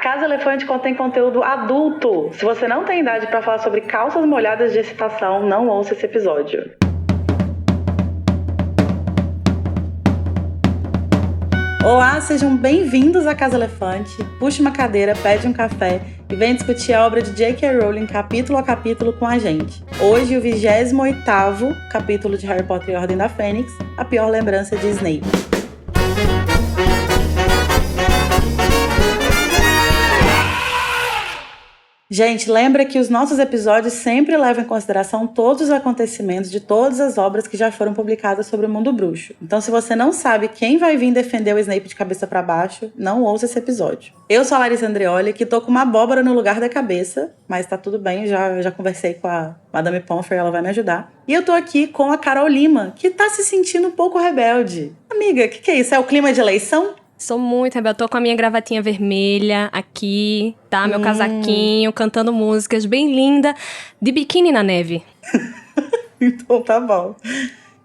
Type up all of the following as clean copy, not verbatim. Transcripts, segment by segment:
Casa Elefante contém conteúdo adulto. Se você não tem idade para falar sobre calças molhadas de excitação, não ouça esse episódio. Olá, sejam bem-vindos à Casa Elefante. Puxe uma cadeira, pede um café e vem discutir a obra de J.K. Rowling capítulo a capítulo com a gente. Hoje, o 28º capítulo de Harry Potter e a Ordem da Fênix, a pior lembrança de Snape. Gente, lembra que os nossos episódios sempre levam em consideração todos os acontecimentos de todas as obras que já foram publicadas sobre o mundo bruxo. Então, se você não sabe quem vai vir defender o Snape de cabeça pra baixo, não ouça esse episódio. Eu sou a Larissa Andreoli, que tô com uma abóbora no lugar da cabeça, mas tá tudo bem, já conversei com a Madame Pomfrey, ela vai me ajudar. E eu tô aqui com a Carol Lima, que tá se sentindo um pouco rebelde. Amiga, o que é isso? É o clima de eleição? Sou muito rebelde, tô com a minha gravatinha vermelha aqui, tá? Meu casaquinho, cantando músicas bem linda, de biquíni na neve. Então tá bom.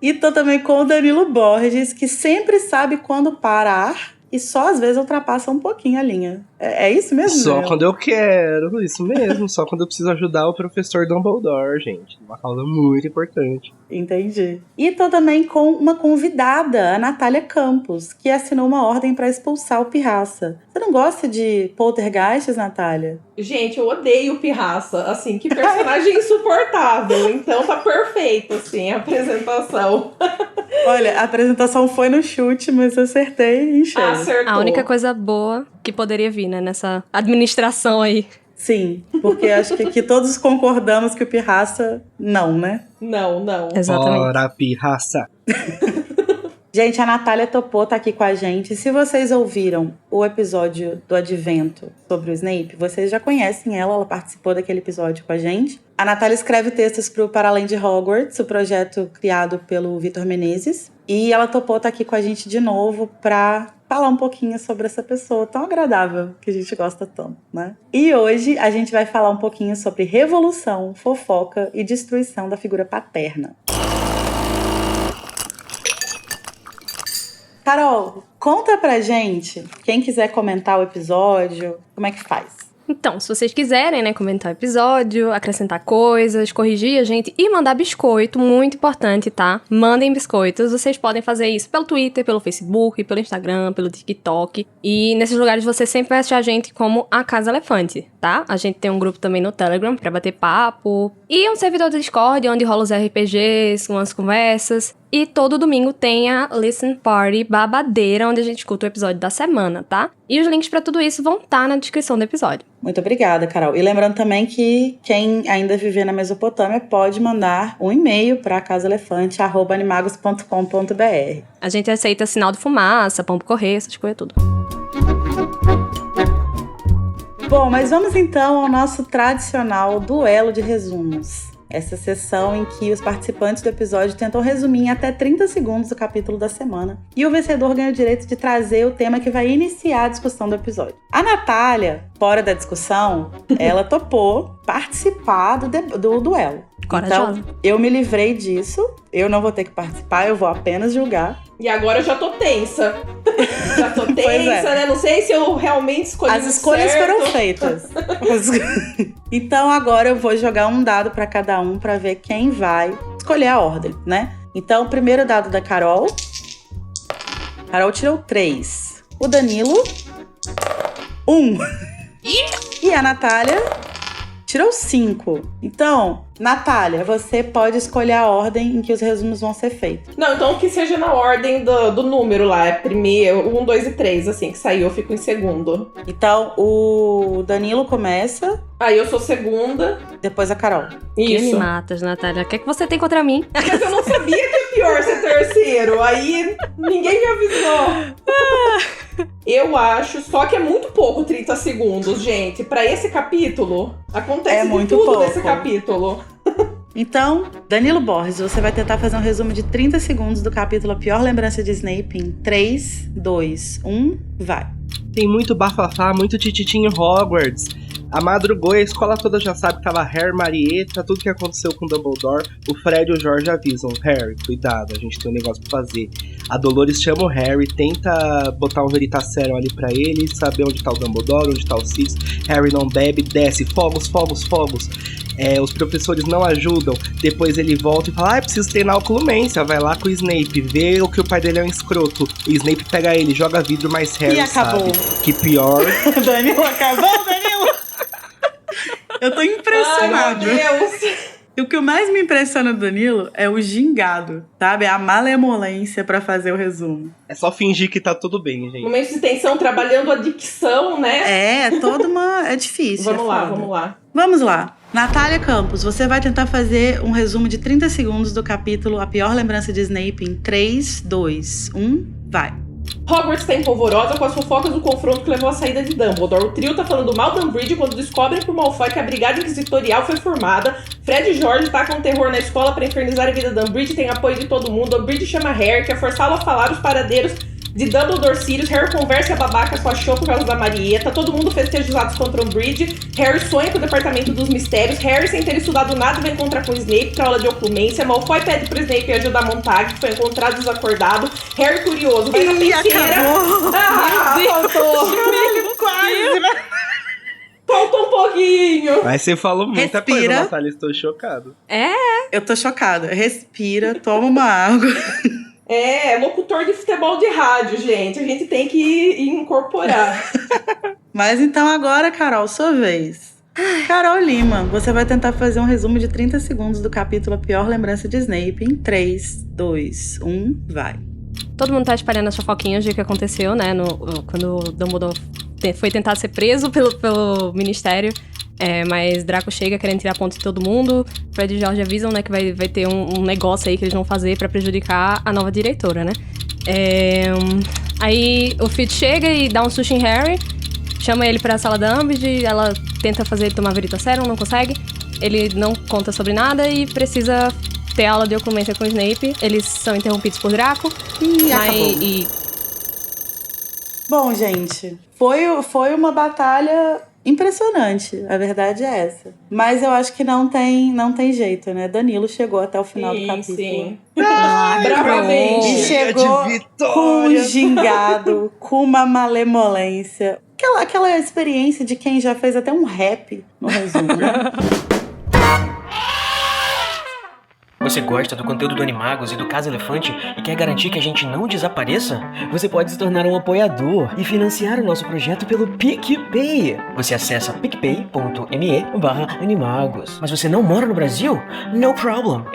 E tô também com o Danilo Borges, que sempre sabe quando parar e só às vezes ultrapassa um pouquinho a linha. É isso mesmo? Só quando eu quero, isso mesmo. Só quando eu preciso ajudar o professor Dumbledore, gente. Uma causa muito importante. Entendi. E tô também com uma convidada, a Natália Campos, que assinou uma ordem pra expulsar o Pirraça. Você não gosta de poltergeists, Natália? Gente, eu odeio o Pirraça. Assim, que personagem insuportável. Então tá perfeito, assim, a apresentação. Olha, a apresentação foi no chute, mas eu acertei em cheio. Acertou. A única coisa boa que poderia vir, né, nessa administração aí. Sim, porque acho que todos concordamos que o Pirraça não, né? Não. Exatamente. Ora, pirraça. Gente, a Natália topou tá aqui com a gente. Se vocês ouviram o episódio do Advento sobre o Snape, vocês já conhecem ela participou daquele episódio com a gente. A Natália escreve textos pro Para Além de Hogwarts, o projeto criado pelo Vitor Menezes. E ela topou tá aqui com a gente de novo pra falar um pouquinho sobre essa pessoa tão agradável que a gente gosta tanto, né? E hoje a gente vai falar um pouquinho sobre revolução, fofoca e destruição da figura paterna. Carol, conta pra gente, quem quiser comentar o episódio, como é que faz? Então, se vocês quiserem, né, comentar o episódio, acrescentar coisas, corrigir a gente e mandar biscoito, muito importante, tá? Mandem biscoitos, vocês podem fazer isso pelo Twitter, pelo Facebook, pelo Instagram, pelo TikTok. E nesses lugares você sempre vai achar a gente como a Casa Elefante, tá? A gente tem um grupo também no Telegram pra bater papo. E um servidor do Discord, onde rola os RPGs, umas conversas. E todo domingo tem a Listen Party babadeira, onde a gente escuta o episódio da semana, tá? E os links pra tudo isso vão estar na descrição do episódio. Muito obrigada, Carol. E lembrando também que quem ainda viver na Mesopotâmia pode mandar um e-mail para casaelefante@animagos.com.br. A gente aceita sinal de fumaça, pombo correio, essas coisas tudo. Bom, mas vamos então ao nosso tradicional duelo de resumos. Essa sessão em que os participantes do episódio tentam resumir em até 30 segundos o capítulo da semana. E o vencedor ganha o direito de trazer o tema que vai iniciar a discussão do episódio. A Natália, fora da discussão, ela topou participar do duelo. Corajosa. Então, eu me livrei disso. Eu não vou ter que participar, eu vou apenas julgar. E agora eu já tô tensa. Já tô tensa, Pois é. né? Não sei se eu realmente escolhi As escolhas certo. foram feitas. Então agora eu vou jogar um dado pra cada um pra ver quem vai escolher a ordem, né? Então o primeiro dado da Carol. Carol tirou 3. O Danilo, 1. E a Natália tirou 5. Então, Natália, você pode escolher a ordem em que os resumos vão ser feitos. Não, então que seja na ordem do número lá. É primeiro, 1, 2 e 3, assim, que saiu, eu fico em segundo. Então, o Danilo começa, Aí eu sou segunda. depois a Carol. Que me Isso. matas, Natália. O que é que você tem contra mim? Mas eu não sabia que é pior ser terceiro. Aí ninguém me avisou. Eu acho, só que é muito pouco 30 segundos, gente. Pra esse capítulo, acontece É de muito tudo pouco. nesse capítulo. Então, Danilo Borges, você vai tentar fazer um resumo de 30 segundos do capítulo A Pior Lembrança de Snape em 3, 2, 1, vai. Tem muito bafafá, muito tititinho Hogwarts. A madrugou e a escola toda já sabe que tava Harry, Marieta, tudo que aconteceu com o Dumbledore. O Fred e o George avisam: Harry, cuidado, a gente tem um negócio pra fazer. A Dolores chama o Harry, tenta botar um Veritaserum ali pra ele, saber onde tá o Dumbledore, onde tá o Sirius. Harry não bebe, desce, fogos. Os professores não ajudam. Depois ele volta e fala: preciso treinar oculumência. Vai lá com o Snape, vê o que o pai dele é um escroto. O Snape pega ele, joga vidro, mas Harry E acabou. sabe que pior. Danilo, acabou, Danilo! Eu tô impressionado. Ai, meu Deus. E o que mais me impressiona do Danilo é o gingado, sabe? A malemolência pra fazer o resumo. É só fingir que tá tudo bem, gente. Momento de tensão, trabalhando a dicção, né? É toda uma... É difícil. Vamos lá, foda. vamos lá. Vamos lá. Natália Campos, você vai tentar fazer um resumo de 30 segundos do capítulo A Pior Lembrança de Snape em 3, 2, 1, vai. Hogwarts está empolvorosa com as fofocas do confronto que levou à saída de Dumbledore. O trio tá falando mal de Umbridge quando descobrem por Malfoy que a Brigada Inquisitorial foi formada. Fred e George tacam terror na escola para infernizar a vida de Umbridge, tem apoio de todo mundo. Umbridge chama Harry, quer forçá-lo a falar os paradeiros de Dumbledore Sirius. Harry conversa e a babaca com a Cho por causa da Marieta. Todo mundo festeja os atos contra Umbridge. Harry sonha com o Departamento dos Mistérios. Harry, sem ter estudado nada, vai encontrar com o Snape pra aula de oclumência. Malfoy pede pro Snape ajudar a Montag, que foi encontrado desacordado. Harry, curioso, vai na penseira. Acabou! Faltou! Quase, né? Faltou um pouquinho. Mas você falou muita coisa, Respira. Natália, estou chocado. Eu tô chocada. Respira, toma uma água. É locutor de futebol de rádio, gente. A gente tem que incorporar. Mas então agora, Carol, sua vez. Carol Lima, você vai tentar fazer um resumo de 30 segundos do capítulo A Pior Lembrança de Snape em 3, 2, 1, vai. Todo mundo tá espalhando as fofoquinhas de que aconteceu, né? Quando o Dumbledore foi tentar ser preso pelo Ministério. Mas Draco chega querendo tirar ponto de todo mundo. Fred e George avisam, né, que vai ter um negócio aí que eles vão fazer pra prejudicar a nova diretora, né? Aí o Fitz chega e dá um susto em Harry, chama ele pra sala da Umbridge, ela tenta fazer ele tomar Veritaserum, não consegue. Ele não conta sobre nada e precisa ter aula de oclumência com o Snape. Eles são interrompidos por Draco. Acabou. Bom, gente, foi uma batalha impressionante, a verdade é essa. Mas eu acho que não tem jeito, né? Danilo chegou até o final do capítulo. Sim. Bravamente. E chegou com um gingado, com uma malemolência. Aquela experiência de quem já fez até um rap no resumo, né? Você gosta do conteúdo do Animagos e do Casa Elefante e quer garantir que a gente não desapareça? Você pode se tornar um apoiador e financiar o nosso projeto pelo PicPay. Você acessa picpay.me/animagos. Mas você não mora no Brasil? No problem.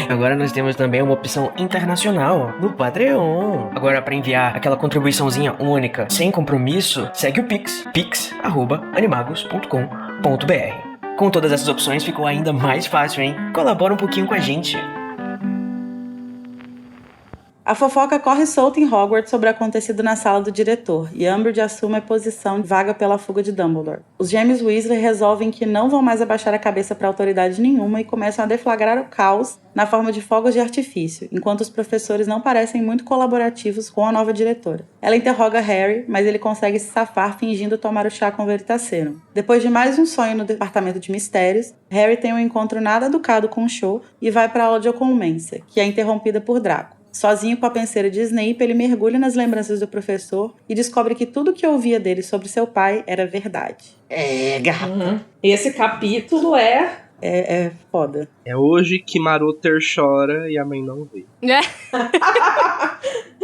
Agora nós temos também uma opção internacional no Patreon. Agora, para enviar aquela contribuiçãozinha única, sem compromisso, segue o Pix, pix@animagos.com.br. Com todas essas opções ficou ainda mais fácil, hein? Colabora um pouquinho com a gente. A fofoca corre solta em Hogwarts sobre o acontecido na sala do diretor, e Umbridge assume a posição vaga pela fuga de Dumbledore. Os gêmeos Weasley resolvem que não vão mais abaixar a cabeça para autoridade nenhuma e começam a deflagrar o caos na forma de fogos de artifício, enquanto os professores não parecem muito colaborativos com a nova diretora. Ela interroga Harry, mas ele consegue se safar fingindo tomar o chá com Veritaserum. Depois de mais um sonho no Departamento de Mistérios, Harry tem um encontro nada educado com o Cho e vai para a aula de oclumência, que é interrompida por Draco. Sozinho com a penseira de Snape, ele mergulha nas lembranças do professor e descobre que tudo que ouvia dele sobre seu pai era verdade. Gata. Esse capítulo É foda. É hoje que Maroter chora e a mãe não vê.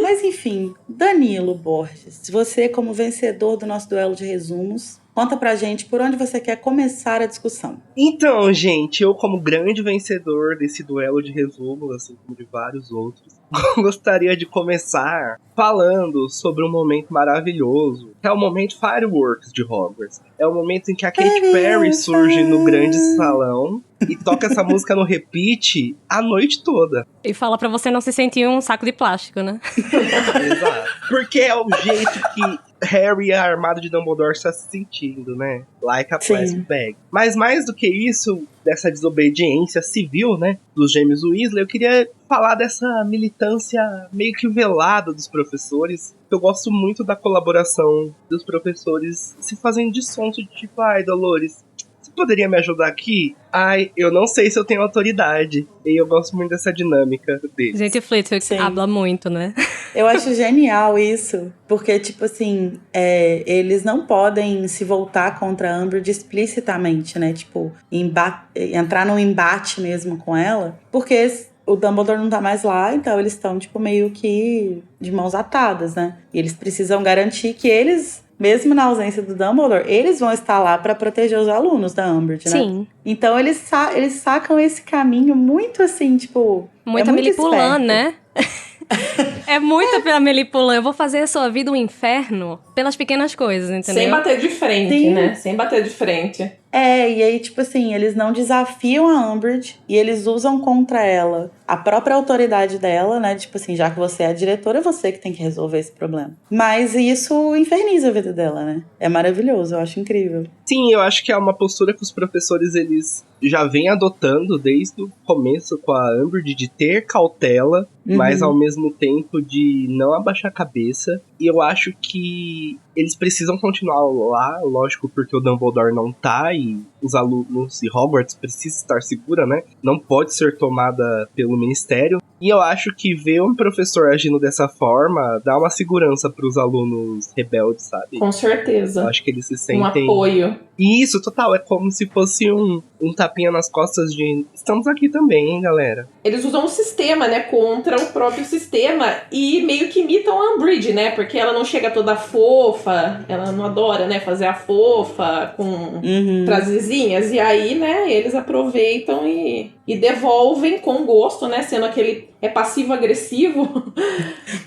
Mas enfim, Danilo Borges, você como vencedor do nosso duelo de resumos, conta pra gente por onde você quer começar a discussão. Então, gente, eu como grande vencedor desse duelo de resumos, assim como de vários outros, gostaria de começar falando sobre um momento maravilhoso, que é o momento Fireworks de Hogwarts. É o momento em que a Katy Perry surge no grande salão e toca essa música no repeat a noite toda. E fala pra você não se sentir um saco de plástico, né? Exato. Porque é o jeito que Harry, armado de Dumbledore, está se sentindo, né? Like a plastic bag. Mas mais do que isso, dessa desobediência civil, né? Dos gêmeos Weasley, eu queria falar dessa militância meio que velada dos professores Eu gosto muito da colaboração dos professores se fazendo de sonso de tipo, ai, Dolores, você poderia me ajudar aqui? Ai, eu não sei se eu tenho autoridade. E eu gosto muito dessa dinâmica deles. Gente, Flitwick Sim. habla muito, né? Eu acho genial isso, porque, tipo assim, eles não podem se voltar contra a Umbridge explicitamente, né? Tipo, entrar num embate mesmo com ela, porque o Dumbledore não tá mais lá, então eles estão, tipo, meio que de mãos atadas, né? E eles precisam garantir que eles, mesmo na ausência do Dumbledore, eles vão estar lá pra proteger os alunos da Umbridge, né? Sim. Então eles sacam esse caminho muito assim, tipo... Muita muito Melipulã, esperto. né? É muito pela Melipulã. Eu vou fazer a sua vida um inferno pelas pequenas coisas, entendeu? Sem bater de frente, Sim. né? Sem bater de frente. E aí, tipo assim, eles não desafiam a Umbridge e eles usam contra ela a própria autoridade dela, né? Tipo assim, já que você é a diretora, é você que tem que resolver esse problema. Mas isso inferniza a vida dela, né? É maravilhoso, eu acho incrível. Sim, eu acho que é uma postura que os professores, eles já vêm adotando desde o começo com a Umbridge, de ter cautela, mas ao mesmo tempo de não abaixar a cabeça. E eu acho que eles precisam continuar lá, lógico, porque o Dumbledore não tá e os alunos e Hogwarts precisa estar segura, né? Não pode ser tomada pelo Ministério. E eu acho que ver um professor agindo dessa forma dá uma segurança pros alunos rebeldes, sabe? Com certeza. Eu acho que eles se sentem... Um apoio. Isso, total. É como se fosse um tapinha nas costas de... Estamos aqui também, hein, galera? Eles usam o sistema, né, contra o próprio sistema e meio que imitam a Umbridge, né, porque ela não chega toda fofa, ela não adora, né, fazer a fofa com frasezinhas, e aí, né, eles aproveitam e devolvem com gosto, né, sendo aquele passivo-agressivo.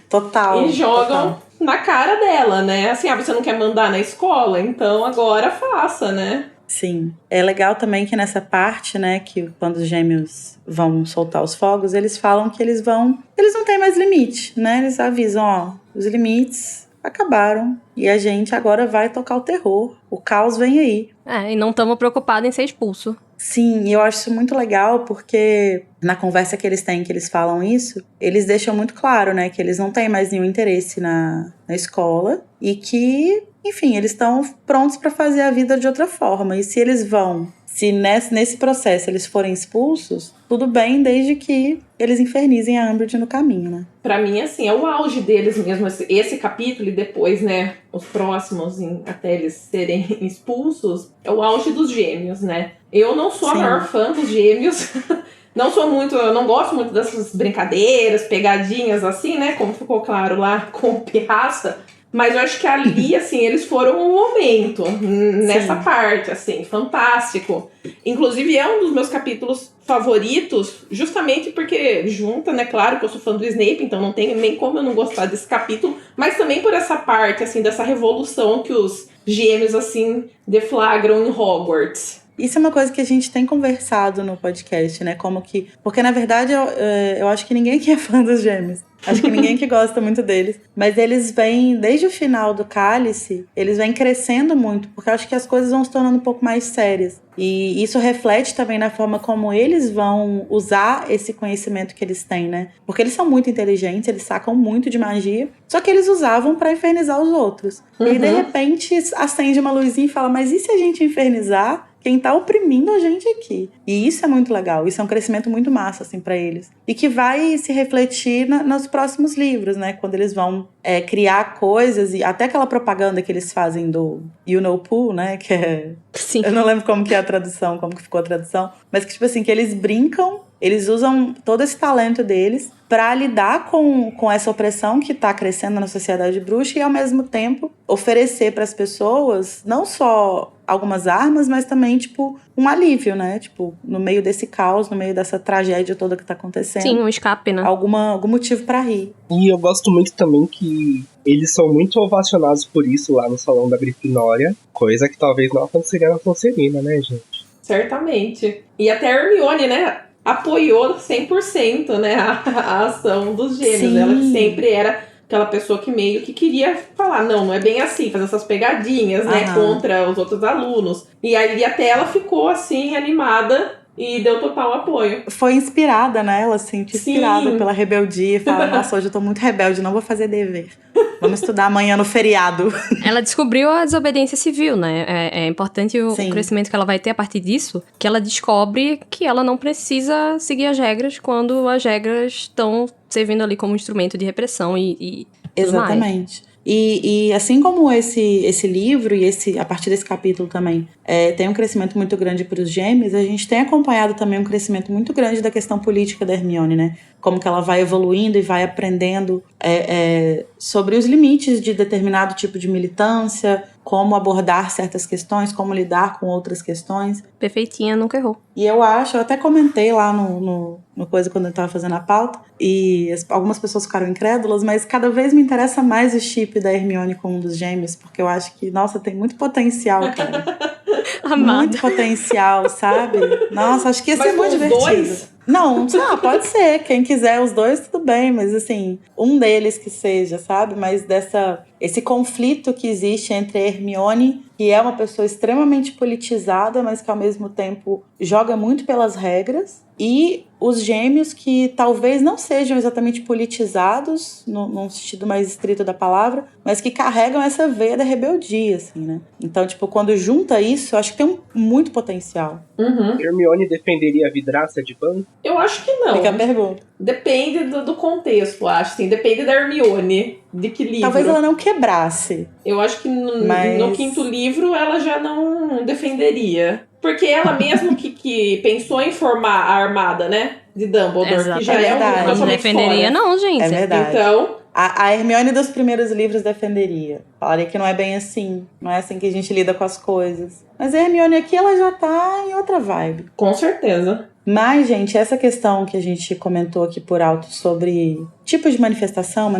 Total. E jogam total. na cara dela, né, assim, você não quer mandar na escola? Então agora faça, né. Sim. É legal também que nessa parte, né, que quando os gêmeos vão soltar os fogos, eles falam que eles não têm mais limite, né? Eles avisam, ó, os limites acabaram e a gente agora vai tocar o terror. O caos vem aí. E não estamos preocupados em ser expulso. Sim, e eu acho isso muito legal porque na conversa que eles têm, que eles falam isso, eles deixam muito claro, né, que eles não têm mais nenhum interesse na escola e que, enfim, eles estão prontos para fazer a vida de outra forma. E se eles nesse processo eles forem expulsos, tudo bem, desde que eles infernizem a Umbridge no caminho, né? Pra mim, assim, é o auge deles mesmo, esse capítulo e depois, né, os próximos, até eles serem expulsos, é o auge dos gêmeos, né? Eu não sou a maior fã dos gêmeos, eu não gosto muito dessas brincadeiras, pegadinhas assim, né, como ficou claro lá com o Pirraça, mas eu acho que ali, assim, eles foram um momento nessa parte, assim, fantástico. Inclusive, é um dos meus capítulos favoritos, justamente porque junta, né, claro que eu sou fã do Snape, então não tem nem como eu não gostar desse capítulo, mas também por essa parte, assim, dessa revolução que os gêmeos, assim, deflagram em Hogwarts. Isso é uma coisa que a gente tem conversado no podcast, né? Porque, na verdade, eu acho que ninguém aqui é fã dos gêmeos. Acho que ninguém que gosta muito deles. Mas eles vêm, desde o final do Cálice, eles vêm crescendo muito. Porque eu acho que as coisas vão se tornando um pouco mais sérias. E isso reflete também na forma como eles vão usar esse conhecimento que eles têm, né? Porque eles são muito inteligentes, eles sacam muito de magia. Só que eles usavam pra infernizar os outros. E aí, de repente, acende uma luzinha e fala, mas e se a gente infernizar quem tá oprimindo a gente aqui? E isso é muito legal, isso é um crescimento muito massa, assim, pra eles. E que vai se refletir nos próximos livros, né? Quando eles vão criar coisas, e até aquela propaganda que eles fazem do You Know Pooh, né? Que é... Sim. Eu não lembro como que é a tradução, como que ficou a tradução, mas que, tipo assim, que eles brincam, eles usam todo esse talento deles para lidar com essa opressão que está crescendo na sociedade bruxa e, ao mesmo tempo, oferecer para as pessoas não só algumas armas, mas também, tipo, um alívio, né? Tipo, no meio desse caos, no meio dessa tragédia toda que tá acontecendo. Sim, um escape, né? Algum motivo para rir. E eu gosto muito também que eles são muito ovacionados por isso lá no Salão da Grifinória, coisa que talvez não aconteceria na Sonserina, né, gente? Certamente. E até a Hermione, né, apoiou 100%, né, a ação dos gêmeos. Sim. Ela que sempre era aquela pessoa que meio que queria falar, não é bem assim, fazer essas pegadinhas, né, contra os outros alunos. E aí até ela ficou, assim, animada e deu total apoio. Foi inspirada, né? Ela se sente inspirada pela rebeldia. Fala, nossa, hoje eu tô muito rebelde, não vou fazer dever. Vamos estudar amanhã no feriado. Ela descobriu a desobediência civil, né? É importante o Sim. crescimento que ela vai ter a partir disso, que ela descobre que ela não precisa seguir as regras quando as regras estão servindo ali como instrumento de repressão e tudo mais. Exatamente. E assim como esse livro e a partir desse capítulo também tem um crescimento muito grande para os gêmeos, a gente tem acompanhado também um crescimento muito grande da questão política da Hermione, né? Como que ela vai evoluindo e vai aprendendo sobre os limites de determinado tipo de militância, como abordar certas questões, como lidar com outras questões. Perfeitinha, nunca errou. E eu até comentei lá no coisa quando eu tava fazendo a pauta, e algumas pessoas ficaram incrédulas, mas cada vez me interessa mais o chip da Hermione com um dos gêmeos, porque eu acho que, nossa, tem muito potencial, cara. Amada. Muito potencial, sabe? Nossa, acho que ia ser Mas muito com os divertido. dois? Não, pode ser. Quem quiser os dois, tudo bem. Mas, assim, um deles que seja, sabe? Mas esse conflito que existe entre a Hermione, que é uma pessoa extremamente politizada, mas que, ao mesmo tempo, joga muito pelas regras, e os gêmeos que talvez não sejam exatamente politizados, num sentido mais estrito da palavra, mas que carregam essa veia da rebeldia, assim, né? Então, tipo, quando junta isso, eu acho que tem muito potencial. Uhum. Hermione defenderia a vidraça de banco? Eu acho que não. Fica a pergunta. Depende do contexto, acho. Assim, depende da Hermione, de que livro. Talvez ela não quebrasse. Eu acho que no Mas- no quinto livro ela já não defenderia. Porque ela mesmo que pensou em formar a armada, né? De Dumbledore, que já é verdade. Não totalmente defenderia, fora. não, gente. É verdade. Então, A Hermione dos primeiros livros defenderia. Falaria que não é bem assim. Não é assim que a gente lida com as coisas. Mas a Hermione aqui, ela já tá em outra vibe. com certeza. Mas, gente, essa questão que a gente comentou aqui por alto sobre tipos de manifestação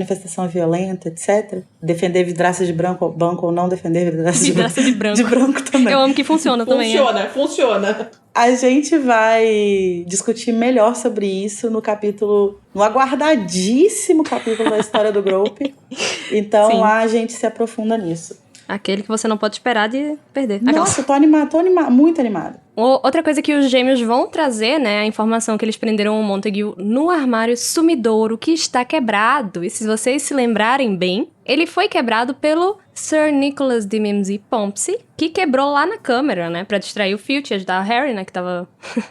violenta, etc. Defender vidraça de banco ou não defender vidraça de Vidraça de branco. De branco também. Eu amo que funciona também. Funciona. A gente vai discutir melhor sobre isso no aguardadíssimo capítulo da história do Grope. Então, Sim. lá a gente se aprofunda nisso. Aquele que você não pode esperar de perder. Aquela. Nossa, eu tô animada, muito animada. Outra coisa que os gêmeos vão trazer, né, a informação que eles prenderam o Montague no armário sumidouro que está quebrado. E se vocês se lembrarem bem, ele foi quebrado pelo Sir Nicholas de Mimsy-Pompsy, que quebrou lá na câmera, né, pra distrair o Filch e ajudar o Harry, né, que tava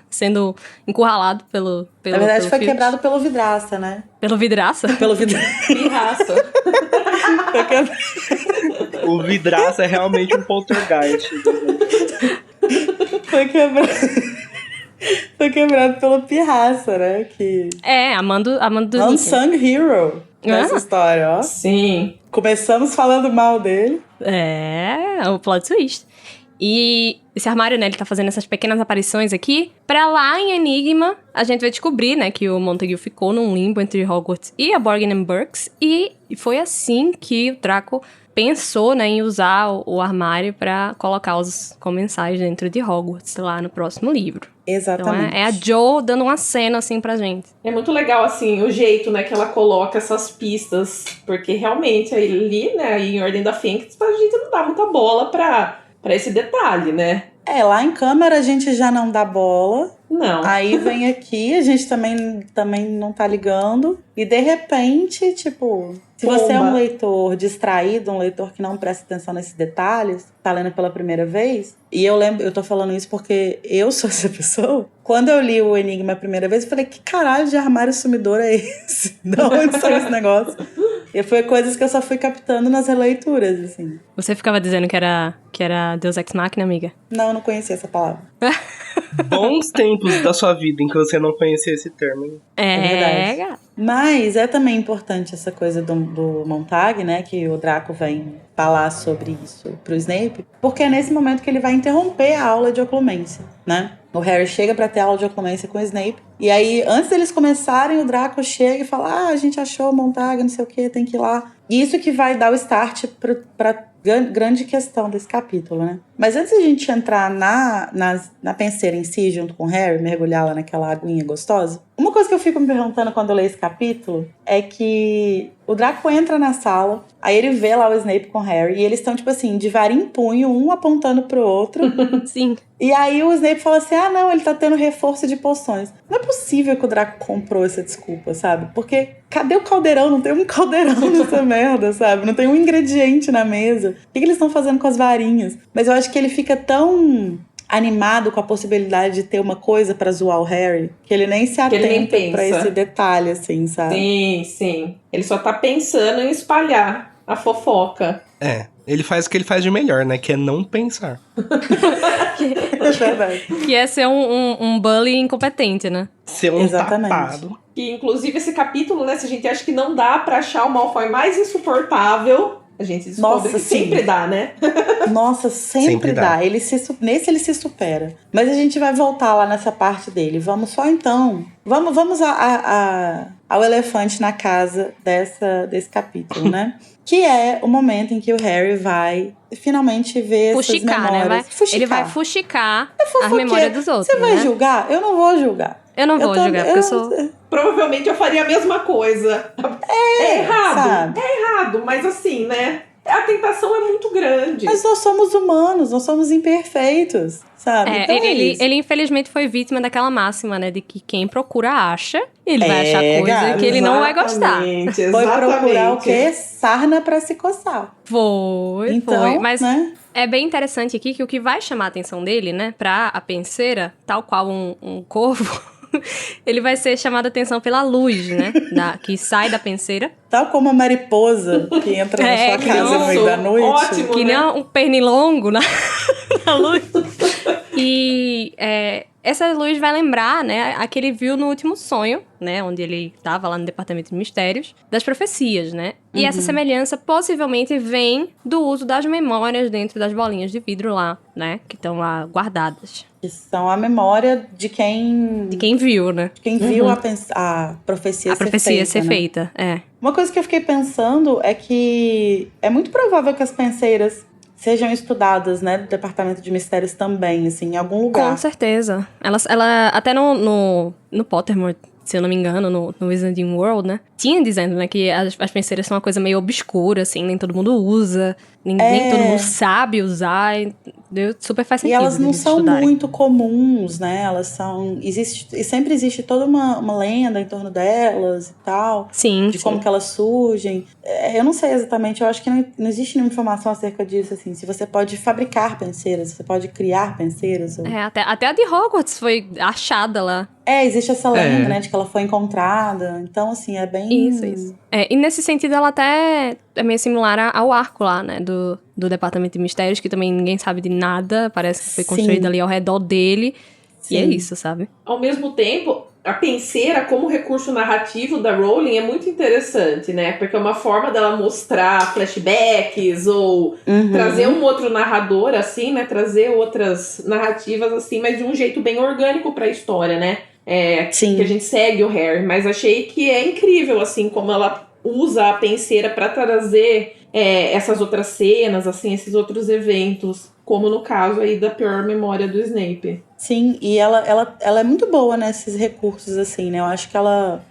sendo encurralado pelo Na verdade, pelo foi Filch. quebrado pelo vidraça, né? Pelo vidraça? Pelo vidraça. Pirraça. Foi quebrado. O vidraça é realmente um poltergeist. Foi quebrado pelo pirraça, né? Que... Amando do Nick. Unsung hero nessa história, ó. Sim. Começamos falando mal dele. O plot twist. E esse armário, né, ele tá fazendo essas pequenas aparições aqui. Pra lá em Enigma, a gente vai descobrir, né, que o Montague ficou num limbo entre Hogwarts e a Borgin and Burkes. E foi assim que o Draco pensou, né, em usar o armário pra colocar os comensais dentro de Hogwarts lá no próximo livro. Exatamente. Então é a Jo dando uma cena, assim, pra gente. É muito legal, assim, o jeito, né, que ela coloca essas pistas. Porque realmente ali, né, em Ordem da Fênix, a gente não dá muita bola pra esse detalhe, né? Lá em câmera a gente já não dá bola. Não. Aí vem aqui, a gente também não tá ligando. E de repente, tipo, se você é um Pomba. leitor distraído, um leitor que não presta atenção nesses detalhes, tá lendo pela primeira vez, e eu tô falando isso porque eu sou essa pessoa. Quando eu li o Enigma a primeira vez, eu falei, que caralho de armário sumidor é esse? De onde saiu esse negócio? E foi coisas que eu só fui captando nas releituras, assim. Você ficava dizendo que era Deus Ex Machina, amiga? Não, eu não conhecia essa palavra. Bons tempos da sua vida em que você não conhecia esse termo, hein? verdade. Gata. Mas é também importante essa coisa do Montag, né? Que o Draco vem falar sobre isso pro Snape. Porque é nesse momento que ele vai interromper a aula de oclumência, né? O Harry chega pra ter aula de oclumência com o Snape. E aí, antes deles começarem, o Draco chega e fala: a gente achou o Montag, não sei o que, tem que ir lá. E isso que vai dar o start pra grande questão desse capítulo, né? Mas antes da gente entrar na penseira em si, junto com o Harry, mergulhar lá naquela aguinha gostosa, uma coisa que eu fico me perguntando quando eu leio esse capítulo é que o Draco entra na sala, aí ele vê lá o Snape com o Harry, e eles estão, tipo assim, de varinha em punho, um apontando pro outro. Sim. E aí o Snape fala assim, não, ele tá tendo reforço de poções. Não é possível que o Draco comprou essa desculpa, sabe? Porque cadê o caldeirão? Não tem um caldeirão nessa merda, sabe? Não tem um ingrediente na mesa. O que eles estão fazendo com as varinhas? Mas eu acho que ele fica tão animado com a possibilidade de ter uma coisa pra zoar o Harry, que ele nem se atenta pra esse detalhe, assim, sabe? Sim, sim. Ele só tá pensando em espalhar a fofoca. Ele faz o que ele faz de melhor, né? Que é não pensar. É verdade. Que é ser um bully incompetente, né? Ser um tapado. E, inclusive, esse capítulo, né? Se a gente acha que não dá pra achar o Malfoy mais insuportável, a gente descobre que sempre dá, né? Nossa, sempre dá. Nesse ele se supera. Mas a gente vai voltar lá nessa parte dele. Vamos só então... Vamos ao elefante na casa desse capítulo, né? Que é o momento em que o Harry vai finalmente ver essas memórias. Né? Ele vai fuxicar as memórias dos outros. Você vai julgar? Eu não vou julgar. Eu não vou julgar, porque eu sou... Provavelmente eu faria a mesma coisa. É errado. Sabe? É errado, mas assim, né? A tentação é muito grande. Mas nós somos humanos, nós somos imperfeitos, sabe? Então ele infelizmente foi vítima daquela máxima, né? De que quem procura acha, ele vai achar coisa que ele não vai gostar. Foi procurar o quê? Sarna pra se coçar. Foi. Mas né? É bem interessante aqui que o que vai chamar a atenção dele, né? Pra a penseira, tal qual um corvo... ele vai ser chamado a atenção pela luz, né? Que sai da penseira. Tal como a mariposa que entra na sua casa no meio da noite. Ótimo, que nem um pernilongo na luz. E essa luz vai lembrar, né, a que ele viu no último sonho, né, onde ele estava lá no Departamento de Mistérios, das profecias, né? E essa semelhança possivelmente vem do uso das memórias dentro das bolinhas de vidro lá, né, que estão lá guardadas. Que são a memória de quem... De quem viu, né? De quem viu a profecia ser feita. É. Uma coisa que eu fiquei pensando é que é muito provável que as penseiras sejam estudadas, né, do Departamento de Mistérios também, assim, em algum lugar. Com certeza. Ela até no Pottermore, se eu não me engano, no Wizarding World, né, tinha dizendo, né, que as penseiras são uma coisa meio obscura, assim, nem todo mundo usa, nem todo mundo sabe usar, super faz sentido. E elas não são muito comuns, né, elas são... sempre existe toda uma lenda em torno delas e tal. Sim, de como que elas surgem. Eu não sei exatamente, eu acho que não existe nenhuma informação acerca disso, assim, se você pode fabricar penseiras, se você pode criar penseiras. Ou... até a de Hogwarts foi achada lá. Existe essa lenda, né, de que ela foi encontrada. Então, assim, é bem... Isso. E nesse sentido, ela até é meio similar ao arco lá, né, do Departamento de Mistérios, que também ninguém sabe de nada, parece que foi construído ali ao redor dele. Sim. E é isso, sabe? Ao mesmo tempo, a penseira como recurso narrativo da Rowling é muito interessante, né? Porque é uma forma dela mostrar flashbacks ou trazer um outro narrador, assim, né? Trazer outras narrativas, assim, mas de um jeito bem orgânico pra história, né? Que a gente segue o Harry, mas achei que é incrível, assim, como ela usa a penseira pra trazer essas outras cenas, assim, esses outros eventos, como no caso aí da pior memória do Snape. Sim, e ela é muito boa nesses recursos, assim, né? Eu acho que ela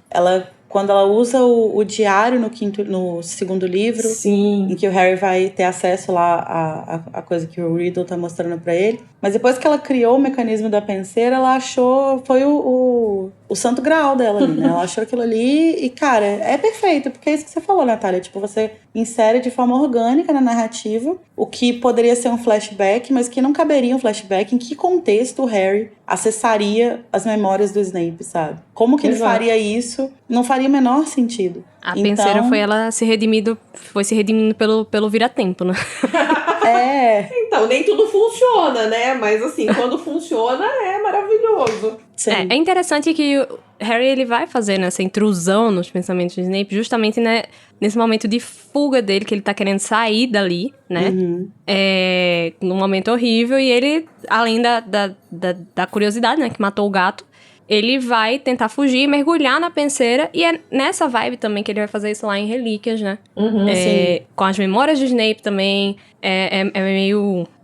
quando ela usa o diário no segundo livro, sim, em que o Harry vai ter acesso lá à coisa que o Riddle tá mostrando pra ele. Mas depois que ela criou o mecanismo da penseira, ela achou... Foi o santo graal dela ali, né? Ela achou aquilo ali e, cara, é perfeito. Porque é isso que você falou, Natália. Tipo, você insere de forma orgânica na narrativa o que poderia ser um flashback, mas que não caberia um flashback. Em que contexto o Harry acessaria as memórias do Snape, sabe? Como que ele faria isso? Não faria o menor sentido. A penseira foi se redimindo pelo vira-tempo, né? Então, nem tudo funciona, né? Mas assim, quando funciona, é maravilhoso. É interessante que o Harry, ele vai fazer essa intrusão nos pensamentos de Snape justamente, né, nesse momento de fuga dele, que ele tá querendo sair dali, né? Num momento horrível, e ele, além da curiosidade, né, que matou o gato, ele vai tentar fugir, mergulhar na penseira, e é nessa vibe também que ele vai fazer isso lá em Relíquias, né? Com as memórias de Snape também, é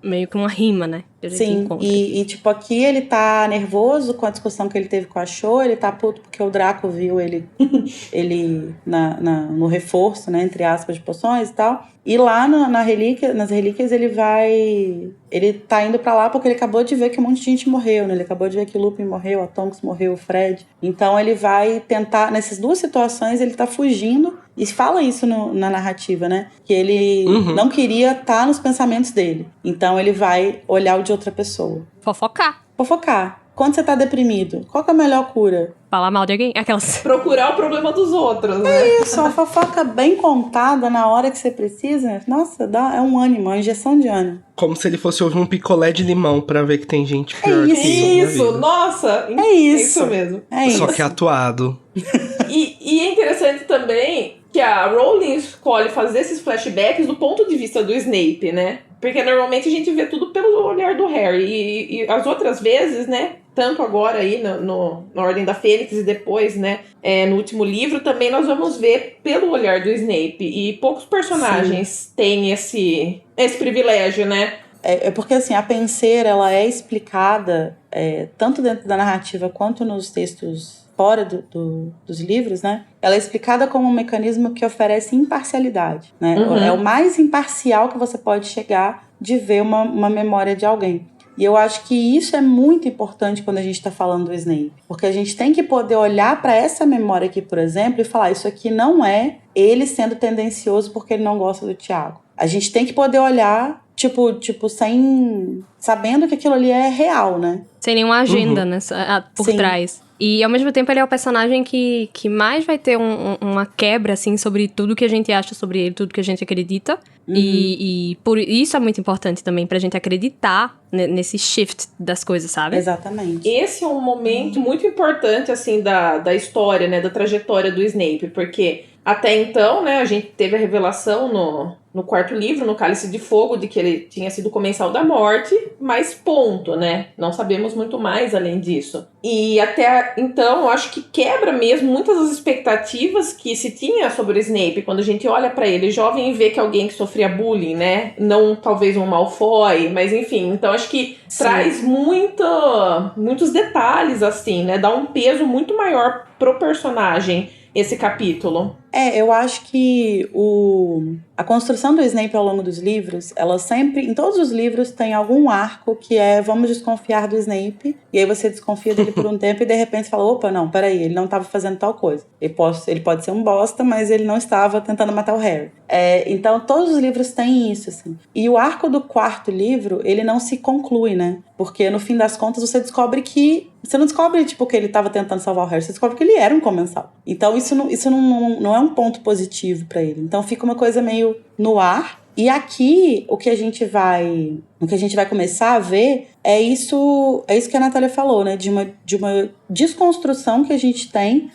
meio que uma rima, né? Que a gente Sim, encontra. e tipo, aqui ele tá nervoso com a discussão que ele teve com a Cho, ele tá puto porque o Draco viu ele no reforço, né, entre aspas, de poções e tal. E lá nas relíquias ele tá indo pra lá porque ele acabou de ver que um monte de gente morreu, né? Ele acabou de ver que o Lupin morreu, a Tonks morreu, o Fred. Então ele vai tentar, nessas duas situações, ele tá fugindo. E fala isso na narrativa, né? Que ele não queria estar nos pensamentos dele. Então ele vai olhar o de outra pessoa. Fofocar. Quando você tá deprimido, qual que é a melhor cura? Falar mal de alguém? Aquelas... Procurar o problema dos outros, né? É isso, uma fofoca bem contada na hora que você precisa. Nossa, é um ânimo, uma injeção de ânimo. Como se ele fosse ouvir um picolé de limão pra ver que tem gente pior que isso, nossa! É isso. É isso mesmo. É Só isso. que atuado. E é interessante também que a Rowling escolhe fazer esses flashbacks do ponto de vista do Snape, né? Porque normalmente a gente vê tudo pelo olhar do Harry. E as outras vezes, né? Tanto agora aí na Ordem da Fênix e depois, né? No último livro, também nós vamos ver pelo olhar do Snape. E poucos personagens têm esse privilégio, né? É porque, assim, a penseira, ela é explicada tanto dentro da narrativa quanto nos textos fora dos livros, né? Ela é explicada como um mecanismo que oferece imparcialidade, né? É o mais imparcial que você pode chegar de ver uma memória de alguém. E eu acho que isso é muito importante quando a gente está falando do Snape. Porque a gente tem que poder olhar para essa memória aqui, por exemplo, e falar, isso aqui não é ele sendo tendencioso porque ele não gosta do Tiago. A gente tem que poder olhar, sabendo que aquilo ali é real, né? Sem nenhuma agenda, né? Por Sim. trás. E, ao mesmo tempo, ele é o personagem que mais vai ter uma quebra, assim, sobre tudo que a gente acha sobre ele, tudo que a gente acredita. E por isso é muito importante também pra gente acreditar nesse shift das coisas, sabe? Exatamente. Esse é um momento muito importante, assim, da história, né? Da trajetória do Snape, porque até então, né, a gente teve a revelação no quarto livro, no Cálice de Fogo, de que ele tinha sido o comensal da morte, mas ponto, né? Não sabemos muito mais além disso. E até então, eu acho que quebra mesmo muitas das expectativas que se tinha sobre o Snape, quando a gente olha pra ele jovem e vê que alguém que sofria bullying, né? Não talvez um Malfoy, mas enfim. Então, acho que traz muitos detalhes, assim, né? Dá um peso muito maior pro personagem esse capítulo. Eu acho que a construção do Snape ao longo dos livros, ela sempre, em todos os livros, tem algum arco que vamos desconfiar do Snape, e aí você desconfia dele por um tempo e de repente você fala, opa, não, peraí, ele não estava fazendo tal coisa. Ele pode ser um bosta, mas ele não estava tentando matar o Harry. Então, todos os livros têm isso, assim. E o arco do quarto livro, ele não se conclui, né? Porque, no fim das contas, você descobre que... Você não descobre, tipo, que ele estava tentando salvar o Harry, você descobre que ele era um comensal. Então, isso não é um ponto positivo pra ele. Então, fica uma coisa meio no ar. E aqui, o que a gente vai começar a ver é isso que a Natália falou, né? De uma desconstrução que a gente tem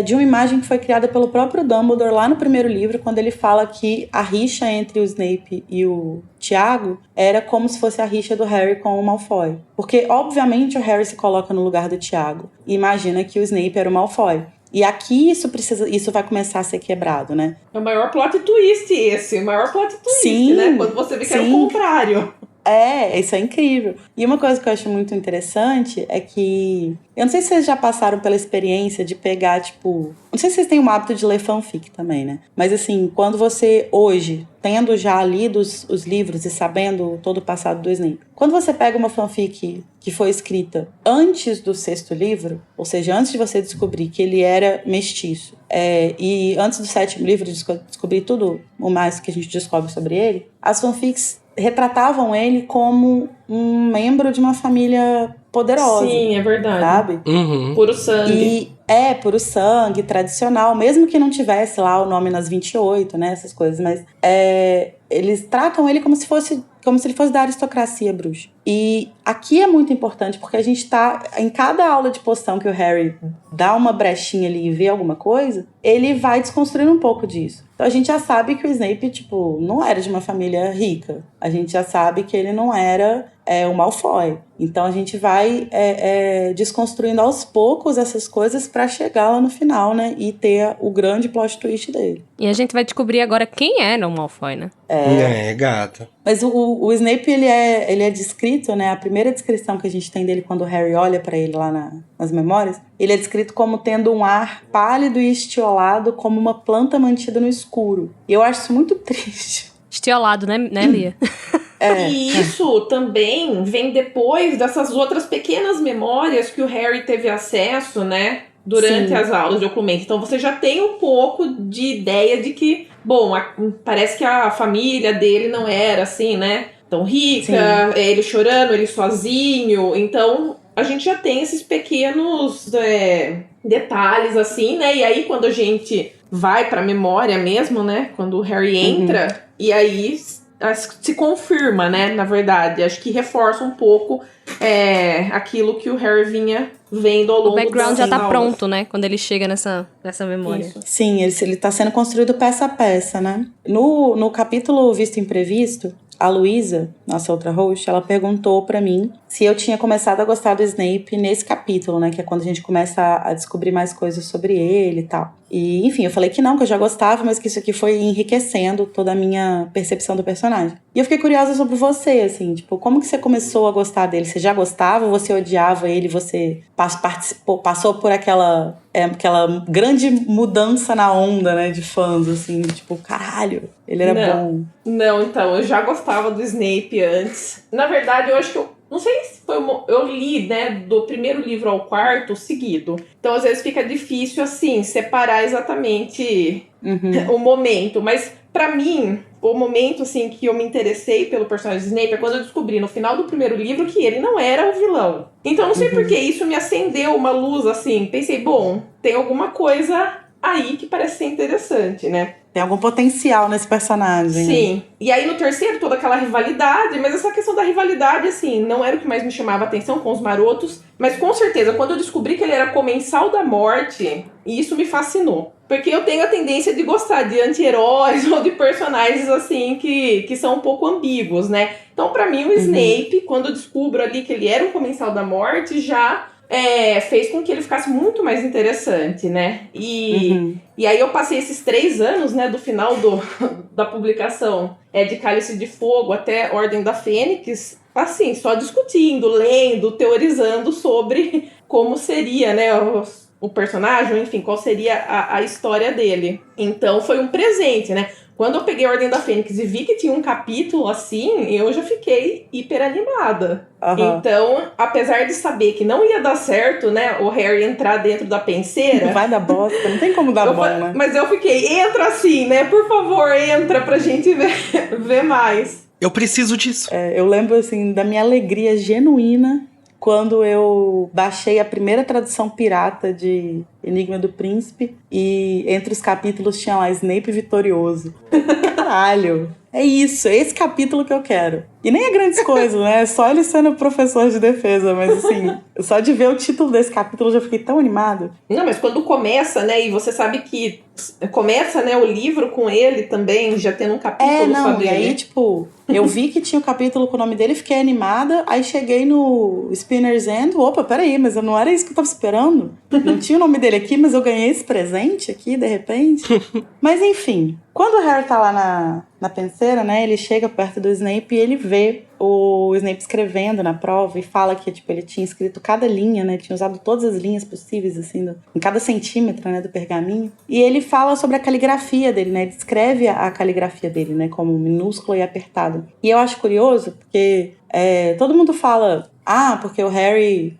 de uma imagem que foi criada pelo próprio Dumbledore lá no primeiro livro, quando ele fala que a rixa entre o Snape e o Tiago era como se fosse a rixa do Harry com o Malfoy. Porque, obviamente, o Harry se coloca no lugar do Tiago e imagina que o Snape era o Malfoy. E aqui isso vai começar a ser quebrado, né? É o maior plot twist esse. O maior plot twist, né? Quando você vê que era o contrário. Isso é incrível. E uma coisa que eu acho muito interessante é que... Eu não sei se vocês já passaram pela experiência de pegar, tipo... Não sei se vocês têm o hábito de ler fanfic também, né? Mas assim, quando você hoje, tendo já lido os livros e sabendo todo o passado do Snape, quando você pega uma fanfic que foi escrita antes do 6º livro, ou seja, antes de você descobrir que ele era mestiço, e antes do 7º livro descobrir tudo o mais que a gente descobre sobre ele, as fanfics retratavam ele como um membro de uma família poderosa. Sim, é verdade. Sabe? Puro sangue. Puro sangue, tradicional, mesmo que não tivesse lá o nome nas 28, né, essas coisas, mas eles tratam ele como se ele fosse da aristocracia bruxa. E aqui é muito importante, porque a gente tá, em cada aula de poção que o Harry dá uma brechinha ali e vê alguma coisa, ele vai desconstruindo um pouco disso. Então a gente já sabe que o Snape, tipo, não era de uma família rica. A gente já sabe que ele não era é o Malfoy. Então a gente vai desconstruindo aos poucos essas coisas pra chegar lá no final, né? E ter o grande plot twist dele. E a gente vai descobrir agora quem era o Malfoy, né? Gata. Mas o Snape, ele é descrito, né? A primeira descrição que a gente tem dele quando o Harry olha pra ele lá nas memórias, ele é descrito como tendo um ar pálido e estiolado como uma planta mantida no escuro. E eu acho isso muito triste. Estiolado, né Lia? E isso também vem depois dessas outras pequenas memórias que o Harry teve acesso, né? Durante Sim. as aulas de Occlumento. Então você já tem um pouco de ideia de que, bom, parece que a família dele não era assim, né? Tão rica, ele chorando, ele sozinho. Então a gente já tem esses pequenos detalhes assim, né? E aí quando a gente vai pra memória mesmo, né? Quando o Harry entra, e aí se confirma, né? Na verdade, acho que reforça um pouco aquilo que o Harry vinha vendo ao longo O background já tá aulas. pronto, né? Quando ele chega nessa memória. Isso. Sim, ele tá sendo construído peça a peça, né? No capítulo Visto Imprevisto, a Luísa, nossa outra host, ela perguntou pra mim se eu tinha começado a gostar do Snape nesse capítulo, né? Que é quando a gente começa a descobrir mais coisas sobre ele e tal. E, enfim, eu falei que não, que eu já gostava, mas que isso aqui foi enriquecendo toda a minha percepção do personagem. E eu fiquei curiosa sobre você, assim, tipo, como que você começou a gostar dele? Você já gostava, você odiava ele, você passou por aquela grande mudança na onda, né, de fãs, assim, tipo, caralho, ele era bom. Não, então, eu já gostava do Snape antes. Na verdade, eu acho que não sei se foi eu li, né, do primeiro livro ao quarto seguido. Então, às vezes fica difícil, assim, separar exatamente o momento. Mas, pra mim, o momento, assim, que eu me interessei pelo personagem de Snape é quando eu descobri no final do primeiro livro que ele não era o vilão. Então, não sei por que isso me acendeu uma luz, assim. Pensei, bom, tem alguma coisa aí que parece ser interessante, né? Tem algum potencial nesse personagem. Sim. E aí no terceiro, toda aquela rivalidade, mas essa questão da rivalidade, assim, não era o que mais me chamava a atenção com os marotos, mas com certeza, quando eu descobri que ele era comensal da morte, isso me fascinou. Porque eu tenho a tendência de gostar de anti-heróis ou de personagens, assim, que são um pouco ambíguos, né? Então, pra mim, o Snape, quando eu descubro ali que ele era um comensal da morte, já fez com que ele ficasse muito mais interessante, né? E aí eu passei esses 3 anos, né, do final da publicação de Cálice de Fogo até Ordem da Fênix, assim, só discutindo, lendo, teorizando sobre como seria, né, o personagem, enfim, qual seria a história dele. Então foi um presente, né? Quando eu peguei a Ordem da Fênix e vi que tinha um capítulo assim, eu já fiquei hiper animada. Então, apesar de saber que não ia dar certo, né, o Harry entrar dentro da penseira... Não vai dar bosta, não tem como dar bom, né? Mas eu fiquei, entra assim, né, por favor, entra pra gente ver mais. Eu preciso disso. Eu lembro, assim, da minha alegria genuína quando eu baixei a primeira tradução pirata de Enigma do Príncipe e entre os capítulos tinha lá Snape vitorioso. Caralho! É isso, é esse capítulo que eu quero. E nem é grandes coisas, né? É só ele sendo professor de defesa, mas assim, só de ver o título desse capítulo eu já fiquei tão animado. Não, mas quando começa, né, e você sabe que começa, né, o livro com ele também, já tendo um capítulo só dele. E aí, tipo, eu vi que tinha o capítulo com o nome dele, fiquei animada, aí cheguei no Spinner's End, opa, peraí, mas não era isso que eu tava esperando? Não tinha o nome dele aqui, mas eu ganhei esse presente aqui, de repente. Mas enfim, quando o Harry tá lá na penseira, né, ele chega perto do Snape e ele vê o Snape escrevendo na prova e fala que, tipo, ele tinha escrito cada linha, né, tinha usado todas as linhas possíveis, assim, em cada centímetro, né, do pergaminho. E ele fala sobre a caligrafia dele, né, ele descreve a caligrafia dele, né, como minúsculo e apertado. E eu acho curioso porque todo mundo fala... porque o Harry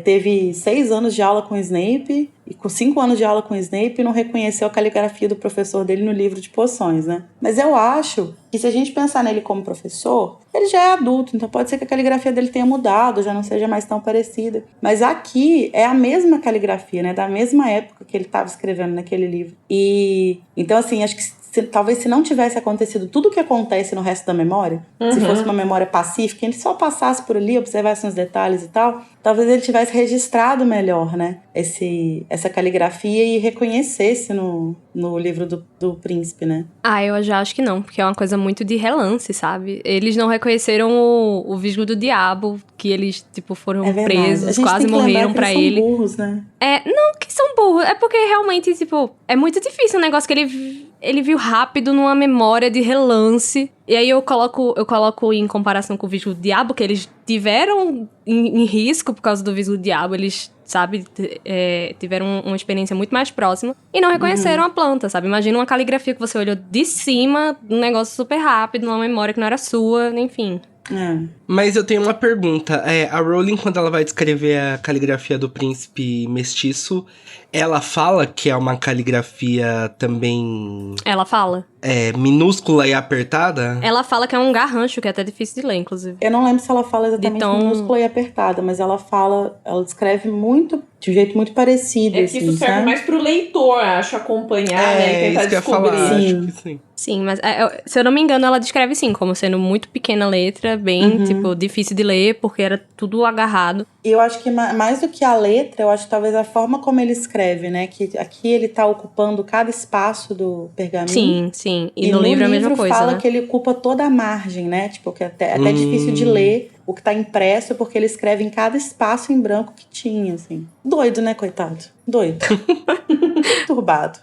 teve 6 anos de aula com o Snape e com 5 anos de aula com o Snape não reconheceu a caligrafia do professor dele no livro de poções, né? Mas eu acho que se a gente pensar nele como professor, ele já é adulto, então pode ser que a caligrafia dele tenha mudado, já não seja mais tão parecida. Mas aqui é a mesma caligrafia, né? Da mesma época que ele estava escrevendo naquele livro. E então, assim, acho que talvez se não tivesse acontecido tudo o que acontece no resto da memória, se fosse uma memória pacífica, ele só passasse por ali, observasse uns detalhes e tal, talvez ele tivesse registrado melhor, né, essa caligrafia e reconhecesse no livro do príncipe, né? Eu já acho que não, porque é uma coisa muito de relance, sabe? Eles não reconheceram o Visgo do Diabo, que eles, tipo, foram presos, quase morreram pra ele. São burros, né? Não que são burros, é porque realmente, tipo, é muito difícil um negócio que ele viu rápido numa memória de relance. E aí eu coloco em comparação com o Visgo do Diabo, que eles tiveram em risco por causa do Visgo do Diabo, eles, sabe, tiveram uma experiência muito mais próxima e não reconheceram a planta, sabe? Imagina uma caligrafia que você olhou de cima, um negócio super rápido, numa memória que não era sua, enfim. Mas eu tenho uma pergunta. A Rowling, quando ela vai descrever a caligrafia do príncipe mestiço, ela fala que é uma caligrafia também... Ela fala. Minúscula e apertada? Ela fala que é um garrancho, que é até difícil de ler, inclusive. Eu não lembro se ela fala exatamente minúscula e apertada, mas ela descreve muito, de um jeito muito parecido. Que isso serve mais pro leitor, acho, acompanhar, né, e tentar descobrir. Acho que sim. Sim, mas se eu não me engano, ela descreve sim, como sendo muito pequena letra, bem, tipo, difícil de ler, porque era tudo agarrado. E eu acho que mais do que a letra, eu acho que talvez a forma como ele escreve, né, que aqui ele tá ocupando cada espaço do pergaminho. Sim. E no livro é a mesma coisa, fala né? que ele ocupa toda a margem, né, tipo, que até difícil de ler o que tá impresso, porque ele escreve em cada espaço em branco que tinha, assim. Doido, né, coitado? Doido. Turbado.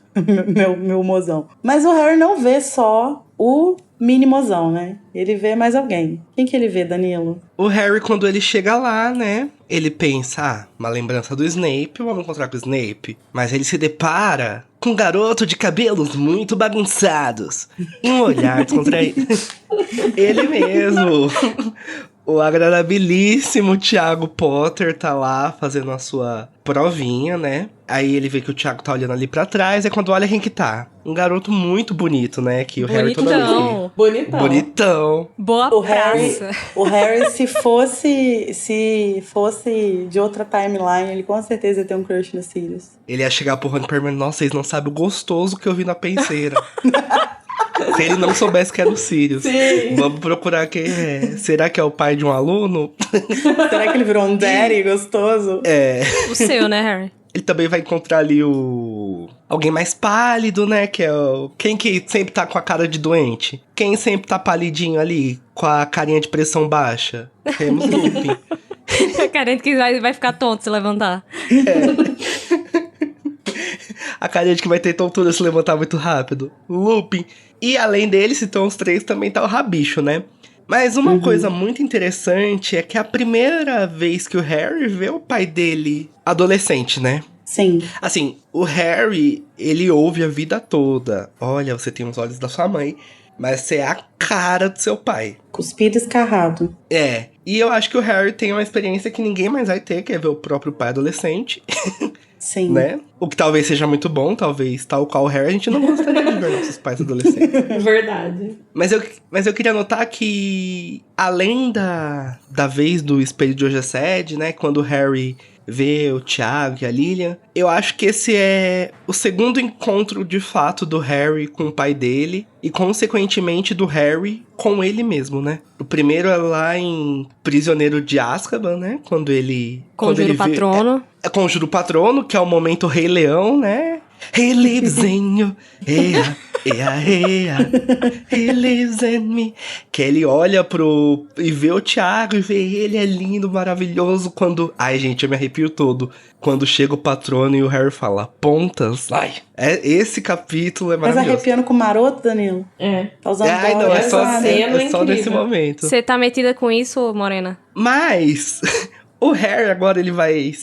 meu mozão. Mas o Harry não vê só o mini mozão, né? Ele vê mais alguém. Quem que ele vê, Danilo? O Harry, quando ele chega lá, né? Ele pensa, uma lembrança do Snape, vamos encontrar com o Snape. Mas ele se depara com um garoto de cabelos muito bagunçados. Um olhar descontraído. Ele mesmo. O agradabilíssimo Tiago Potter tá lá fazendo a sua provinha, né? Aí ele vê que o Tiago tá olhando ali pra trás, é quando olha quem que tá. Um garoto muito bonito, né? Que o Harry toda vez que... Bonitão. Boa praça. O Harry, se fosse de outra timeline, ele com certeza ia ter um crush no Sirius. Ele ia chegar pro Rony e perguntar, nossa, vocês não sabem o gostoso que eu vi na penseira. Se ele não soubesse que era o Sirius. Sim. Vamos procurar quem é. Será que é o pai de um aluno? Será que ele virou um daddy gostoso? O seu, né, Harry? Ele também vai encontrar ali alguém mais pálido, né? Que é quem que sempre tá com a cara de doente? Quem sempre tá palidinho ali, com a carinha de pressão baixa? Temos Lupin. Carente que vai ficar tonto se levantar. A carinha de que vai ter tontura se levantar muito rápido. Lupin. E além dele, se estão os três, também tá o Rabicho, né? Mas uma coisa muito interessante é que é a primeira vez que o Harry vê o pai dele adolescente, né? Sim. Assim, o Harry, ele ouve a vida toda. Olha, você tem os olhos da sua mãe, mas você é a cara do seu pai. Cuspido escarrado. E eu acho que o Harry tem uma experiência que ninguém mais vai ter, que é ver o próprio pai adolescente. Sim. Né? O que talvez seja muito bom, talvez, tal qual o Harry, a gente não gostaria de ver nossos pais adolescentes. Verdade. Mas eu queria notar que, além da vez do espelho de Ogessed, né, quando o Harry vê o Tiago e a Lilian, eu acho que esse é o segundo encontro de fato do Harry com o pai dele e, consequentemente, do Harry com ele mesmo, né? O primeiro é lá em Prisioneiro de Azkaban, né? Quando ele... Conjuro o patrono. Conjuro o patrono, que é o momento Rei Leão, né? He lives in you, ea, he lives in me. Que ele olha e vê o Tiago e vê ele, é lindo, maravilhoso, quando... Ai, gente, eu me arrepio todo. Quando chega o patrono e o Harry fala, pontas, ai. Esse capítulo é maravilhoso. Mas arrepiando com o maroto, Danilo? Tá usando não, é só nesse momento. Você tá metida com isso, Morena? Mas... O Harry agora ele vai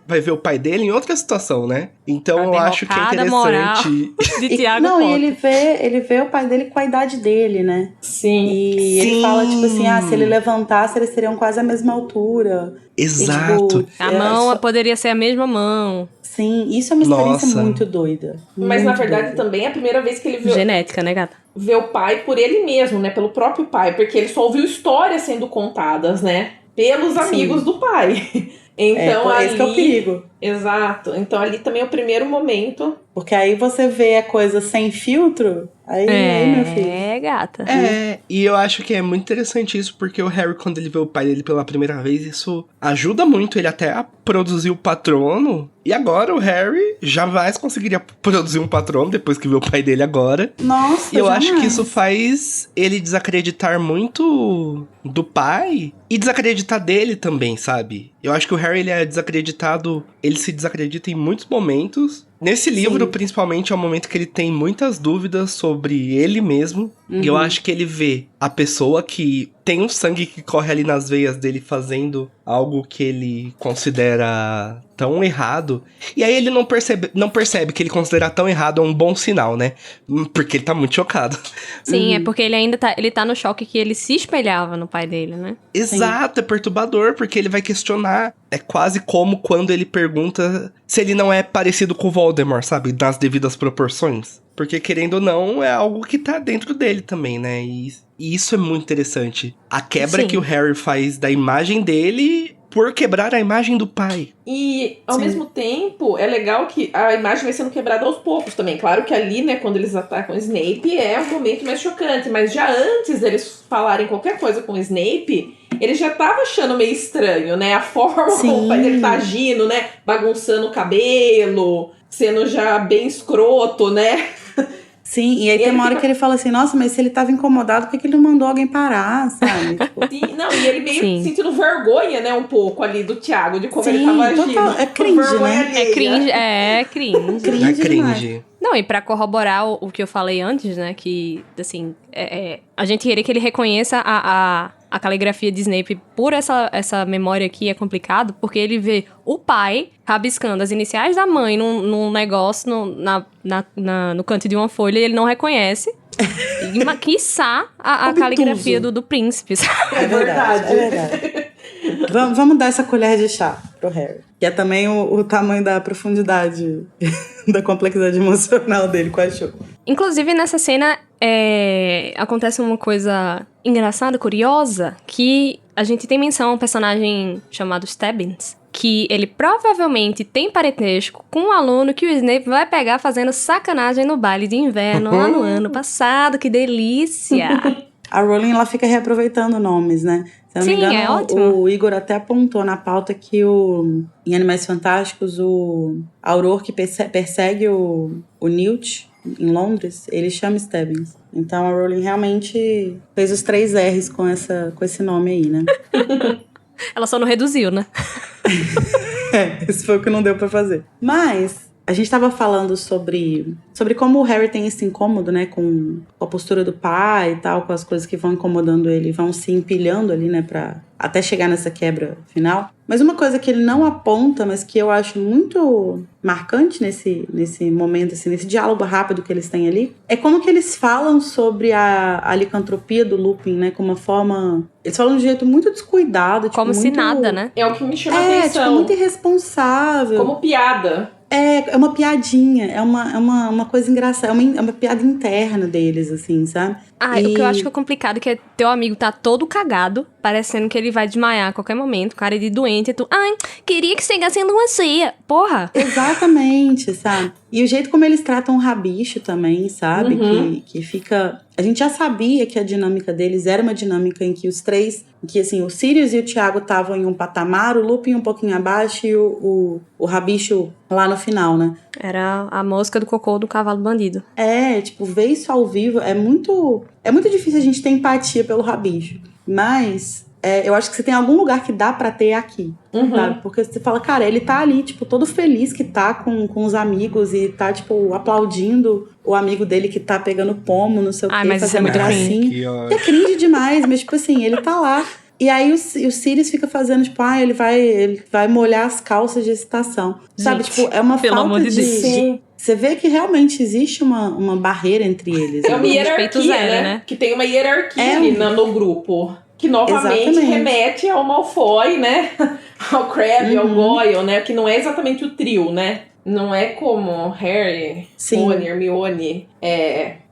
vai ver o pai dele em outra situação, né? Então eu acho que é interessante. De Tiago não, e ele vê o pai dele com a idade dele, né? Sim. E ele fala, tipo assim, se ele levantasse, eles seriam quase a mesma altura. Exato. E, tipo, a mão poderia ser a mesma mão. Sim, isso é uma experiência muito doida. Mas na verdade também é a primeira vez que ele viu... Genética, né, gata? Vê o pai por ele mesmo, né? Pelo próprio pai. Porque ele só ouviu histórias sendo contadas, né? Pelos amigos do pai. Então, esse que é o perigo. Exato. Então ali também é o primeiro momento. Porque aí você vê a coisa sem filtro, aí meu filho. É, gata. E eu acho que é muito interessante isso, porque o Harry, quando ele vê o pai dele pela primeira vez, isso ajuda muito ele até a produzir o patrono. E agora o Harry jamais conseguiria produzir um patrono depois que vê o pai dele agora. Nossa, E eu jamais. acho que isso faz ele desacreditar muito do pai e desacreditar dele também, sabe? Eu acho que o Harry, ele é desacreditado, ele se desacredita em muitos momentos. Nesse livro, principalmente, é o momento que ele tem muitas dúvidas sobre ele mesmo. E eu acho que ele vê a pessoa que tem um sangue que corre ali nas veias dele fazendo algo que ele considera tão errado. E aí ele não percebe que ele considera tão errado é um bom sinal, né? Porque ele tá muito chocado. Sim, é porque ele ainda tá no choque que ele se espelhava no pai dele, né? Exato, é perturbador, porque ele vai questionar. É quase como quando ele pergunta se ele não é parecido com o Voldemort, sabe? Nas devidas proporções. Porque, querendo ou não, é algo que tá dentro dele também, né? E isso é muito interessante. A quebra que o Harry faz da imagem dele por quebrar a imagem do pai. E, ao mesmo tempo, é legal que a imagem vai sendo quebrada aos poucos também. Claro que ali, né, quando eles atacam o Snape, é um momento mais chocante. Mas já antes deles falarem qualquer coisa com o Snape, ele já tava achando meio estranho, né? A forma como o pai dele tá agindo, né? Bagunçando o cabelo, sendo já bem escroto, né? Sim, e aí tem uma hora que ele fala assim, nossa, mas se ele tava incomodado, por que ele não mandou alguém parar, sabe? Tipo... Sim, não, e ele meio sentindo vergonha, né, um pouco ali do Thiago, de como ele tava agindo. Total, é cringe, né? É cringe. Cringe. Não, e pra corroborar o que eu falei antes, né, que, assim, a gente querer que ele reconheça a caligrafia de Snape por essa memória aqui é complicado, porque ele vê o pai rabiscando as iniciais da mãe num negócio no canto de uma folha e ele não reconhece. E quiçá a caligrafia do príncipe, sabe? É verdade. Vamos dar essa colher de chá pro Harry. Que é também o tamanho da profundidade da complexidade emocional dele com a Cho. Inclusive, nessa cena, acontece uma coisa engraçada, curiosa, que a gente tem menção a um personagem chamado Stebbins, que ele provavelmente tem parentesco com um aluno que o Snape vai pegar fazendo sacanagem no baile de inverno lá no ano passado. Que delícia! A Rowling, ela fica reaproveitando nomes, né? Se eu não me engano, é ótimo. O Igor até apontou na pauta que em Animais Fantásticos, o Auror que persegue o Newt em Londres, ele chama Stebbins. Então a Rowling realmente fez os 3 R's com esse nome aí, né? Ela só não reduziu, né? Esse foi o que não deu pra fazer. Mas a gente tava falando sobre como o Harry tem esse incômodo, né, com a postura do pai e tal, com as coisas que vão incomodando ele, vão se empilhando ali, né, até chegar nessa quebra final. Mas uma coisa que ele não aponta, mas que eu acho muito marcante nesse momento, assim, nesse diálogo rápido que eles têm ali, é como que eles falam sobre a licantropia do Lupin, né, como uma forma... Eles falam de um jeito muito descuidado. Tipo, como se nada, né? É o que me chama a atenção. Tipo, muito irresponsável. Como piada. É uma piadinha, é uma coisa engraçada, é uma piada interna deles, assim, sabe? O que eu acho que é complicado é que teu amigo tá todo cagado, parecendo que ele vai desmaiar a qualquer momento, cara de doente, e tu, queria que chegasse em lua cheia, porra! Exatamente, sabe? E o jeito como eles tratam o Rabicho também, sabe? Que fica... A gente já sabia que a dinâmica deles era uma dinâmica em que os três... Que, assim, o Sirius e o Thiago estavam em um patamar, o Lupin um pouquinho abaixo e o Rabicho lá no final, né? Era a mosca do cocô do cavalo bandido. Tipo, ver isso ao vivo é muito difícil a gente ter empatia pelo Rabicho. Mas... eu acho que você tem algum lugar que dá pra ter aqui, sabe? Porque você fala, cara, ele tá ali, tipo, todo feliz que tá com os amigos e tá, tipo, aplaudindo o amigo dele que tá pegando pomo, não sei o quê, mas isso é muito gracinha. É cringe demais, mas, tipo assim, ele tá lá. E aí o Sirius fica fazendo, tipo, ele vai molhar as calças de excitação. Sabe, gente, tipo, é uma pelo falta amor de Deus. Você vê que realmente existe uma barreira entre eles. É uma hierarquia, zero, né? Que tem uma hierarquia ali no grupo. Que novamente remete ao Malfoy, né? Ao Crabbe, ao Goyle, né? Que não é exatamente o trio, né? não é como Harry, Sim. Rony, Hermione,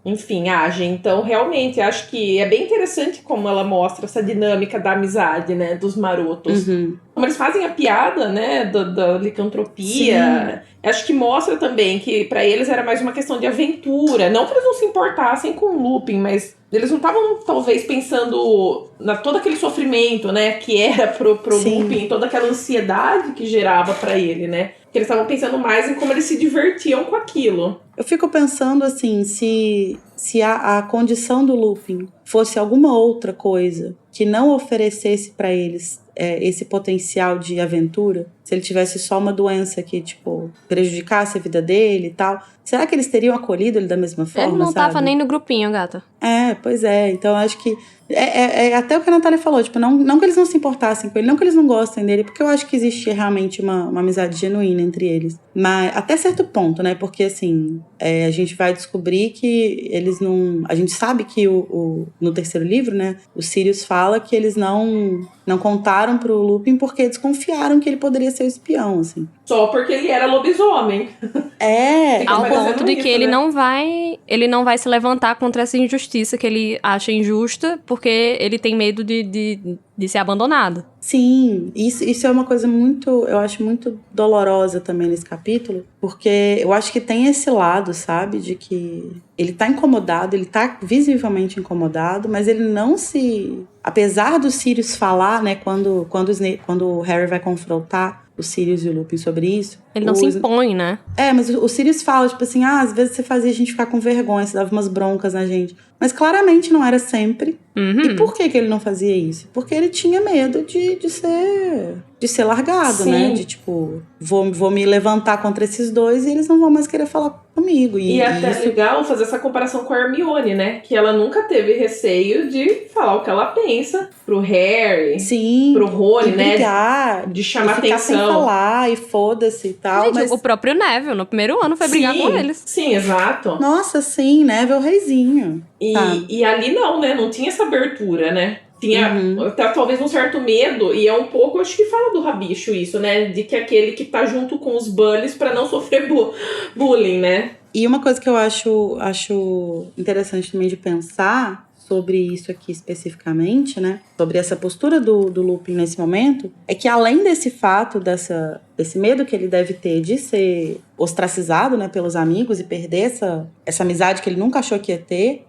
enfim, agem. Então, realmente, acho que é bem interessante como ela mostra essa dinâmica da amizade, né, dos marotos. Uhum. Como eles fazem a piada, né, da licantropia. Sim. Acho que mostra também que pra eles era mais uma questão de aventura. Não que eles não se importassem com o Lupin, mas eles não estavam, talvez, pensando todo aquele sofrimento, né, que era pro Lupin, toda aquela ansiedade que gerava pra ele, né. Porque eles estavam pensando mais em como eles se divertiam com aquilo. Eu fico pensando, assim, se a condição do Lupin fosse alguma outra coisa que não oferecesse pra eles esse potencial de aventura, se ele tivesse só uma doença que, tipo, prejudicasse a vida dele e tal, será que eles teriam acolhido ele da mesma forma, Ele não sabe? tava nem no grupinho, gata. Pois é. Então, acho que é até o que a Natália falou, tipo, não que eles não se importassem com ele, não que eles não gostem dele, porque eu acho que existe realmente uma amizade genuína entre eles. Mas até certo ponto, né? Porque, assim, a gente vai descobrir que eles não... A gente sabe que no terceiro livro, né, o Sirius fala que eles não contaram pro Lupin porque desconfiaram que ele poderia ser o espião, assim. Só porque ele era lobisomem. Ao ponto de que ele né? não vai se levantar contra essa injustiça que ele acha injusta, porque ele tem medo de ser abandonado. Sim, isso é uma coisa eu acho muito dolorosa também nesse capítulo, porque eu acho que tem esse lado, sabe, de que ele tá incomodado, ele tá visivelmente incomodado, mas ele não se... Apesar do Sirius falar, né, quando o Harry vai confrontar o Sirius e o Lupin sobre isso... Ele não se impõe, né? Mas o Sirius fala, tipo assim, às vezes você fazia a gente ficar com vergonha, você dava umas broncas na gente. Mas claramente não era sempre. Uhum. E por que ele não fazia isso? Porque ele tinha medo de ser largado, Sim. né? De tipo, vou me levantar contra esses dois e eles não vão mais querer falar comigo. E é até legal fazer essa comparação com a Hermione, né? Que ela nunca teve receio de falar o que ela pensa pro Harry, sim, pro Rony, de né? brigar, De chamar de ficar atenção. sem falar e foda-se e tal. Gente, mas... o próprio Neville, no primeiro ano, foi brigar com eles. Sim, exato. Nossa, sim, né? O reizinho. E ali não, né? Não tinha essa abertura, né? Tinha até, talvez um certo medo, e é um pouco, acho que fala do Rabicho isso, né? De que aquele que tá junto com os bullies pra não sofrer bullying, né? E uma coisa que eu acho interessante também de pensar sobre isso aqui especificamente, né? Sobre essa postura do Lupin nesse momento, é que além desse fato, desse medo que ele deve ter de ser ostracizado, né, pelos amigos e perder essa amizade que ele nunca achou que ia ter,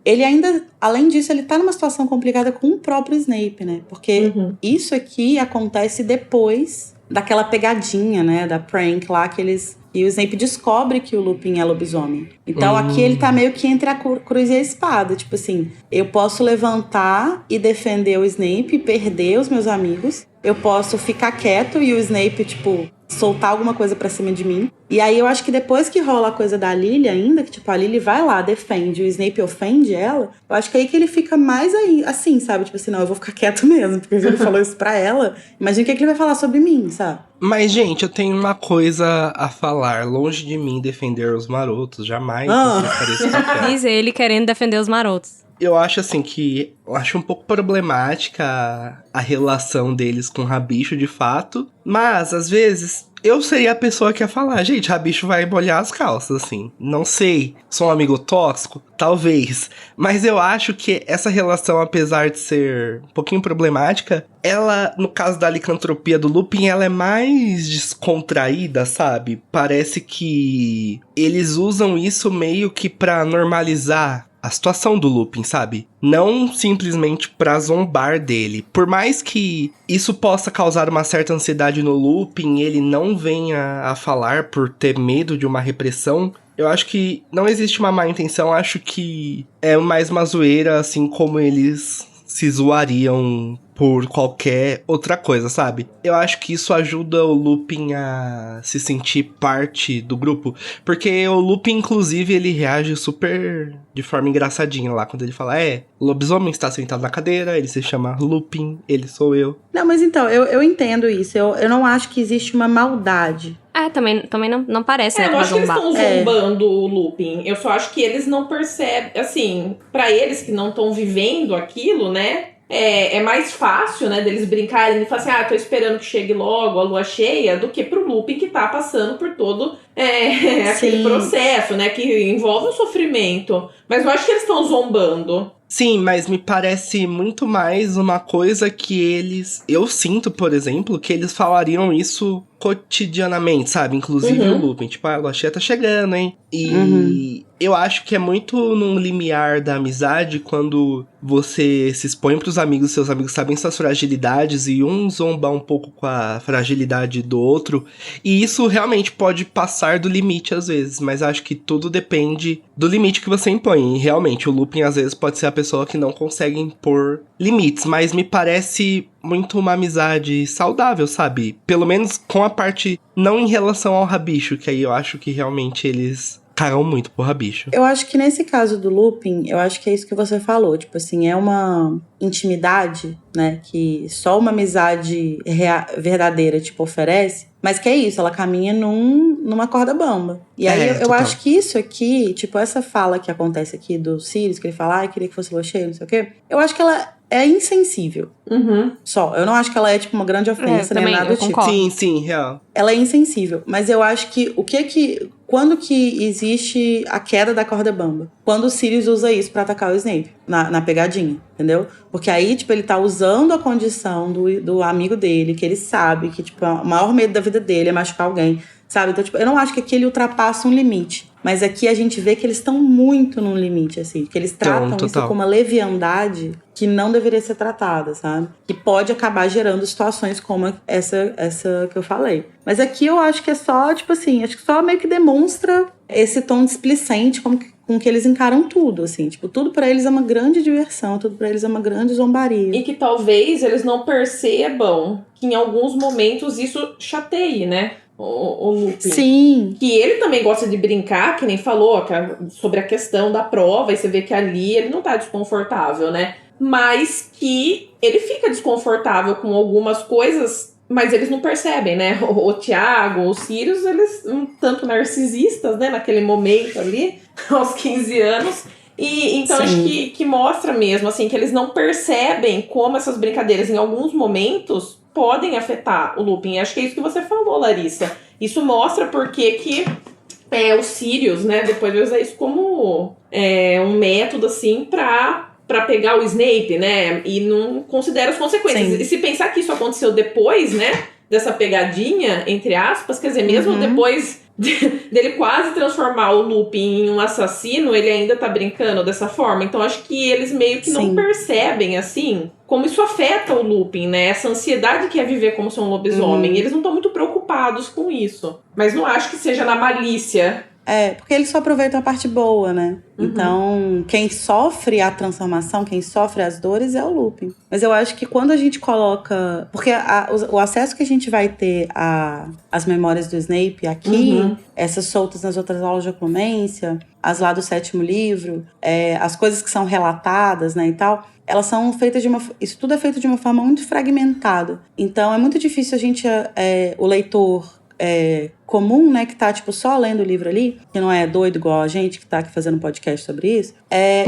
ele ainda, além disso, ele tá numa situação complicada com o próprio Snape, né? Porque isso aqui acontece depois daquela pegadinha, né? Da prank lá que eles... E o Snape descobre que o Lupin é lobisomem. Então aqui ele tá meio que entre a cruz e a espada. Tipo assim, eu posso levantar e defender o Snape e perder os meus amigos. Eu posso ficar quieto e o Snape, tipo, soltar alguma coisa pra cima de mim. E aí eu acho que depois que rola a coisa da Lily ainda, que tipo, a Lily vai lá, defende, o Snape ofende ela, eu acho que aí que ele fica mais aí, assim, sabe? Tipo assim, não, eu vou ficar quieto mesmo, porque ele falou isso pra ela. Imagina o que ele vai falar sobre mim, sabe? Mas, gente, eu tenho uma coisa a falar. Longe de mim defender os marotos, jamais. Diz ele querendo defender os marotos. Eu acho assim que... Eu acho um pouco problemática a relação deles com o Rabicho, de fato. Mas, às vezes, eu seria a pessoa que ia falar, gente, Rabicho vai molhar as calças, assim. Não sei. Sou um amigo tóxico? Talvez. Mas eu acho que essa relação, apesar de ser um pouquinho problemática, ela, no caso da licantropia do Lupin, ela é mais descontraída, sabe? Parece que eles usam isso meio que pra normalizar a situação do Lupin, sabe? Não simplesmente pra zombar dele. Por mais que isso possa causar uma certa ansiedade no Lupin, ele não venha a falar por ter medo de uma repressão, eu acho que não existe uma má intenção, acho que é mais uma zoeira, assim como eles se zoariam por qualquer outra coisa, sabe? Eu acho que isso ajuda o Lupin a se sentir parte do grupo, porque o Lupin, inclusive, ele reage super de forma engraçadinha lá, quando ele fala, o lobisomem está sentado na cadeira, ele se chama Lupin, ele sou eu. Não, mas então, eu entendo isso, eu não acho que existe uma maldade. Também não parece, né? Eu não acho que eles estão É. zombando o Lupin. Eu só acho que eles não percebem, assim, pra eles que não estão vivendo aquilo, né? é mais fácil, né, deles brincarem e falar assim, tô esperando que chegue logo a lua cheia, do que pro Lupin que tá passando por todo aquele processo, né, que envolve um sofrimento. Mas eu acho que eles estão zombando. Sim, mas me parece muito mais uma coisa que eles... Eu sinto, por exemplo, que eles falariam isso cotidianamente, sabe? Inclusive o Lupin. Tipo, a lua cheia tá chegando, hein? E eu acho que é muito num limiar da amizade quando você se expõe pros amigos, seus amigos sabem suas fragilidades e um zomba um pouco com a fragilidade do outro. E isso realmente pode passar do limite às vezes, mas acho que tudo depende do limite que você impõe. E realmente, o Lupin às vezes pode ser a pessoa que não consegue impor limites, mas me parece muito uma amizade saudável, sabe? Pelo menos com a parte não em relação ao Rabicho, que aí eu acho que realmente eles cagam muito pro Rabicho. Eu acho que nesse caso do Lupin, eu acho que é isso que você falou. Tipo assim, é uma intimidade, né? Que só uma amizade verdadeira, tipo, oferece. Mas que é isso, ela caminha numa corda bamba. E aí eu acho que isso aqui, tipo, essa fala que acontece aqui do Sirius, que ele fala, queria que fosse lua cheia, não sei o quê. Eu acho que ela é insensível. Só. Eu não acho que ela é, tipo, uma grande ofensa, nem nada do tipo. Sim, real. Ela é insensível. Mas eu acho que quando que existe a queda da corda bamba? Quando o Sirius usa isso pra atacar o Snape, na pegadinha, entendeu? Porque aí, tipo, ele tá usando a condição do amigo dele, que ele sabe que, tipo, o maior medo da vida dele é machucar alguém, sabe? Então, tipo, eu não acho que aqui ele ultrapassa um limite. Mas aqui a gente vê que eles estão muito num limite, assim. Que eles tratam isso com uma leviandade que não deveria ser tratada, sabe? Que pode acabar gerando situações como essa que eu falei. Mas aqui eu acho que é só, tipo assim, acho que só meio que demonstra esse tom displicente com que eles encaram tudo, assim. Tipo, tudo pra eles é uma grande diversão, tudo pra eles é uma grande zombaria. E que talvez eles não percebam que em alguns momentos isso chateie, né? O Lupin. Sim. Que ele também gosta de brincar, que nem falou, sobre a questão da prova, e você vê que ali ele não tá desconfortável, né? Mas que ele fica desconfortável com algumas coisas, mas eles não percebem, né? O Thiago, o Sirius, eles um tanto narcisistas, né? Naquele momento ali, aos 15 anos. E então acho que mostra mesmo, assim, que eles não percebem como essas brincadeiras, em alguns momentos, podem afetar o Lupin. Acho que é isso que você falou, Larissa. Isso mostra porque que o Sirius, né, depois vai usar isso como um método, assim, pra pegar o Snape, né, e não considera as consequências. Sim. E se pensar que isso aconteceu depois, né, dessa pegadinha, entre aspas, quer dizer, mesmo depois dele quase transformar o Lupin em um assassino, ele ainda tá brincando dessa forma. Então acho que eles meio que não percebem, assim, como isso afeta o Lupin, né? Essa ansiedade que é viver como ser um lobisomem. Eles não estão muito preocupados com isso. Mas não acho que seja na malícia. Porque eles só aproveitam a parte boa, né? Então, quem sofre a transformação, quem sofre as dores é o Lupin. Mas eu acho que quando a gente coloca... Porque o acesso que a gente vai ter às memórias do Snape aqui, essas soltas nas outras aulas de oclumência, as lá do 7º livro, as coisas que são relatadas, né, e tal... Elas são feitas isso tudo é feito de uma forma muito fragmentada. Então, é muito difícil a gente... o leitor... comum, né, que tá, tipo, só lendo o livro ali, que não é doido igual a gente, que tá aqui fazendo um podcast sobre isso,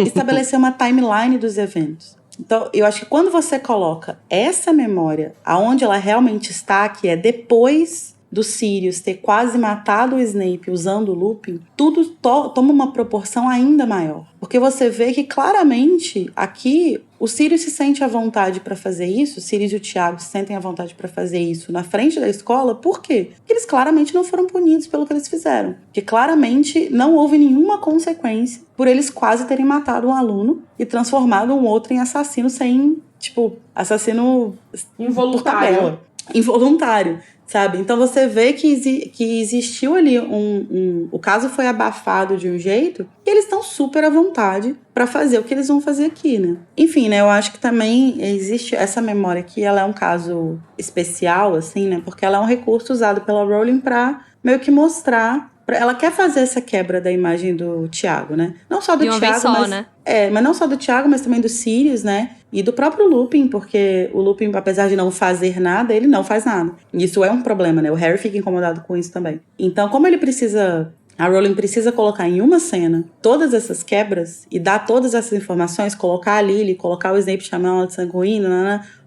estabelecer uma timeline dos eventos. Então, eu acho que quando você coloca essa memória aonde ela realmente está, que é depois do Sirius ter quase matado o Snape usando o Lupin, tudo toma uma proporção ainda maior. Porque você vê que claramente aqui o Sirius se sente à vontade para fazer isso, o Sirius e o Thiago se sentem à vontade para fazer isso na frente da escola. Por quê? Porque eles claramente não foram punidos pelo que eles fizeram. Porque claramente não houve nenhuma consequência por eles quase terem matado um aluno e transformado um outro em assassino sem, tipo, assassino involuntário. Involuntário. Sabe? Então você vê que existiu ali o caso foi abafado de um jeito que eles estão super à vontade para fazer o que eles vão fazer aqui, né? Enfim, né? Eu acho que também existe essa memória aqui, ela é um caso especial, assim, né? Porque ela é um recurso usado pela Rowling para meio que mostrar. Ela quer fazer essa quebra da imagem do Thiago, né? Não só do de uma Thiago, vez só, mas, né? Mas não só do Thiago, mas também do Sirius, né? E do próprio Lupin, porque o Lupin, apesar de não fazer nada, ele não faz nada. E isso é um problema, né? O Harry fica incomodado com isso também. Então, como ele precisa A Rowling precisa colocar em uma cena todas essas quebras e dar todas essas informações, colocar a Lily, colocar o Snape chamando ela de sanguíneo,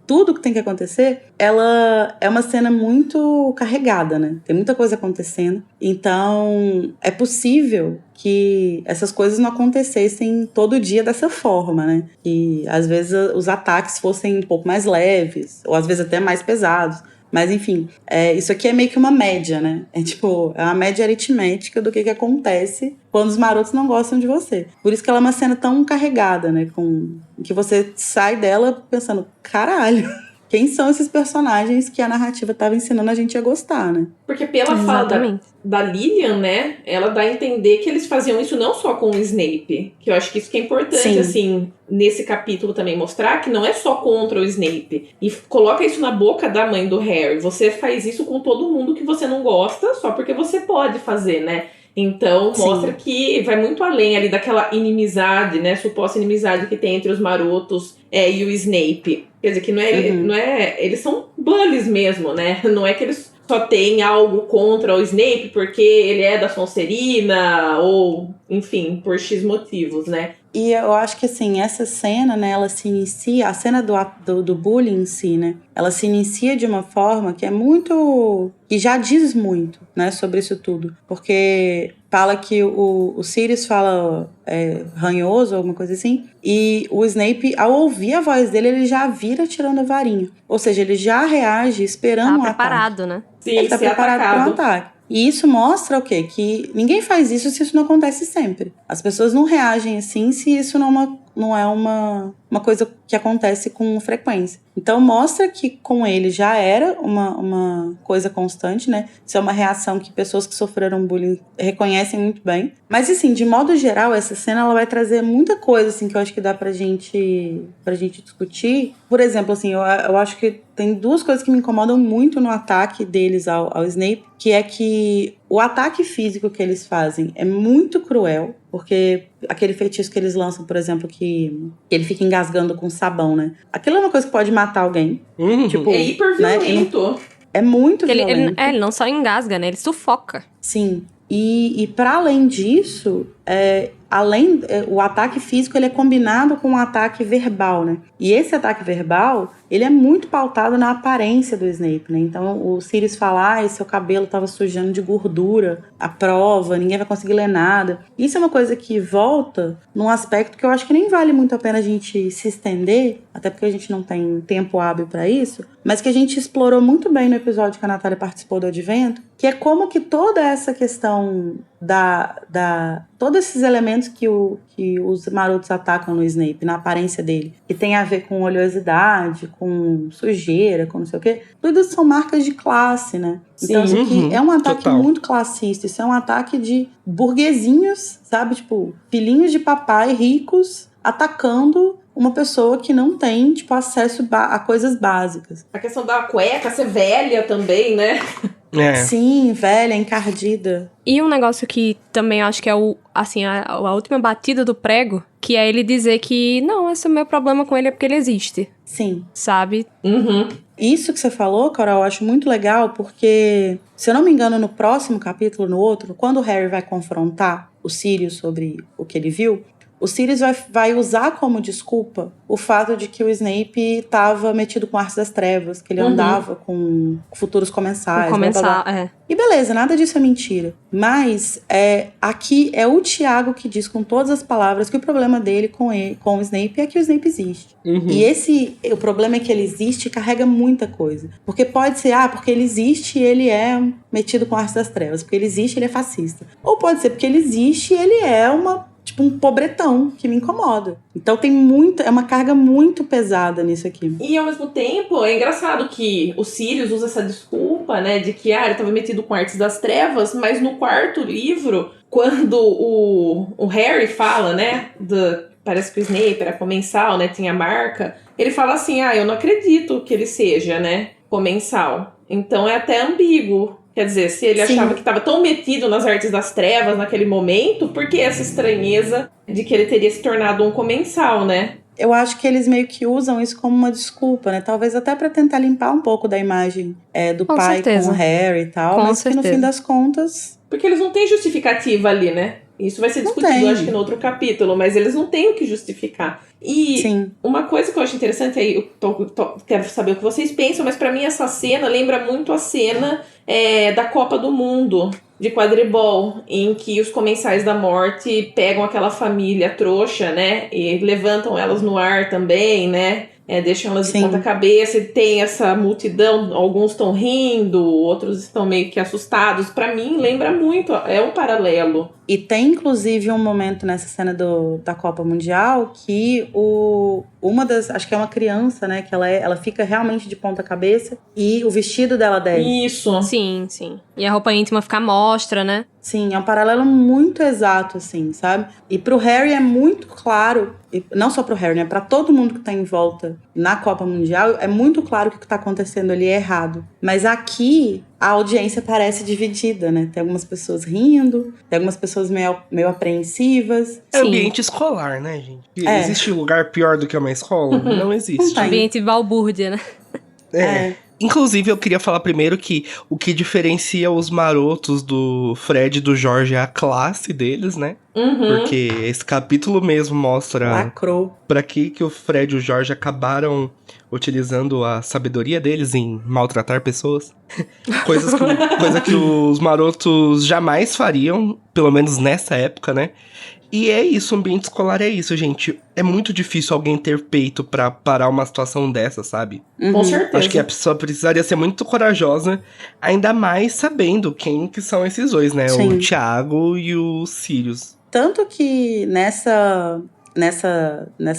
tudo que tem que acontecer, ela é uma cena muito carregada, né? Tem muita coisa acontecendo. Então, é possível que essas coisas não acontecessem todo dia dessa forma, né? Que, às vezes, os ataques fossem um pouco mais leves, ou às vezes até mais pesados. Mas, enfim, isso aqui é meio que uma média, né? É uma média aritmética do que acontece quando os marotos não gostam de você. Por isso que ela é uma cena tão carregada, né? Que você sai dela pensando, caralho, quem são esses personagens que a narrativa estava ensinando a gente a gostar, né? Porque pela fala da Lilian, né, ela dá a entender que eles faziam isso não só com o Snape, que eu acho que isso que é importante, Sim. assim, nesse capítulo também mostrar que não é só contra o Snape. E coloca isso na boca da mãe do Harry. Você faz isso com todo mundo que você não gosta, só porque você pode fazer, né? Então, mostra que vai muito além ali daquela inimizade, né? Suposta inimizade que tem entre os marotos e o Snape. Quer dizer, que não é... Eles são bullies mesmo, né? Não é que eles só têm algo contra o Snape porque ele é da Sonserina ou, enfim, por X motivos, né? E eu acho que, assim, essa cena, né, ela se inicia... A cena do bullying em si, né? Ela se inicia de uma forma que é muito... que já diz muito, né, sobre isso tudo. Porque fala que o Sirius fala ranhoso, alguma coisa assim, e o Snape, ao ouvir a voz dele, ele já vira tirando a varinha. Ou seja, ele já reage esperando um ataque. Tá preparado, né? Sim, ele tá preparado para um ataque. E isso mostra o quê? Que ninguém faz isso se isso não acontece sempre. As pessoas não reagem assim se isso não é uma coisa que acontece com frequência. Então mostra que com ele já era uma coisa constante, né? Isso é uma reação que pessoas que sofreram bullying reconhecem muito bem. Mas assim, de modo geral, essa cena ela vai trazer muita coisa assim, que eu acho que dá pra gente discutir. Por exemplo, assim, eu acho que tem duas coisas que me incomodam muito no ataque deles ao Snape, que é que o ataque físico que eles fazem é muito cruel, porque aquele feitiço que eles lançam, por exemplo, que ele fica engasgando com sabão, né? Aquilo é uma coisa que pode matar alguém. Tipo, é hiper violento. Né? É muito violento. Ele não só engasga, né? Ele sufoca. Sim. E para além disso, o ataque físico ele é combinado com um ataque verbal, né? E esse ataque verbal, ele é muito pautado na aparência do Snape, né? Então o Sirius fala, seu cabelo tava sujando de gordura, a prova, ninguém vai conseguir ler nada. Isso é uma coisa que volta num aspecto que eu acho que nem vale muito a pena a gente se estender, até porque a gente não tem tempo hábil para isso, mas que a gente explorou muito bem no episódio que a Natália participou do Advento, que é como que toda essa questão todos esses elementos que os marotos atacam no Snape, na aparência dele, que tem a ver com oleosidade, com sujeira, com não sei o quê, tudo são marcas de classe, né? Então isso aqui é um ataque muito classista, isso é um ataque de burguesinhos, sabe? Tipo, filhinhos de papai ricos atacando uma pessoa que não tem, tipo, acesso a coisas básicas. A questão da cueca ser velha também, né? Sim, velha, encardida. E um negócio que também acho que é a última batida do prego, que é ele dizer que não, esse é o meu problema com ele é porque ele existe. Sim. Sabe? Isso que você falou, Carol, eu acho muito legal, porque, se eu não me engano, no próximo capítulo, no outro, quando o Harry vai confrontar o Sirius sobre o que ele viu, o Sirius vai usar como desculpa o fato de que o Snape estava metido com artes das trevas, que ele andava com futuros comensais. E beleza, nada disso é mentira. Mas aqui é o Tiago que diz com todas as palavras que o problema dele com o Snape é que o Snape existe. E o problema é que ele existe e carrega muita coisa. Porque pode ser, porque ele existe e ele é metido com artes das trevas. Porque ele existe e ele é fascista. Ou pode ser porque ele existe e ele é um pobretão que me incomoda. Então é uma carga muito pesada nisso aqui. E ao mesmo tempo, é engraçado que o Sirius usa essa desculpa, né, de que ele estava metido com artes das trevas, mas no quarto livro, quando o Harry fala, né, parece que o Snape era comensal, né, tinha marca, ele fala assim, eu não acredito que ele seja, né, comensal. Então é até ambíguo. Quer dizer, se ele achava que estava tão metido nas artes das trevas naquele momento, por que essa estranheza de que ele teria se tornado um comensal, né? eu acho que eles meio que usam isso como uma desculpa, né? Talvez até pra tentar limpar um pouco da imagem do Com pai certeza. com o Harry e tal, Com mas que no certeza. fim das contas... Porque eles não têm justificativa ali, né? Isso vai ser Não discutido, tem. acho que no outro capítulo, mas eles não têm o que justificar. E Sim. uma coisa que eu acho interessante, aí eu quero saber o que vocês pensam, mas pra mim essa cena lembra muito a cena da Copa do Mundo de quadribol, em que os comensais da morte pegam aquela família trouxa, né, e levantam elas no ar também, né, deixam elas de Sim. ponta cabeça, e tem essa multidão, alguns estão rindo, outros estão meio que assustados. Pra mim lembra muito, é um paralelo. E tem, inclusive, um momento nessa cena da Copa Mundial que uma das... Acho que é uma criança, né? Que ela fica realmente de ponta cabeça e o vestido dela desce. Isso. Sim, sim. E a roupa íntima fica à mostra, né? Sim, é um paralelo muito exato, assim, sabe? E pro Harry é muito claro, e não só pro Harry, né? Pra todo mundo que tá em volta na Copa Mundial, é muito claro que o que tá acontecendo ali é errado. Mas aqui, a audiência parece dividida, né? Tem algumas pessoas rindo, tem algumas pessoas meio apreensivas. É Sim. ambiente escolar, né, gente? É. Existe lugar pior do que uma escola? Não existe. Não tem. Ambiente balbúrdia, né? É. Inclusive, eu queria falar primeiro que o que diferencia os marotos do Fred e do Jorge é a classe deles, né? Uhum. Porque esse capítulo mesmo mostra Lacrou. pra que o Fred e o Jorge acabaram utilizando a sabedoria deles em maltratar pessoas. Coisa que os marotos jamais fariam, pelo menos nessa época, né? E é isso, o ambiente escolar é isso, gente. É muito difícil alguém ter peito pra parar uma situação dessa, sabe? Com certeza. Acho que a pessoa precisaria ser muito corajosa, ainda mais sabendo quem que são esses dois, né? Sim. O Thiago e o Sirius. Tanto que nessa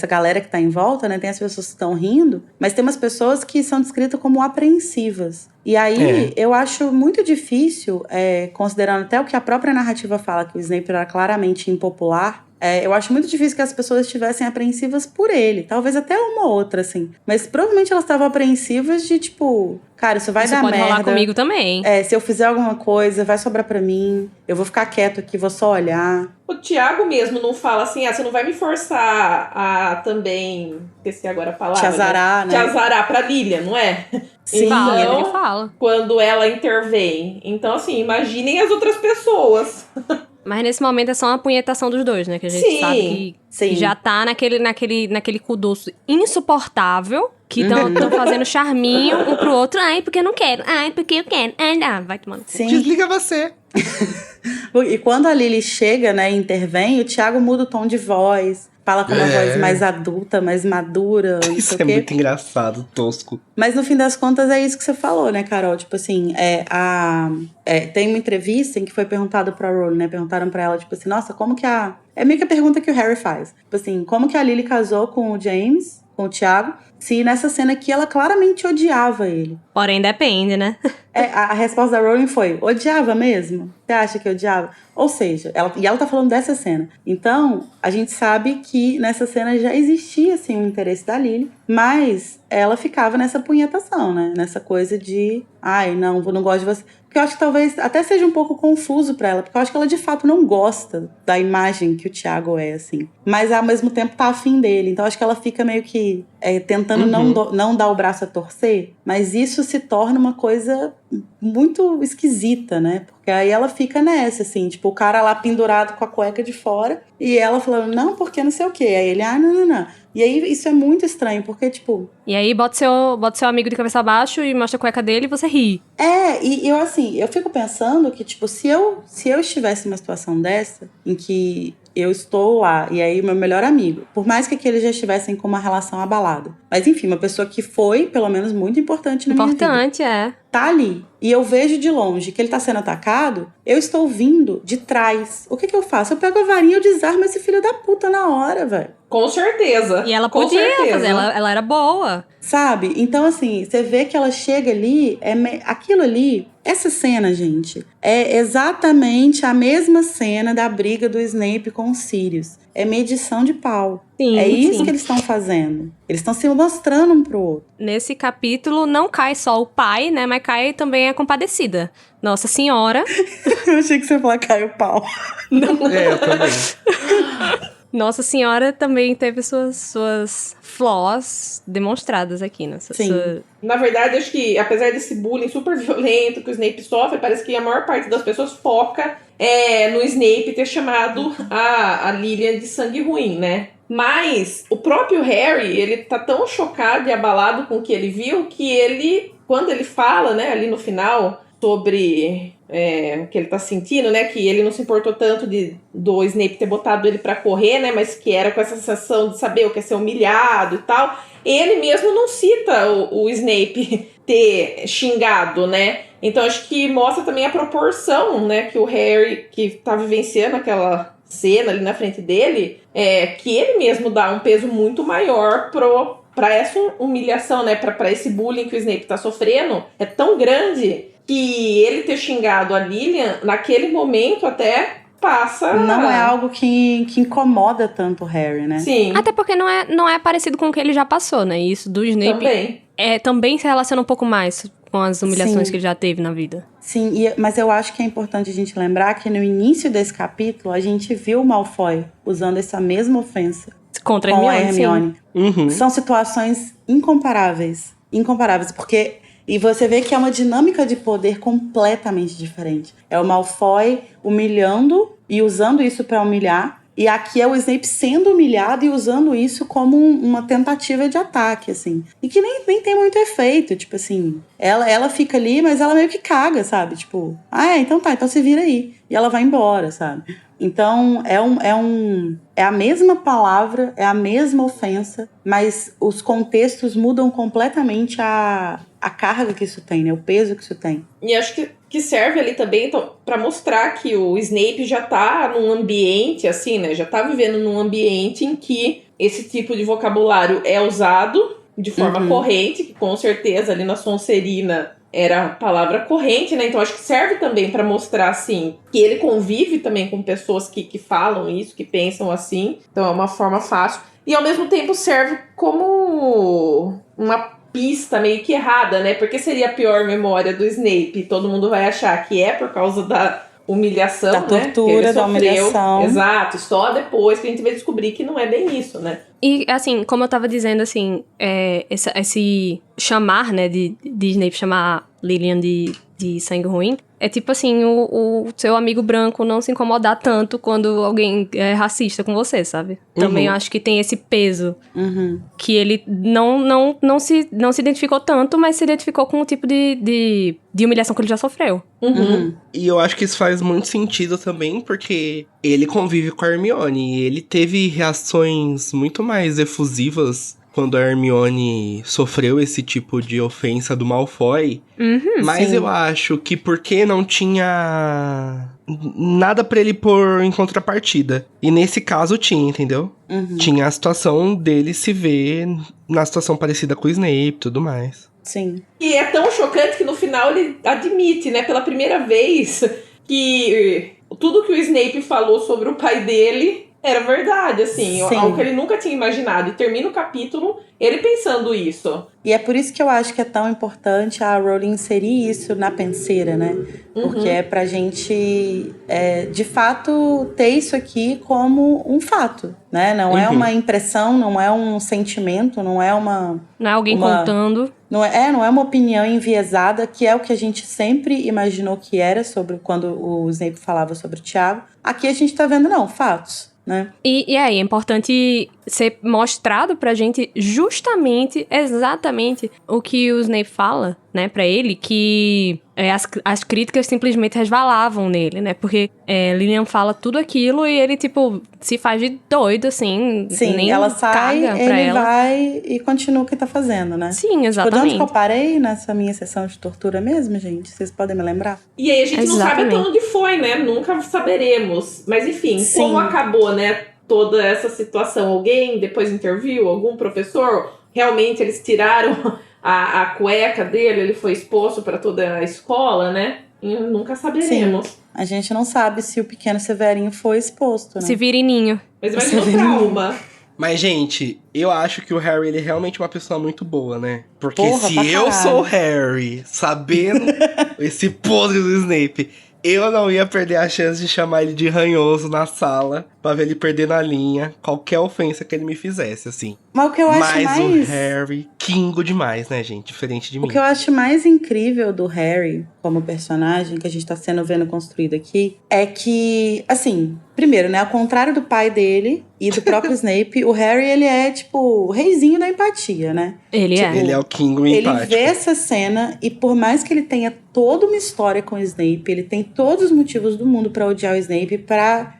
galera que tá em volta, né, tem as pessoas que estão rindo, mas tem umas pessoas que são descritas como apreensivas. E aí, eu acho muito difícil, considerando até o que a própria narrativa fala, que o Snape era claramente impopular, eu acho muito difícil que as pessoas estivessem apreensivas por ele. Talvez até uma ou outra, assim. Mas provavelmente elas estavam apreensivas de, tipo... Cara, isso vai dar pode merda. rolar comigo também. Se eu fizer alguma coisa, vai sobrar pra mim. Eu vou ficar quieto aqui, vou só olhar. O Thiago mesmo não fala assim, você não vai me forçar a também... Esqueci agora a palavra. Te azarar, né? Te azarar pra Lilian, não é? Sim. Fala, Então, ele fala. quando ela intervém. Então, assim, imaginem as outras pessoas. Mas nesse momento é só uma punhetação dos dois, né? Que a gente Sim, sabe que sim. já tá naquele cu doce insuportável. Que estão fazendo charminho um pro outro. Ai, porque eu não quero. Ai, porque eu quero. Ai, não, vai tomando. Sim. Desliga você. E quando a Lily chega, né, e intervém, o Thiago muda o tom de voz. Fala com uma voz mais adulta, mais madura, não Isso sei é o quê. muito engraçado, tosco. Mas no fim das contas é isso que você falou, né, Carol? Tipo assim, tem uma entrevista em que foi perguntado pra Rowling, né? Perguntaram pra ela, tipo assim, nossa, como que a... É meio que a pergunta que o Harry faz. Tipo assim, como que a Lily casou com o James, com o Thiago, se nessa cena aqui ela claramente odiava ele. Porém, depende, né? A resposta da Rowling foi, odiava mesmo? Você acha que odiava? Ou seja, ela tá falando dessa cena. Então, a gente sabe que nessa cena já existia, assim, um interesse da Lily, mas ela ficava nessa punhetação, né? Nessa coisa de, ai, não gosto de você. Porque eu acho que talvez até seja um pouco confuso pra ela, porque eu acho que ela de fato não gosta da imagem que o Thiago é, assim. Mas ao mesmo tempo tá afim dele. Então acho que ela fica meio que tentando não dar o braço a torcer, mas isso se torna uma coisa muito esquisita, né? Porque aí ela fica nessa, assim, tipo, o cara lá pendurado com a cueca de fora e ela falando, não, porque não sei o quê. Aí ele, não. E aí isso é muito estranho, porque, tipo... E aí bota seu amigo de cabeça abaixo e mostra a cueca dele e você ri. E eu, assim, eu fico pensando que, tipo, se eu estivesse numa situação dessa, em que eu estou lá, e aí o meu melhor amigo, por mais que eles já estivessem com uma relação abalada, mas enfim, uma pessoa que foi, pelo menos, muito importante na minha vida. Importante, tá Ali, e eu vejo de longe que ele tá sendo atacado, eu estou vindo de trás. O que eu faço? Eu pego a varinha e eu desarmo esse filho da puta na hora, velho. Com certeza. E ela Com podia certeza. fazer, ela era boa. Sabe? Então, assim, você vê que ela chega ali, aquilo ali, essa cena, gente, é exatamente a mesma cena da briga do Snape com o Sirius. É medição de pau. Sim, é isso sim. que eles estão fazendo. Eles estão se mostrando um pro outro. Nesse capítulo não cai só o pai, né? Mas cai também a compadecida. Nossa Senhora. Eu achei que você ia falar caiu o pau. Eu também. Nossa Senhora também teve suas flaws demonstradas aqui, né? Sim. Na verdade, acho que, apesar desse bullying super violento que o Snape sofre, parece que a maior parte das pessoas foca no Snape ter chamado a Lilian de sangue ruim, né? Mas o próprio Harry, ele tá tão chocado e abalado com o que ele viu, que ele, quando ele fala, né, ali no final, sobre o que ele tá sentindo, né, que ele não se importou tanto do Snape ter botado ele pra correr, né, mas que era com essa sensação de saber o que é ser humilhado e tal, ele mesmo não cita o Snape ter xingado, né. Então acho que mostra também a proporção, né, que o Harry, que tá vivenciando aquela cena ali na frente dele, que ele mesmo dá um peso muito maior pra essa humilhação, né, pra esse bullying que o Snape tá sofrendo, é tão grande que ele ter xingado a Lilian, naquele momento até passa... Não é algo que incomoda tanto o Harry, né? Sim. Até porque não é parecido com o que ele já passou, né? E isso do Snape também se relaciona um pouco mais com as humilhações Sim. que ele já teve na vida. Sim, mas eu acho que é importante a gente lembrar que no início desse capítulo a gente viu o Malfoy usando essa mesma ofensa Contra com a Hermione. Uhum. São situações incomparáveis. Incomparáveis, porque... E você vê que é uma dinâmica de poder completamente diferente. É o Malfoy humilhando e usando isso pra humilhar. E aqui é o Snape sendo humilhado e usando isso como uma tentativa de ataque, assim. E que nem tem muito efeito, tipo assim... Ela fica ali, mas ela meio que caga, sabe? Tipo, então tá, então se vira aí. E ela vai embora, sabe? Então, é a mesma palavra, é a mesma ofensa, mas os contextos mudam completamente a carga que isso tem, né? O peso que isso tem. E acho que serve ali também então, pra mostrar que o Snape já tá num ambiente, assim, né? Já tá vivendo num ambiente em que esse tipo de vocabulário é usado de forma corrente, que com certeza ali na Sonserina era a palavra corrente, né? Então acho que serve também pra mostrar, assim, que ele convive também com pessoas que falam isso, que pensam assim. Então é uma forma fácil. E ao mesmo tempo serve como uma pista meio que errada, né? Porque seria a pior memória do Snape. Todo mundo vai achar que é por causa da humilhação, da tortura, da humilhação. Exato. Só depois que a gente vai descobrir que não é bem isso, né? E, assim, como eu tava dizendo, assim, esse chamar, né, de Snape chamar Lilian de sangue ruim, é tipo assim, o seu amigo branco não se incomodar tanto quando alguém é racista com você, sabe? Também eu acho que tem esse peso que ele não se identificou tanto, mas se identificou com o tipo de humilhação que ele já sofreu. E eu acho que isso faz muito sentido também, porque ele convive com a Hermione e ele teve reações muito mais efusivas quando a Hermione sofreu esse tipo de ofensa do Malfoy. Mas sim. eu acho que porque não tinha nada pra ele pôr em contrapartida. E nesse caso tinha, entendeu? Tinha a situação dele se ver na situação parecida com o Snape e tudo mais. Sim. E é tão chocante que no final ele admite, né, pela primeira vez, que tudo que o Snape falou sobre o pai dele era verdade, assim, Sim. algo que ele nunca tinha imaginado. E termina o capítulo ele pensando isso. E é por isso que eu acho que é tão importante a Rowling inserir isso na penseira, né? Porque é pra gente, de fato, ter isso aqui como um fato, né? Não é uma impressão, não é um sentimento, não é uma... Não é alguém contando. Não é uma opinião enviesada, que é o que a gente sempre imaginou que era sobre quando o Snape falava sobre o Tiago. Aqui a gente tá vendo, não, fatos. Né? E aí, é importante ser mostrado pra gente justamente, exatamente o que o Snape fala, né, pra ele, que as críticas simplesmente resvalavam nele, né, porque Lilian fala tudo aquilo e ele, tipo, se faz de doido, assim. Sim, nem ela sai, caga pra ele ela. vai e continua o que tá fazendo, né? Sim, Tipo, exatamente. de onde que eu parei nessa minha sessão de tortura mesmo, gente? Vocês podem me lembrar? E aí a gente não sabe Exatamente. até onde foi, né? Nunca saberemos. Mas enfim, Sim. como acabou, né, toda essa situação? Alguém depois interviu? Algum professor? Realmente eles tiraram a cueca dele? Ele foi exposto para toda a escola, né? E nunca saberemos. A gente não sabe se o pequeno Severinho foi exposto, né? Severininho. Mas imagina o trauma. Mas, gente, eu acho que o Harry, ele é realmente uma pessoa muito boa, né? Porque Porra, se pra eu caralho. sou o Harry, sabendo esse podre do Snape, eu não ia perder a chance de chamar ele de ranhoso na sala pra ver ele perdendo a linha, qualquer ofensa que ele me fizesse, assim. Mas o que eu acho Mas mais... o Harry, kingo demais, né, gente? Diferente de mim. O que eu acho mais incrível do Harry como personagem, que a gente tá vendo construído aqui, é que, assim, primeiro, né, ao contrário do pai dele e do próprio Snape, o Harry, ele é, tipo, o reizinho da empatia, né? Ele é. Ele é o kingo empático. Ele vê essa cena e por mais que ele tenha toda uma história com o Snape, ele tem todos os motivos do mundo pra odiar o Snape, pra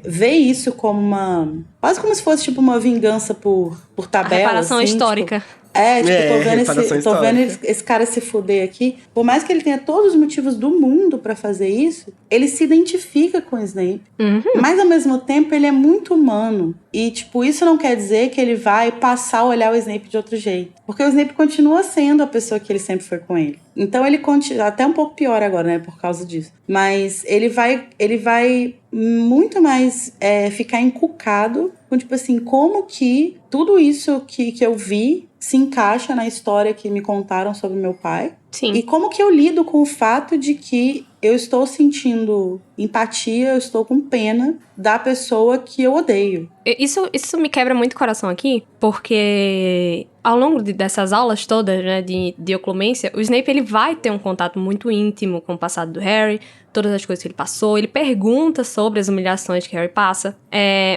ver isso como uma... Quase como se fosse, tipo, uma vingança por tabela. A reparação assim, histórica. Tipo, tô vendo histórica. esse cara se fuder aqui. Por mais que ele tenha todos os motivos do mundo pra fazer isso, ele se identifica com o Snape. Uhum. Mas, ao mesmo tempo, ele é muito humano. E, tipo, isso não quer dizer que ele vai passar a olhar o Snape de outro jeito. Porque o Snape continua sendo a pessoa que ele sempre foi com ele. Então, ele continua... Até um pouco pior agora, né? Por causa disso. Mas ele vai muito mais ficar encucado com, tipo assim, como que tudo isso que eu vi se encaixa na história que me contaram sobre meu pai. Sim. E como que eu lido com o fato de que eu estou sentindo empatia, eu estou com pena da pessoa que eu odeio. Isso me quebra muito o coração aqui, porque ao longo dessas aulas todas, né, de oclumência, o Snape ele vai ter um contato muito íntimo com o passado do Harry, todas as coisas que ele passou, ele pergunta sobre as humilhações que Harry passa,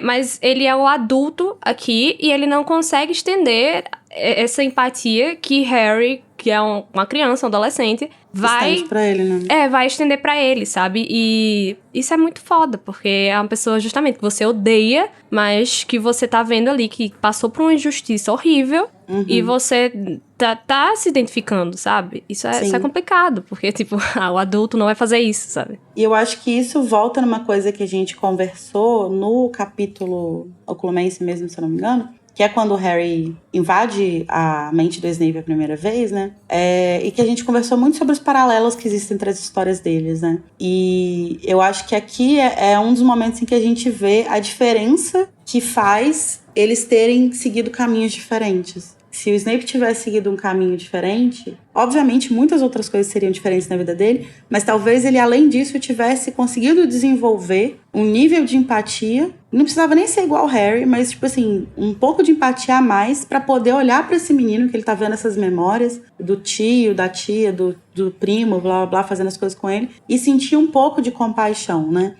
mas ele é o adulto aqui e ele não consegue estender essa empatia que Harry, que é uma criança, um adolescente, vai pra ele, né? vai estender pra ele, sabe? E isso é muito foda, porque é uma pessoa justamente que você odeia, mas que você tá vendo ali que passou por uma injustiça horrível e você tá se identificando, sabe? Isso é complicado, porque, tipo, o adulto não vai fazer isso, sabe? E eu acho que isso volta numa coisa que a gente conversou no capítulo Oclumência mesmo, se eu não me engano, que é quando o Harry invade a mente do Snape a primeira vez, né? E que a gente conversou muito sobre os paralelos que existem entre as histórias deles, né? E eu acho que aqui é um dos momentos em que a gente vê a diferença que faz eles terem seguido caminhos diferentes. Se o Snape tivesse seguido um caminho diferente, obviamente muitas outras coisas seriam diferentes na vida dele, mas talvez ele, além disso, tivesse conseguido desenvolver um nível de empatia. Não precisava nem ser igual ao Harry, mas, tipo assim, um pouco de empatia a mais pra poder olhar pra esse menino que ele tá vendo essas memórias do tio, da tia, do primo, blá, blá, blá, fazendo as coisas com ele, e sentir um pouco de compaixão, né?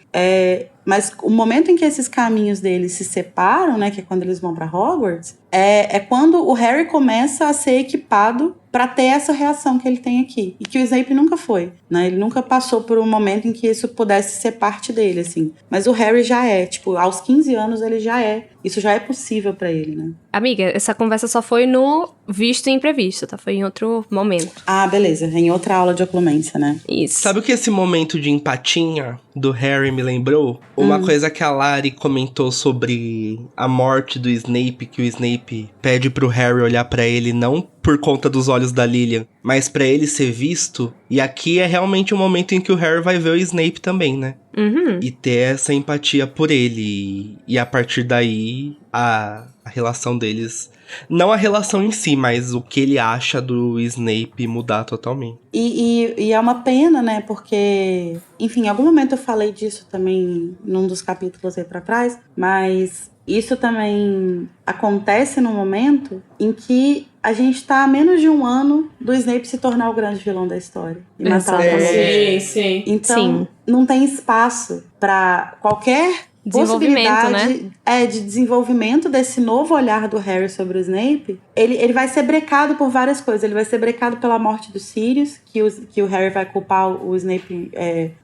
Mas o momento em que esses caminhos deles se separam, né, que é quando eles vão pra Hogwarts, é quando o Harry começa a ser equipado pra ter essa reação que ele tem aqui. E que o Snape nunca foi, né? Ele nunca passou por um momento em que isso pudesse ser parte dele, assim. Mas o Harry já tipo, aos 15 anos ele já isso já é possível pra ele, né? Amiga, essa conversa só foi no visto e imprevisto, tá? Foi em outro momento. Ah, beleza. Em outra aula de oclumência, né? Isso. Sabe o que esse momento de empatia do Harry me lembrou? Uma coisa que a Lari comentou sobre a morte do Snape, que o Snape pede pro Harry olhar pra ele não por conta dos olhos da Lilian, mas pra ele ser visto. E aqui é realmente o momento em que o Harry vai ver o Snape também, né? Uhum. E ter essa empatia por ele. E a partir daí, a relação deles... Não a relação em si, mas o que ele acha do Snape mudar totalmente. E é uma pena, né? Porque, enfim, em algum momento eu falei disso também num dos capítulos aí pra trás, mas isso também acontece no momento em que a gente tá a menos de um ano do Snape se tornar o grande vilão da história. E matar o Sim, sim. Então, não tem espaço pra qualquer desenvolvimento, possibilidade, de desenvolvimento desse novo olhar do Harry sobre o Snape. Ele vai ser brecado por várias coisas. Ele vai ser brecado pela morte do Sirius, que o Harry vai culpar o Snape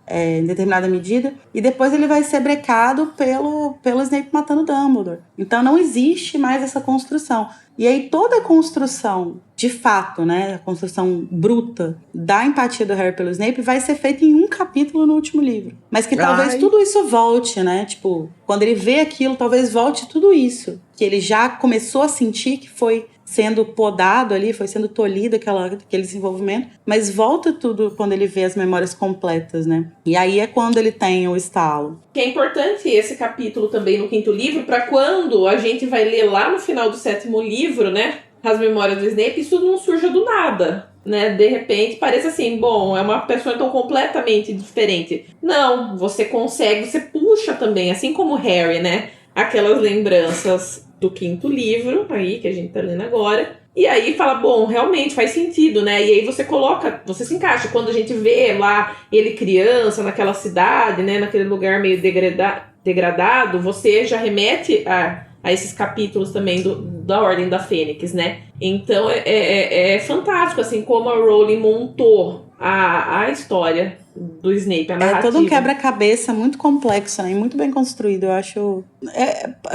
em determinada medida. E depois ele vai ser brecado pelo Snape matando Dumbledore. Então não existe mais essa construção. E aí toda a construção, de fato, né, a construção bruta da empatia do Harry pelo Snape vai ser feita em um capítulo no último livro. Mas que talvez tudo isso volte, né? Tipo, quando ele vê aquilo, talvez volte tudo isso. Que ele já começou a sentir que foi sendo podado ali, foi sendo tolhido aquele desenvolvimento, mas volta tudo quando ele vê as memórias completas, né? E aí é quando ele tem o estalo. Que é importante esse capítulo também no 5º livro, pra quando a gente vai ler lá no final do 7º livro, né? As memórias do Snape, isso não surja do nada. né, de repente parece assim, bom, é uma pessoa tão completamente diferente. Não, você consegue, você puxa também, assim como o Harry, né, aquelas lembranças do 5º livro, aí, que a gente tá lendo agora, e aí fala, bom, realmente faz sentido, né, e aí você coloca, você se encaixa, quando a gente vê lá ele criança, naquela cidade, né, naquele lugar meio degradado, você já remete a esses capítulos também da Ordem da Fênix, né? Então é fantástico, assim, como a Rowling montou a história do Snape, a narrativa. É todo um quebra-cabeça muito complexo, né? E muito bem construído, eu acho.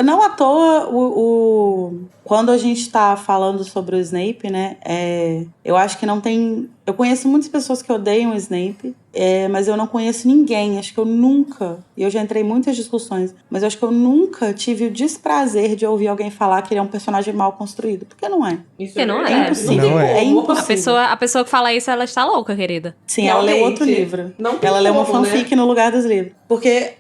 Não à toa, quando a gente tá falando sobre o Snape, né? Eu acho que não tem... Eu conheço muitas pessoas que odeiam o Snape, mas eu não conheço ninguém. Acho que eu nunca... E eu já entrei em muitas discussões, mas eu acho que eu nunca tive o desprazer de ouvir alguém falar que ele é um personagem mal construído. Porque não é. Isso Porque não É impossível. Não é. É impossível. A pessoa que fala isso, ela está louca, querida. Sim, ela leu outro Realmente, livro. não tem Ela leu uma como, fanfic né? no lugar dos livros. Porque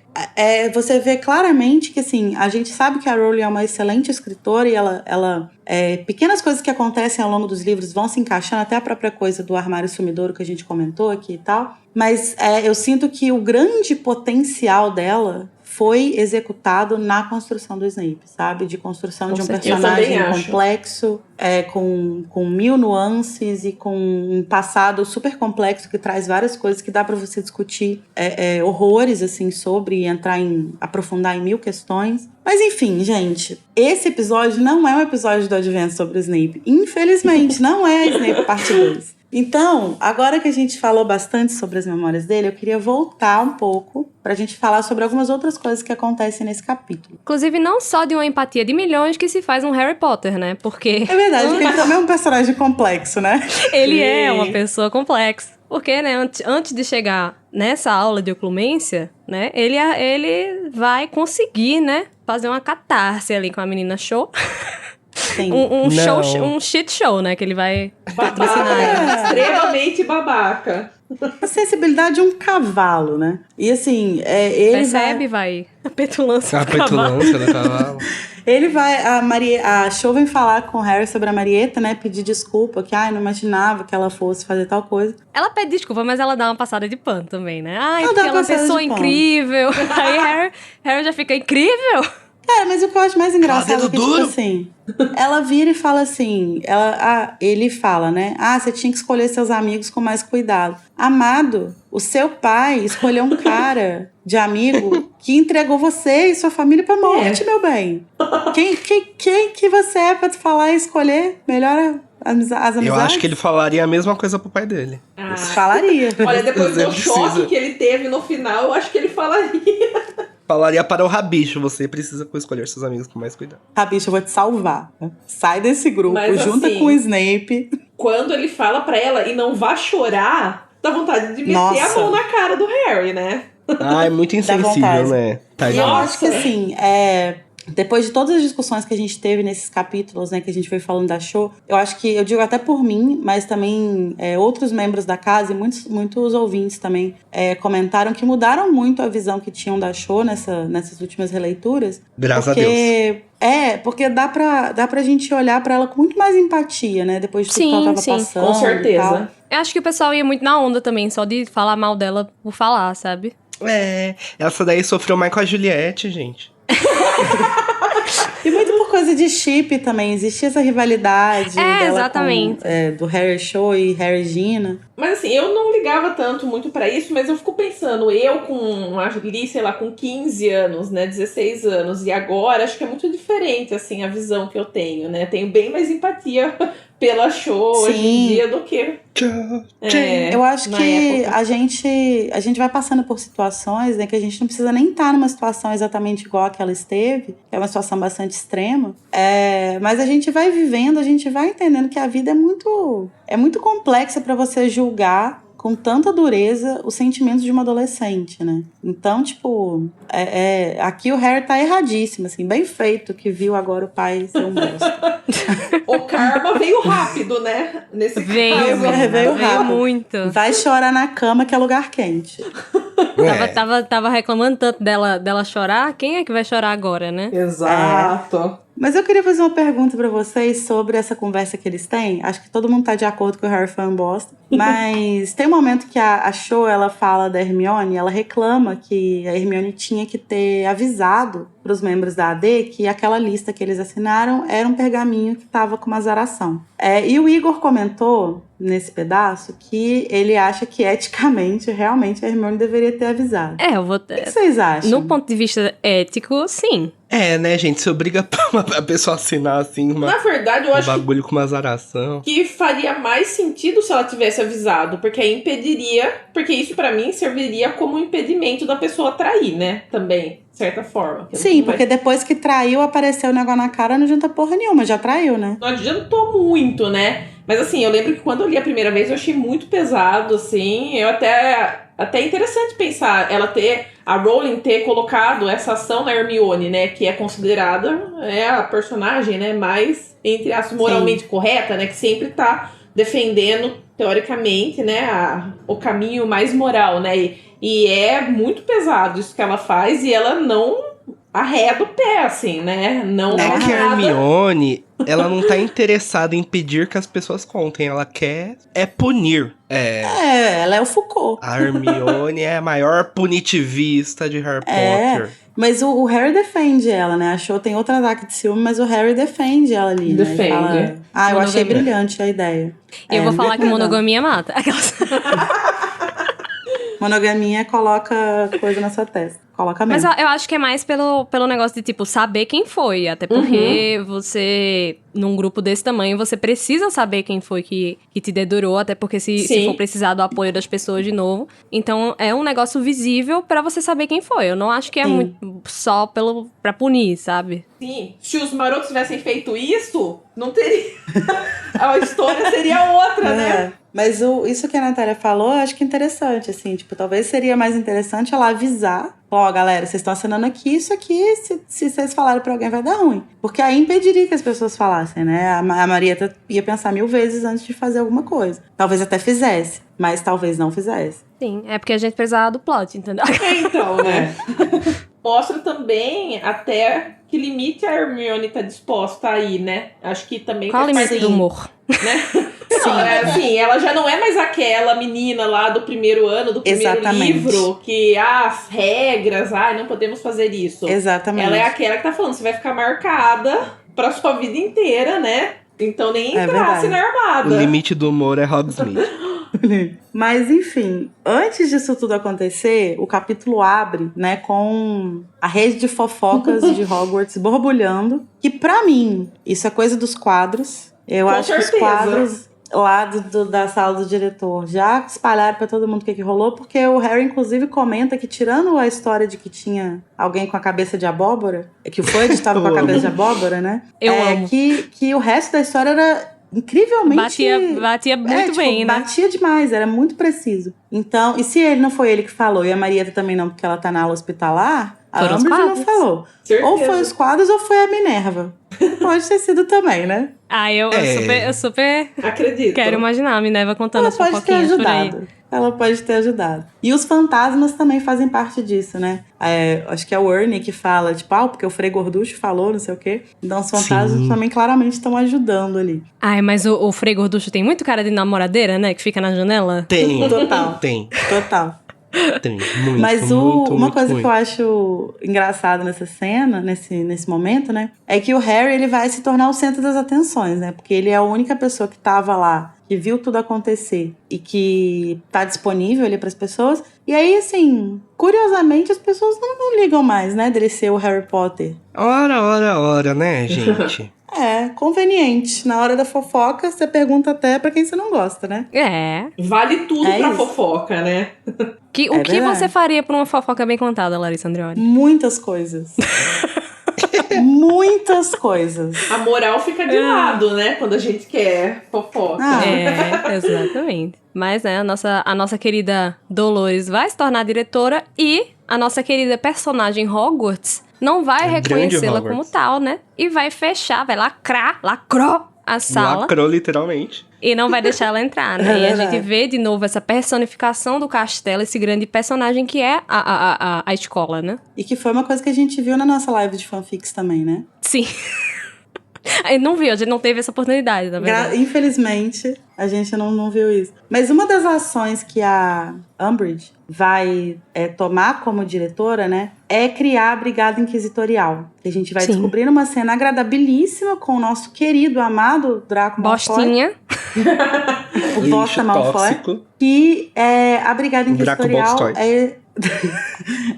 você vê claramente que, assim, a gente sabe que a Rowling é uma excelente escritora e pequenas coisas que acontecem ao longo dos livros vão se encaixando, até a própria coisa do armário sumidouro que a gente comentou aqui e tal. Mas eu sinto que o grande potencial dela foi executado na construção do Snape, sabe? De construção Com de um certeza. personagem Eu também acho. complexo, com 1000 nuances e com um passado super complexo que traz várias coisas que dá pra você discutir horrores, assim, sobre aprofundar em 1000 questões. Mas enfim, gente, esse episódio não é um episódio do Advento sobre o Snape. Infelizmente, não é a Snape parte 2. Então, agora que a gente falou bastante sobre as memórias dele, eu queria voltar um pouco pra gente falar sobre algumas outras coisas que acontecem nesse capítulo. Inclusive, não só de uma empatia de milhões que se faz um Harry Potter, né? Porque É verdade, porque ele também é um personagem complexo, né? ele é uma pessoa complexa. Porque, né, antes de chegar nessa aula de oclumência, né, ele vai conseguir, né, fazer uma catarse ali com a menina show. Sim. Um shit show, né, que ele vai patrocinar. Extremamente babaca. A sensibilidade de um cavalo, né? E assim, ele Percebe, vai. A petulância A do cavalo. petulância do cavalo. Ele vai... A Cho vem falar com o Harry sobre a Marieta, né? Pedir desculpa, que não imaginava que ela fosse fazer tal coisa. Ela pede desculpa, mas ela dá uma passada de pano também, né? Ai, Ela porque dá ela é uma uma passada pessoa de pano. incrível. Aí Harry já fica incrível? Cara, mas o que eu acho mais engraçado é dedo que, tipo duro. assim... Ela vira e fala assim... Ele fala, né? Você tinha que escolher seus amigos com mais cuidado. Amado, o seu pai escolheu um cara de amigo que entregou você e sua família pra morte, meu bem. Quem que você é pra te falar e escolher melhor as amizades? Eu acho que ele falaria a mesma coisa pro pai dele. Falaria. Olha, depois do Ele choque precisa. que ele teve no final, eu acho que ele falaria. Falaria para o Rabicho, você precisa escolher seus amigos com mais cuidado. Bicho, eu vou te salvar. Sai desse grupo, Mas, junta assim, com o Snape. Quando ele fala pra ela e não vá chorar, dá vontade de meter Nossa. a mão na cara do Harry, né? É muito insensível, vontade. né? E Tadinho. eu Nossa. acho que assim, depois de todas as discussões que a gente teve nesses capítulos, né, que a gente foi falando da Cho, eu acho que, eu digo até por mim, mas também outros membros da casa e muitos ouvintes também comentaram que mudaram muito a visão que tinham da Cho nessas últimas releituras. Graças a Deus. Porque dá pra gente olhar pra ela com muito mais empatia, né, depois de tudo que ela tava Sim, passando. Com e tal. certeza. Eu acho que o pessoal ia muito na onda também, só de falar mal dela por falar, sabe? Essa daí sofreu mais com a Juliette, gente. E muito por coisa de chip também. Existia essa rivalidade dela exatamente. do Harry Cho e Harry Gina. Mas assim, eu não ligava tanto muito pra isso, mas eu fico pensando, eu ali, sei lá, com 15 anos, né, 16 anos, e agora acho que é muito diferente, assim, a visão que eu tenho, né? Tenho bem mais empatia pela Cho hoje em dia do que... Eu acho na que época. a gente vai passando por situações, né, que a gente não precisa nem estar numa situação exatamente igual a que ela esteve, que é uma situação bastante extrema, mas a gente vai vivendo, a gente vai entendendo que a vida é muito complexa pra você julgar com tanta dureza os sentimentos de uma adolescente, né? Então, tipo, aqui o Harry tá erradíssimo, assim, bem feito, que viu agora o pai ser um bosta. O karma veio rápido, né? Nesse Veio Veio rápido. muito. Vai chorar na cama, que é lugar quente. Tava reclamando tanto dela chorar, quem é que vai chorar agora, né? Exato. Mas eu queria fazer uma pergunta pra vocês sobre essa conversa que eles têm. Acho que todo mundo tá de acordo que o Harry foi um bosta. Mas tem um momento que a Cho, ela fala da Hermione, ela reclama que a Hermione tinha que ter avisado pros membros da AD que aquela lista que eles assinaram era um pergaminho que tava com uma azaração. E o Igor comentou nesse pedaço que ele acha que eticamente, realmente, a Hermione deveria ter avisado. Eu vou... O que vocês acham? No ponto de vista ético, sim. Né, gente? Você obriga a pessoa a assinar, assim, Na verdade, eu acho bagulho com uma azaração. que faria mais sentido se ela tivesse avisado, porque aí impediria, porque isso pra mim serviria como impedimento da pessoa trair, né? Também, de certa forma. Sim, porque depois que traiu, apareceu o negócio na cara, não adianta porra nenhuma, já traiu, né? Não adiantou muito, né? Mas assim, eu lembro que quando eu li a primeira vez, eu achei muito pesado, assim. Eu até interessante pensar a Rowling ter colocado essa ação na Hermione, né? Que é considerada a personagem, né? Mais, entre aspas, moralmente correta, né? Que sempre tá defendendo, teoricamente, né? O caminho mais moral, né? E é muito pesado isso que ela faz e ela não arreda o pé, assim, né? Não É faz que a nada. Hermione, ela não tá interessada em pedir que as pessoas contem. Ela quer punir. Ela é o Foucault. A Hermione é a maior punitivista de Harry Potter. Mas o Harry defende ela, né? A Cho tem outro ataque de ciúme, mas o Harry defende ela ali, né? Defende. Ele fala, eu achei Monogamia. brilhante a ideia. Eu vou falar que perdão. monogamia mata. Aquelas... Monogamia coloca coisa na sua testa. Coloca Mas mesmo. eu acho que é mais pelo negócio de, tipo, saber quem foi. Até porque você, num grupo desse tamanho, você precisa saber quem foi que te dedurou. Até porque se for precisar do apoio das pessoas de novo. Então, é um negócio visível pra você saber quem foi. Eu não acho que é muito só pra punir, sabe? Sim, se os marotos tivessem feito isso, não teria. A história seria outra, né? Mas isso que a Natália falou, eu acho que é interessante, assim. Tipo, talvez seria mais interessante ela avisar. Galera, vocês estão assinando aqui, isso aqui, se vocês falarem pra alguém vai dar ruim. Porque aí impediria que as pessoas falassem, né? A Marieta ia pensar 1000 vezes antes de fazer alguma coisa. Talvez até fizesse, mas talvez não fizesse. Sim, é porque a gente precisava do plot, entendeu? Então, né? Mostra também até que limite a Hermione tá disposta a ir, né? Acho que também... Qual o limite do humor? Né? Sim, ela já não é mais aquela menina lá do primeiro ano, do primeiro livro, que as regras, não podemos fazer isso. Exatamente. Ela é aquela que tá falando, você vai ficar marcada pra sua vida inteira, né? Então nem entrasse na armada. O limite do humor é Hogsmeade. Mas, enfim, antes disso tudo acontecer, o capítulo abre, né, com a rede de fofocas de Hogwarts borbulhando. Que, pra mim, isso é coisa dos quadros. Eu Com acho certeza. que os quadros lá da sala do diretor já espalharam pra todo mundo o que rolou, porque o Harry, inclusive, comenta que, tirando a história de que tinha alguém com a cabeça de abóbora, que o Fudge estava com a cabeça de abóbora, né? Eu amo. Que o resto da história era incrivelmente... Batia muito bem, né? Batia demais, era muito preciso. Então, e se ele não foi ele que falou, e a Marieta também não, porque ela tá na aula hospitalar, a Foram os Umbridge não quadros. falou. Certeza. Ou foi os quadros ou foi a Minerva. Pode ter sido também, né? Eu super Acredito. quero imaginar a Minerva contando Ela as pode ter fofoquinhas por aí. ajudado. Ela pode ter ajudado. E os fantasmas também fazem parte disso, né? Acho que é o Ernie que fala, tipo, porque o Frei Gorducho falou, não sei o quê. Então os fantasmas também claramente estão ajudando ali. Mas o Frei Gorducho tem muito cara de namoradeira, né? Que fica na janela. Tem. Total. Tem. Tem. Muito, Mas muito, uma muito, coisa muito. que eu acho engraçada nessa cena, nesse momento, né? É que o Harry, ele vai se tornar o centro das atenções, né? Porque ele é a única pessoa que tava lá, que viu tudo acontecer e que tá disponível ali pras pessoas. E aí, assim, curiosamente, as pessoas não ligam mais, né? Dele ser o Harry Potter. Ora, né, gente? Conveniente. Na hora da fofoca, você pergunta até pra quem você não gosta, né? Vale tudo É pra isso. fofoca, né? O que verdade. você faria por uma fofoca bem contada, Larissa Andreoni? Muitas coisas. Muitas coisas. A moral fica de lado, né? Quando a gente quer fofoca. Exatamente. Mas, né, a nossa querida Dolores vai se tornar diretora e a nossa querida personagem Hogwarts não vai reconhecê-la Hogwarts. como tal, né? E vai fechar, vai lacrou a sala. Lacrou literalmente. E não vai deixar ela entrar, né? É E a verdade. gente vê de novo essa personificação do castelo, esse grande personagem que é a escola, né? E que foi uma coisa que a gente viu na nossa live de fanfics também, né? Sim. A gente não viu, a gente não teve essa oportunidade, na verdade. Infelizmente, a gente não viu isso. Mas uma das ações que a Umbridge vai tomar como diretora, né, é criar a Brigada Inquisitorial. Que a gente vai descobrir uma cena agradabilíssima com o nosso querido, amado Draco Malfoy. Bostinha. O Bosta Malfoy. Que a Brigada Inquisitorial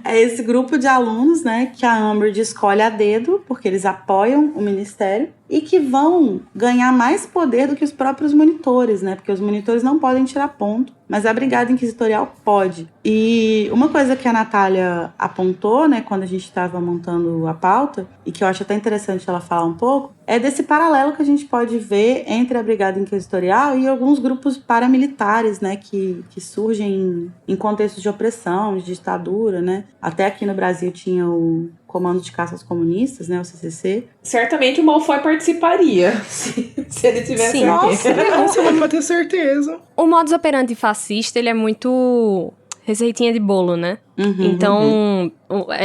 é esse grupo de alunos, né, que a Umbridge escolhe a dedo, porque eles apoiam o ministério, e que vão ganhar mais poder do que os próprios monitores, né, porque os monitores não podem tirar ponto, mas a Brigada Inquisitorial pode. E uma coisa que a Natália apontou, né, quando a gente estava montando a pauta, e que eu acho até interessante ela falar um pouco, é desse paralelo que a gente pode ver entre a Brigada Inquisitorial e alguns grupos paramilitares, né, que surgem em contextos de opressão, de ditadura, né. Até aqui no Brasil tinha o Comando de Caça aos Comunistas, né, o CCC. Certamente o Malfoy participaria, se ele tivesse aqui. Nossa, mas pode ter certeza. O modus operandi fascista, ele é muito receitinha de bolo, né? Então,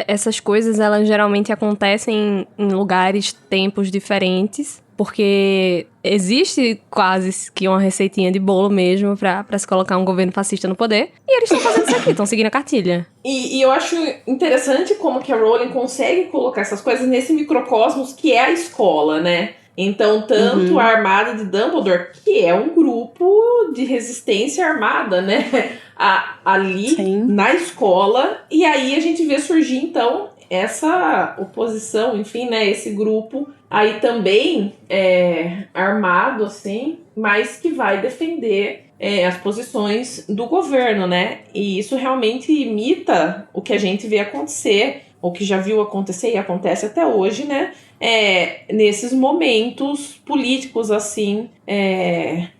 essas coisas, elas geralmente acontecem em lugares, tempos diferentes, porque existe quase que uma receitinha de bolo mesmo pra se colocar um governo fascista no poder. E eles estão fazendo isso aqui, estão seguindo a cartilha. E eu acho interessante como que a Rowling consegue colocar essas coisas nesse microcosmos que é a escola, né? Então, tanto a Armada de Dumbledore, que é um grupo de resistência armada, né? Ali na escola. E aí a gente vê surgir, então, essa oposição, enfim, né? Esse grupo aí também armado, assim, mas que vai defender as posições do governo, né? E isso realmente imita o que a gente vê acontecer, ou que já viu acontecer e acontece até hoje, né? Nesses momentos políticos, assim,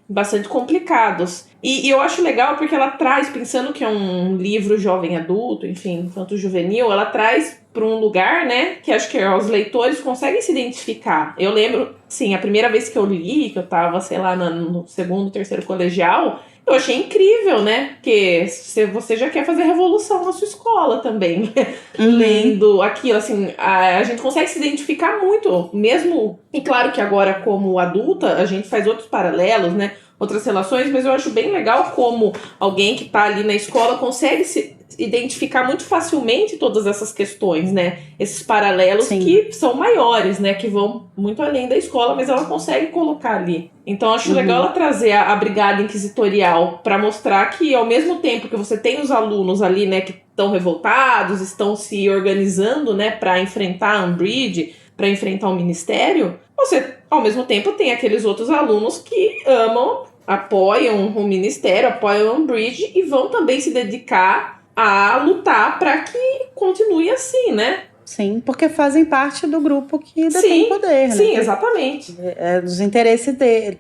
bastante complicados. E eu acho legal porque ela traz, pensando que é um livro jovem adulto, enfim, tanto juvenil, ela traz para um lugar, né, que acho que os leitores conseguem se identificar. Eu lembro, sim, a primeira vez que eu li, que eu tava, sei lá, no segundo, terceiro colegial, eu achei incrível, né? Porque você já quer fazer revolução na sua escola também. Lendo aquilo, assim, a gente consegue se identificar muito, mesmo... E claro que agora, como adulta, a gente faz outros paralelos, né? Outras relações, mas eu acho bem legal como alguém que tá ali na escola consegue se identificar muito facilmente todas essas questões, né? Esses paralelos que são maiores, né? Que vão muito além da escola, mas ela consegue colocar ali. Então, acho legal ela trazer a Brigada Inquisitorial para mostrar que, ao mesmo tempo que você tem os alunos ali, né, que estão revoltados, estão se organizando, né, para enfrentar a Umbridge, para enfrentar o Ministério, você, ao mesmo tempo, tem aqueles outros alunos que amam, apoiam o Ministério, apoiam a Umbridge e vão também se dedicar a lutar para que continue assim, né? Sim, porque fazem parte do grupo que detém poder, né? Sim, exatamente. Os interesses dele,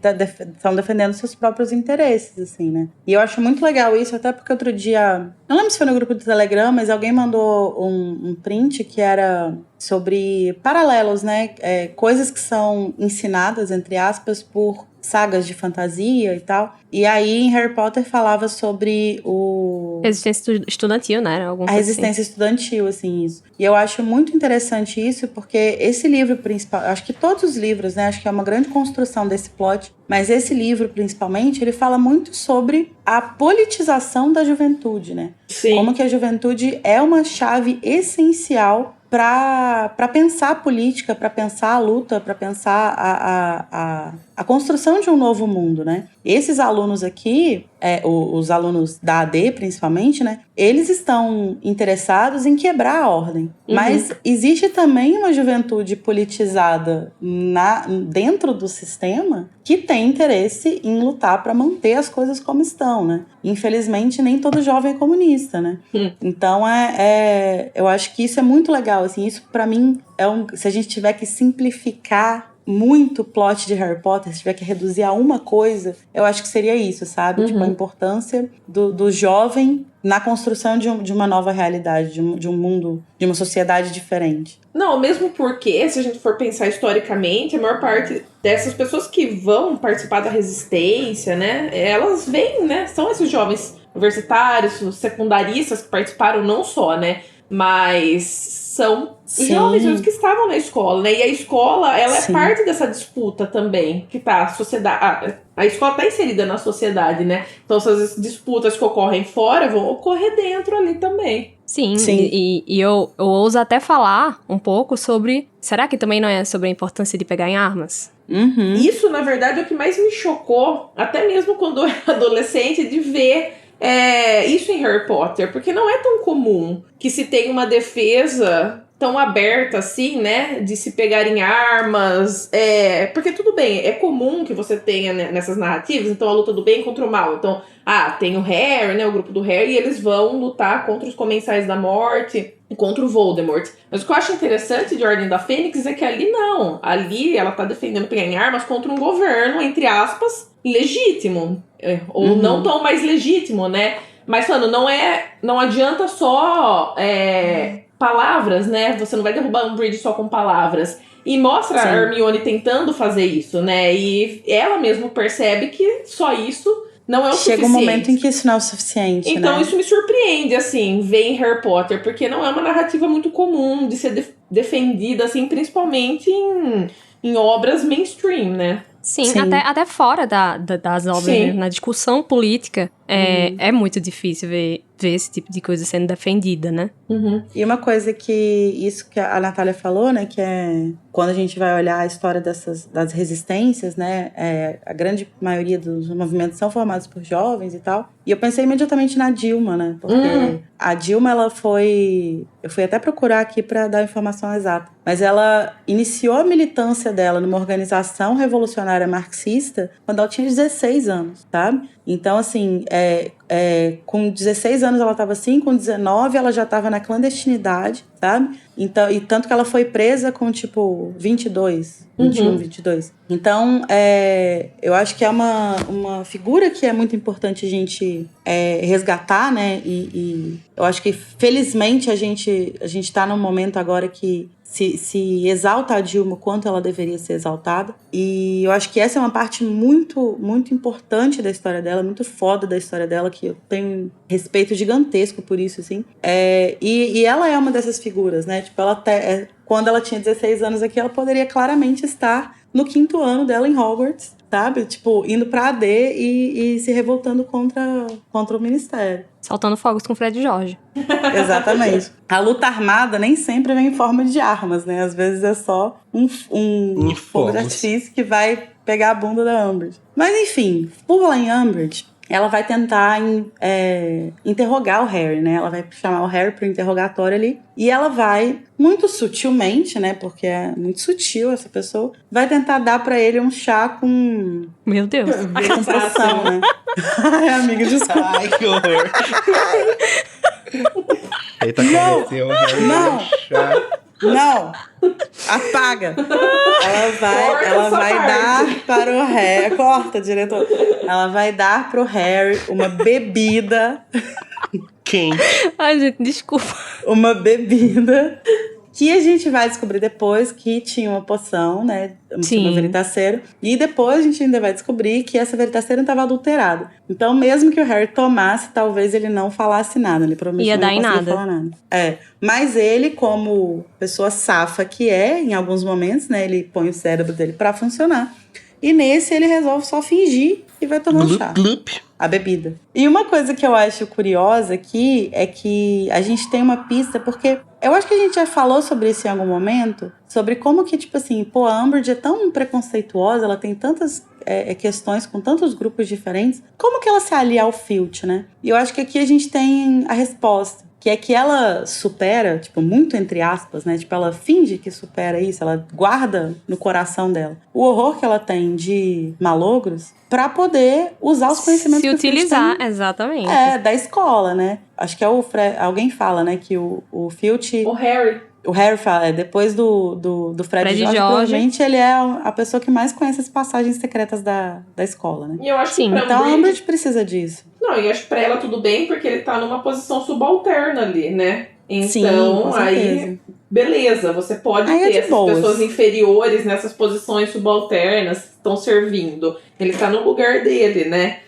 estão defendendo seus próprios interesses, assim, né? E eu acho muito legal isso, até porque outro dia, não lembro se foi no grupo do Telegram, mas alguém mandou um print que era sobre paralelos, né? Coisas que são ensinadas, entre aspas, por sagas de fantasia e tal. E aí, em Harry Potter, falava sobre resistência estudantil, né? A resistência estudantil, assim, isso. E eu acho muito interessante isso, porque esse livro principal... Acho que todos os livros, né? Acho que é uma grande construção desse plot. Mas esse livro, principalmente, ele fala muito sobre a politização da juventude, né? Sim. Como que a juventude é uma chave essencial para pensar a política, para pensar a luta, para pensar a construção de um novo mundo, né? Esses alunos aqui, os alunos da AD principalmente, né? Eles estão interessados em quebrar a ordem. Mas existe também uma juventude politizada dentro do sistema que tem interesse em lutar para manter as coisas como estão, né? Infelizmente, nem todo jovem é comunista, né? Então, eu acho que isso é muito legal, assim. Isso, para mim, se a gente tiver que simplificar muito o plot de Harry Potter, se tiver que reduzir a uma coisa, eu acho que seria isso, sabe? Tipo, a importância do jovem na construção de uma nova realidade, de um mundo, de uma sociedade diferente. Não, mesmo porque, se a gente for pensar historicamente, a maior parte dessas pessoas que vão participar da resistência, né, elas vêm, né, são esses jovens universitários, secundaristas que participaram não só, né, mas são Sim. jovens mesmo que estavam na escola, né? E a escola, ela Sim. é parte dessa disputa também, que tá a sociedade... A escola tá inserida na sociedade, né? Então essas disputas que ocorrem fora vão ocorrer dentro ali também. Sim, Sim. e eu ouso até falar um pouco sobre... Será que também não é sobre a importância de pegar em armas? Uhum. Isso, na verdade, é o que mais me chocou, até mesmo quando eu era adolescente, de ver isso em Harry Potter, porque não é tão comum que se tenha uma defesa tão aberta assim, né, de se pegar em armas, porque tudo bem, é comum que você tenha, né, nessas narrativas, então a luta do bem contra o mal, então, tem o Harry, né, o grupo do Harry, e eles vão lutar contra os Comensais da Morte e contra o Voldemort. Mas o que eu acho interessante de Ordem da Fênix é que ali não, ali ela tá defendendo pegar em armas contra um governo, entre aspas, legítimo, ou não tão mais legítimo, né, mas falando, não adianta só palavras, né? Você não vai derrubar um Umbridge só com palavras. E mostra Sim. a Hermione tentando fazer isso, né? E ela mesmo percebe que só isso não é o suficiente. Chega um momento em que isso não é o suficiente, Então né? isso me surpreende, assim, ver em Harry Potter, porque não é uma narrativa muito comum de ser defendida, assim, principalmente em obras mainstream, né? Sim, Sim. Até fora das obras, Sim. né? Na discussão política, é muito difícil ver esse tipo de coisa sendo defendida, né? Uhum. E uma coisa isso que a Natália falou, né, que é quando a gente vai olhar a história das resistências, né, a grande maioria dos movimentos são formados por jovens e tal. E eu pensei imediatamente na Dilma, né, porque a Dilma, eu fui até procurar aqui para dar a informação exata, mas ela iniciou a militância dela numa organização revolucionária marxista quando ela tinha 16 anos, sabe? Então, assim, com 16 anos ela estava assim, com 19 ela já estava na clandestinidade, sabe? Então, e tanto que ela foi presa com, tipo, 22, 21, 22. Então, eu acho que é uma figura que é muito importante a gente resgatar, né? E eu acho que, felizmente, a gente tá num momento agora que se exalta a Dilma o quanto ela deveria ser exaltada. E eu acho que essa é uma parte muito, muito importante da história dela, muito foda da história dela, que eu tenho respeito gigantesco por isso, assim. E ela é uma dessas figuras, né? Tipo, quando ela tinha 16 anos aqui, ela poderia claramente estar no 5º ano dela em Hogwarts, sabe? Tipo, indo pra AD e se revoltando contra o Ministério. Soltando fogos com Fred Jorge. Exatamente. A luta armada nem sempre vem em forma de armas, né? Às vezes é só um fogo de artifício que vai pegar a bunda da Umbridge. Mas enfim, por lá em Umbridge, ela vai tentar interrogar o Harry, né? Ela vai chamar o Harry pro interrogatório ali. E ela vai, muito sutilmente, né? Porque é muito sutil essa pessoa, vai tentar dar pra ele um chá com Meu Deus. com poção, né? Ai, amiga, desculpa. Ai, que horror. Eita, convenceu o Harry Não. a chá. Não! Apaga! Corta Ela essa vai parte. dar para o Harry. Corta, diretor. Ela vai dar pro Harry uma bebida. Quente. Ai, gente, desculpa. Uma bebida que a gente vai descobrir depois que tinha uma poção, né? Tinha uma Sim. veritaseira. E depois a gente ainda vai descobrir que essa veritaseira não estava adulterada. Então, mesmo que o Harry tomasse, talvez ele não falasse nada. Ele provavelmente Ia não dar em conseguia nada. falar nada. Mas ele, como pessoa safa que em alguns momentos, né? Ele põe o cérebro dele pra funcionar. E nesse ele resolve só fingir e vai tomar um chá. Glup. A bebida. E uma coisa que eu acho curiosa aqui é que a gente tem uma pista, porque eu acho que a gente já falou sobre isso em algum momento, sobre como que, tipo assim, a Umbridge é tão preconceituosa, ela tem tantas questões com tantos grupos diferentes, como que ela se alia ao Filch, né? E eu acho que aqui a gente tem a resposta, que é que ela supera, tipo, muito entre aspas, né? Tipo, ela finge que supera isso, ela guarda no coração dela o horror que ela tem de malogros pra poder usar os conhecimentos Se que o Filch utilizar, tem, exatamente. da escola, né? Acho que alguém fala, né, que o Filch... O Harry. O Harry fala, depois do Fred Fred Jorge, Jorge. provavelmente ele é a pessoa que mais conhece as passagens secretas da escola, né? E eu acho Sim. que pra Então a Umbridge... Umbridge precisa disso. Não, e acho que pra ela tudo bem, porque ele tá numa posição subalterna ali, né? Então, Sim, com aí, certeza. beleza, você pode Aí é ter de essas boas. pessoas inferiores nessas posições subalternas que estão servindo. Ele tá no lugar dele, né?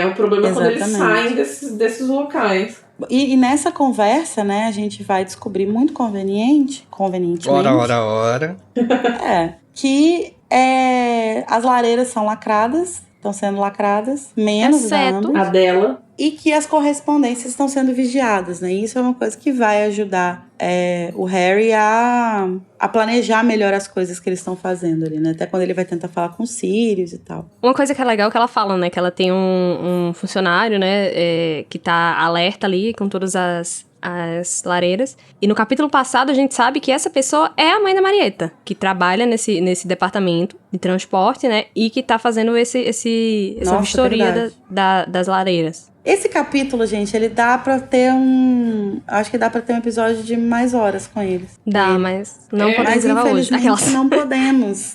O problema é quando eles Exatamente. saem desses locais. E nessa conversa, né, a gente vai descobrir muito convenientemente, Ora. Que as lareiras são lacradas, estão sendo lacradas, menos da Exceto Amber, A dela. e que as correspondências estão sendo vigiadas, né? Isso é uma coisa que vai ajudar o Harry a planejar melhor as coisas que eles estão fazendo ali, né? Até quando ele vai tentar falar com os Sirius e tal. Uma coisa que é legal é que ela fala, né? Que ela tem um funcionário, né? Que tá alerta ali com todas as lareiras. E no capítulo passado a gente sabe que essa pessoa é a mãe da Marieta, que trabalha nesse departamento de transporte, né? E que tá fazendo essa Nossa, vistoria verdade. das lareiras. Esse capítulo, gente, ele dá pra ter acho que dá pra ter um episódio de mais horas com eles. Dá, mas não podemos Mas gravar hoje. infelizmente Aquelas.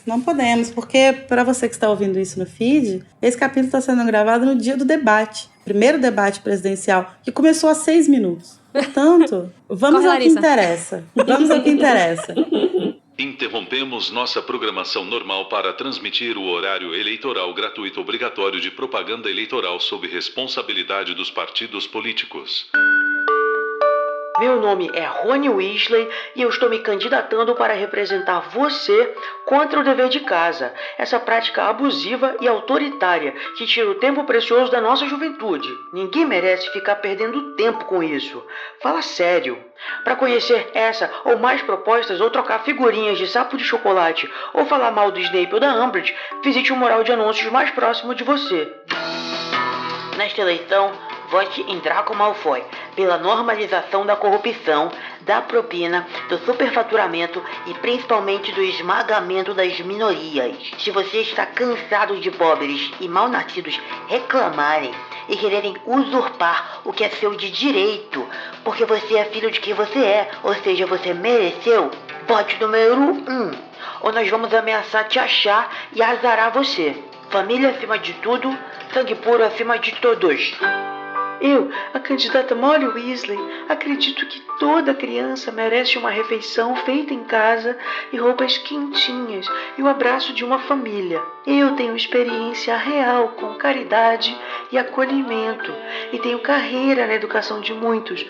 não podemos, porque pra você que está ouvindo isso no feed, esse capítulo está sendo gravado no dia do debate, primeiro debate presidencial, que começou há 6 minutos. Portanto, vamos Corre, ao que Larissa. interessa. Vamos ao que interessa. Interrompemos nossa programação normal para transmitir o horário eleitoral gratuito obrigatório de propaganda eleitoral sob responsabilidade dos partidos políticos. Meu nome é Rony Weasley e eu estou me candidatando para representar você contra o dever de casa, essa prática abusiva e autoritária que tira o tempo precioso da nossa juventude. Ninguém merece ficar perdendo tempo com isso. Fala sério. Para conhecer essa ou mais propostas ou trocar figurinhas de sapo de chocolate ou falar mal do Snape ou da Umbridge, visite o mural de anúncios mais próximo de você. Nesta eleição, vote em Draco Malfoy pela normalização da corrupção, da propina, do superfaturamento e principalmente do esmagamento das minorias. Se você está cansado de pobres e mal-nascidos reclamarem e quererem usurpar o que é seu de direito, porque você é filho de quem você é, ou seja, você mereceu, vote número 1, ou nós vamos ameaçar te achar e azarar você. Família acima de tudo, sangue puro acima de todos. Eu, a candidata Molly Weasley, acredito que toda criança merece uma refeição feita em casa e roupas quentinhas e o abraço de uma família. Eu tenho experiência real com caridade e acolhimento e tenho carreira na educação de muitos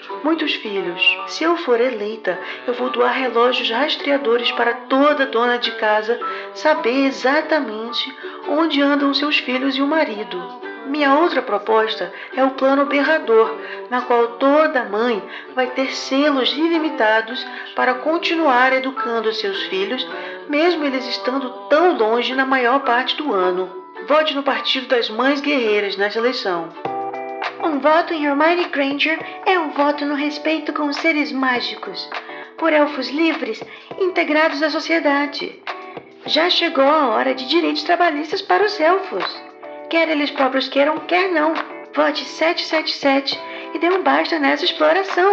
filhos. Se eu for eleita, eu vou doar relógios rastreadores para toda dona de casa saber exatamente onde andam seus filhos e o marido. Minha outra proposta é o plano berrador, na qual toda mãe vai ter selos ilimitados para continuar educando seus filhos, mesmo eles estando tão longe na maior parte do ano. Vote no Partido das Mães Guerreiras nessa eleição. Um voto em Hermione Granger é um voto no respeito com os seres mágicos, por elfos livres integrados à sociedade. Já chegou a hora de direitos trabalhistas para os elfos. Quer eles próprios queiram, quer não. Vote 777 e dê um basta nessa exploração.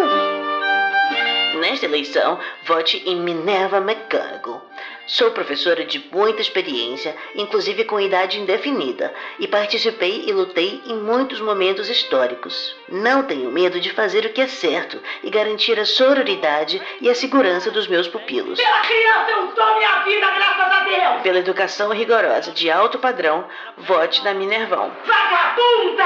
Nesta eleição, vote em Minerva McGonagall. Sou professora de muita experiência, inclusive com idade indefinida, e participei e lutei em muitos momentos históricos. Não tenho medo de fazer o que é certo e garantir a sororidade e a segurança dos meus pupilos. Pela criança eu dou minha vida, graças a Deus! Pela educação rigorosa de alto padrão, vote na Minervão. Vagabunda!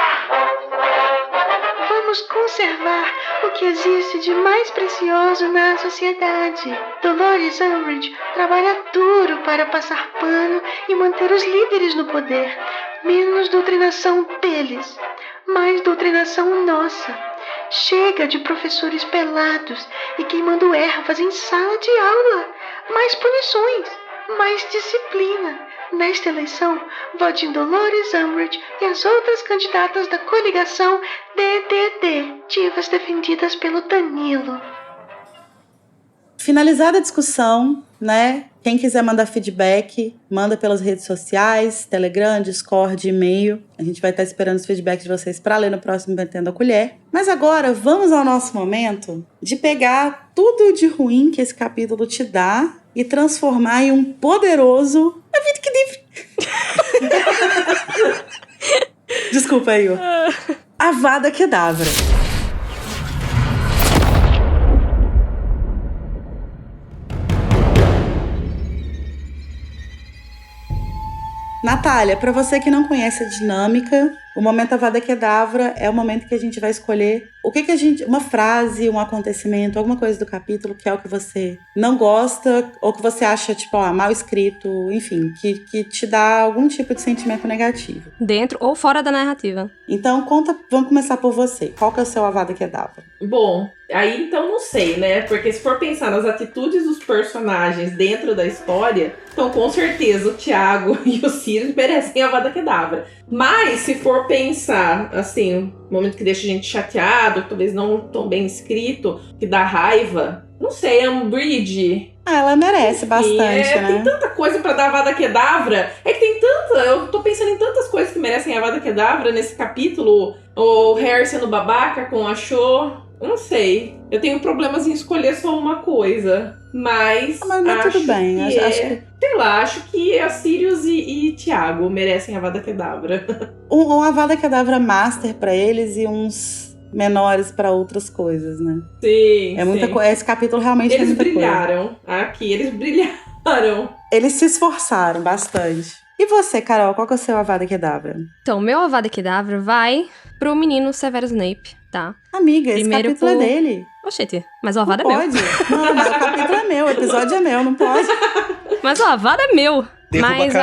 Vamos conservar o que existe de mais precioso na sociedade. Dolores Umbridge trabalha duro para passar pano e manter os líderes no poder. Menos doutrinação deles, mais doutrinação nossa. Chega de professores pelados e queimando ervas em sala de aula. Mais punições, mais disciplina. Nesta eleição, vote em Dolores Umbridge e as outras candidatas da coligação DDD, divas defendidas pelo Danilo. Finalizada a discussão, né? Quem quiser mandar feedback, manda pelas redes sociais, Telegram, Discord, e-mail. A gente vai estar esperando os feedbacks de vocês para ler no próximo Metendo a Colher. Mas agora, vamos ao nosso momento de pegar tudo de ruim que esse capítulo te dá e transformar em um poderoso... Desculpa aí, ó. Avada Kedavra. Natália, para você que não conhece a dinâmica, O momento Avada Kedavra é o momento que a gente vai escolher o que a gente... Uma frase, um acontecimento, alguma coisa do capítulo que é o que você não gosta ou que você acha, tipo, mal escrito, enfim, que te dá algum tipo de sentimento negativo. Dentro ou fora da narrativa. Então, vamos começar por você. Qual que é o seu Avada Kedavra? Bom, aí então não sei, né? Porque se for pensar nas atitudes dos personagens dentro da história, então com certeza o Thiago e o Sirius merecem a Avada Kedavra. Mas se for pensar, assim, um momento que deixa a gente chateado, talvez não tão bem escrito, que dá raiva, não sei, a Umbridge... Ela merece bastante, né? Tem tanta coisa pra dar Avada Kedavra. É que tem tanta... Eu tô pensando em tantas coisas que merecem Avada Kedavra nesse capítulo. O Harry sendo babaca com a Cho. Eu não sei. Eu tenho problemas em escolher só uma coisa. Mas acho tudo bem. Acho que... Sei lá, acho que a Sirius e Thiago merecem Avada Kedavra. Um Avada Kedavra Master pra eles e uns... menores para outras coisas, né? Sim, é muita coisa. Esse capítulo realmente é muita coisa. Eles brilharam. Aqui, eles brilharam. Eles se esforçaram bastante. E você, Carol, qual que é o seu Avada Kedavra? Então, meu Avada Kedavra vai pro menino Severus Snape, tá? Amiga, primeiro esse capítulo é dele. Oxente, mas o Avada não é pode. meu. Não, mas o capítulo é meu, o episódio é meu, não pode. Mas o Avada é meu. Derruba mas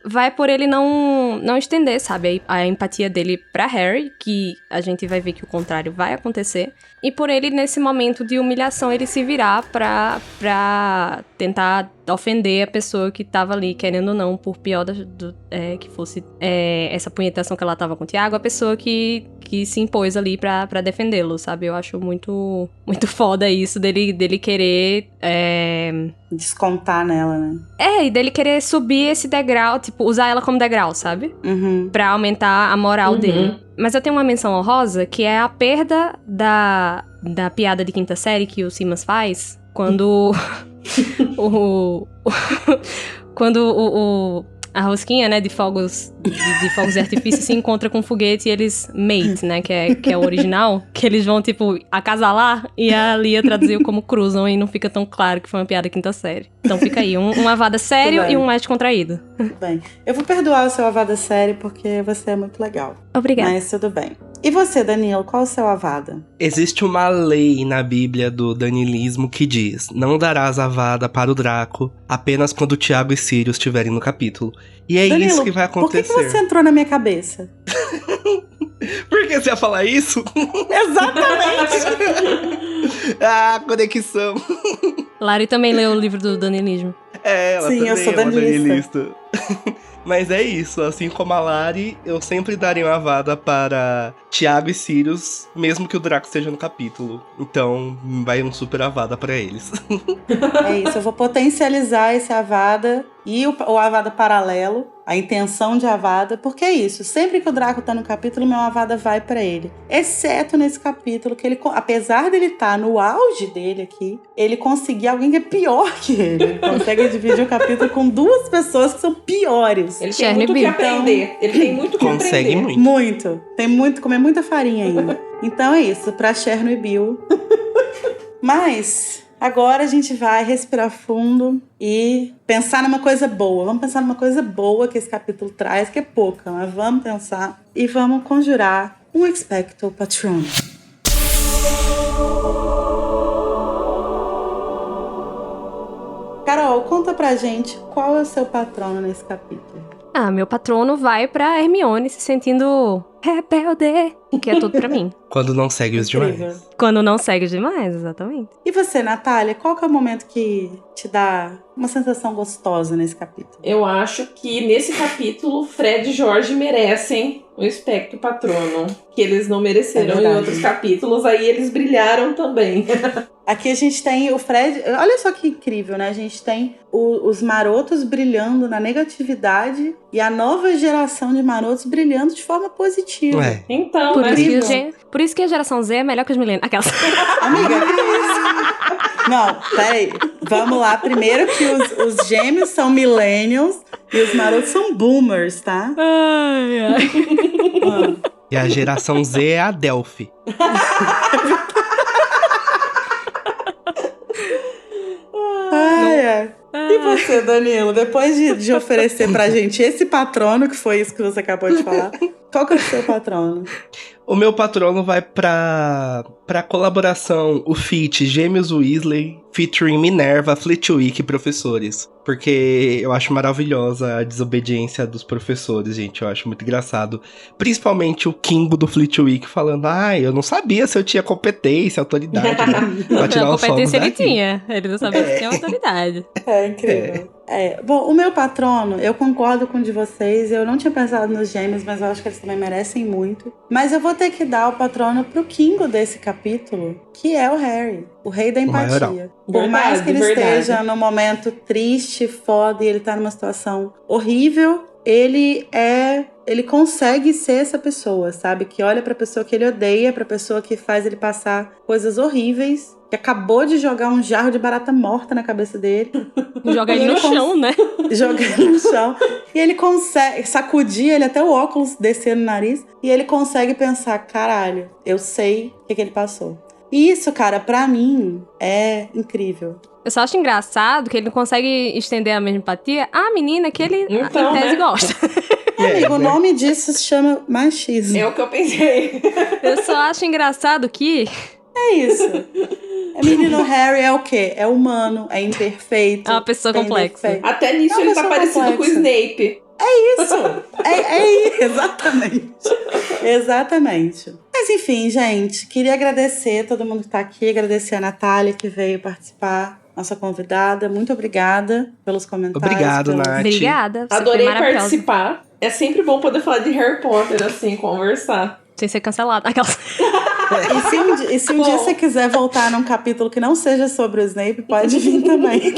vai por ele não estender, sabe, a empatia dele pra Harry, que a gente vai ver que o contrário vai acontecer. E por ele, nesse momento de humilhação, ele se virar pra tentar ofender a pessoa que tava ali, querendo ou não, por pior que fosse essa punhetação que ela tava com o Thiago, a pessoa que se impôs ali pra defendê-lo, sabe? Eu acho muito, muito foda isso, dele querer... descontar nela, né? E dele querer subir esse degrau, tipo, usar ela como degrau, sabe? Uhum. Pra aumentar a moral dele. Mas eu tenho uma menção honrosa, que é a perda da piada de quinta série que o Simas faz, quando a rosquinha, né, de fogos de artifício se encontra com um foguete e eles mate, né, que é o original, que eles vão, tipo, acasalar, e a Lia traduziu como cruzam e não fica tão claro que foi uma piada quinta série. Então fica aí, um Avada sério e um mais contraído. Tudo bem. Eu vou perdoar o seu Avada sério porque você é muito legal. Obrigada. Mas tudo bem. E você, Danilo, qual o seu Avada? Existe uma lei na Bíblia do danilismo que diz: não darás Avada para o Draco apenas quando Thiago e Sirius estiverem no capítulo. E é Danilo, isso que vai acontecer. Por que você entrou na minha cabeça? Por que você ia falar isso? Exatamente! Conexão. Lari também leu o livro do danilismo. Ela Sim, também eu sou é uma danilista. danilista. Mas é isso, assim como a Lari, eu sempre daria uma Avada para Thiago e Sirius, mesmo que o Draco esteja no capítulo. Então, vai um super Avada pra eles. É isso, eu vou potencializar esse Avada e o Avada paralelo, a intenção de Avada, porque é isso, sempre que o Draco tá no capítulo, meu Avada vai pra ele. Exceto nesse capítulo, que ele, apesar dele estar no auge dele aqui, ele conseguir alguém que é pior que ele. Ele consegue dividir o capítulo com duas pessoas que são piores. Ele tem muito que aprender. Ele tem muito que consegue aprender. muito. Tem muito, comer muita farinha ainda. Então é isso, pra Cherno e Bill. Mas agora a gente vai respirar fundo e pensar numa coisa boa. Vamos pensar numa coisa boa que esse capítulo traz, que é pouca, mas vamos pensar e vamos conjurar um Expecto Patronum. Carol, conta pra gente qual é o seu patrono nesse capítulo. Meu patrono vai pra Hermione se sentindo rebelde, que é tudo pra mim. Quando não segue os Incrível. demais. Quando não segue os demais, exatamente. E você, Natália, qual que é o momento que te dá uma sensação gostosa nesse capítulo? Eu acho que nesse capítulo, Fred e Jorge merecem o Expecto Patrono, que eles não mereceram em outros capítulos, aí eles brilharam também. Aqui a gente tem o Fred, olha só que incrível, né? A gente tem os marotos brilhando na negatividade e a nova geração de marotos brilhando de forma positiva. Então, Por isso que a geração Z é melhor que os milênios. Aquelas. Amiga, que isso? Não, peraí. Vamos lá. Primeiro que os gêmeos são millennials e os marotos são boomers, tá? E a geração Z é a Delphi. E você, Danilo, depois de oferecer pra gente esse patrono, que foi isso que você acabou de falar, Qual que é o seu patrono? O meu patrono vai pra colaboração, o feat Gêmeos Weasley, featuring Minerva, Flitwick e professores. Porque eu acho maravilhosa a desobediência dos professores, gente. Eu acho muito engraçado. Principalmente o Kingo do Flitwick falando: eu não sabia se eu tinha competência, autoridade, né? Pra tirar Não, os competência ele daqui. tinha. Ele não sabia se tinha autoridade. É incrível. Bom, o meu patrono, eu concordo com o de vocês. Eu não tinha pensado nos gêmeos, mas eu acho que eles também merecem muito. Mas eu vou ter que dar o patrono pro Kingo desse capítulo, que é o Harry, o rei da empatia. Por mais que ele esteja num momento triste, foda, e ele tá numa situação horrível, ele consegue ser essa pessoa, sabe? Que olha pra pessoa que ele odeia, pra pessoa que faz ele passar coisas horríveis, que acabou de jogar um jarro de barata morta na cabeça dele. Joga ele no chão, né? Joga ele no chão. E ele consegue sacudir ele até o óculos descer no nariz. E ele consegue pensar, caralho, eu sei o que ele passou. E isso, cara, pra mim, é incrível. Eu só acho engraçado que ele não consegue estender a mesma empatia à menina que ele, Então, em tese, né? gosta. Amigo, o nome disso se chama machismo. É o que eu pensei. Eu só acho engraçado que... É isso. O menino Harry é o quê? É humano, é imperfeito. É uma pessoa tem complexa. defeito. Até nisso É uma ele tá pessoa parecido com o complexa. Snape. Isso! Exatamente. Exatamente. Mas enfim, gente, queria agradecer todo mundo que tá aqui, agradecer a Natália que veio participar, nossa convidada. Muito obrigada pelos comentários. Obrigado, Nath. Obrigada. Você Adorei foi maravilhosa. participar. É sempre bom poder falar de Harry Potter, assim, conversar. Sem ser cancelada. Aquelas... E se um dia você quiser voltar num capítulo que não seja sobre o Snape, pode vir também.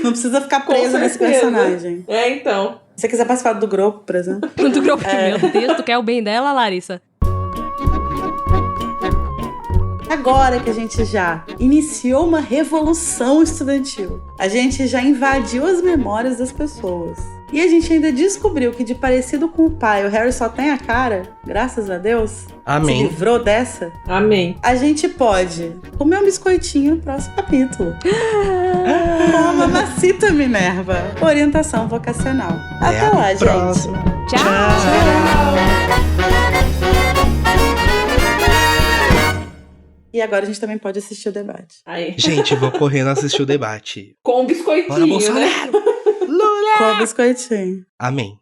Não precisa ficar presa nesse personagem. É, então. Se você quiser participar do grupo, por exemplo. Do grupo. Meu Deus, tu quer o bem dela, Larissa? Agora que a gente já iniciou uma revolução estudantil, a gente já invadiu as memórias das pessoas. E a gente ainda descobriu que de parecido com o pai, o Harry só tem a cara, graças a Deus. Amém. Se livrou dessa. Amém. A gente pode comer um biscoitinho no próximo capítulo. Com a mamacita Minerva. Orientação vocacional. Até lá, gente. Próximo. Tchau. E agora a gente também pode assistir o debate. Aí. Gente, vou correndo assistir o debate. Com um Bora, biscoitinho, né? Bolsonaro! Lula! Com o biscoitinho. Amém.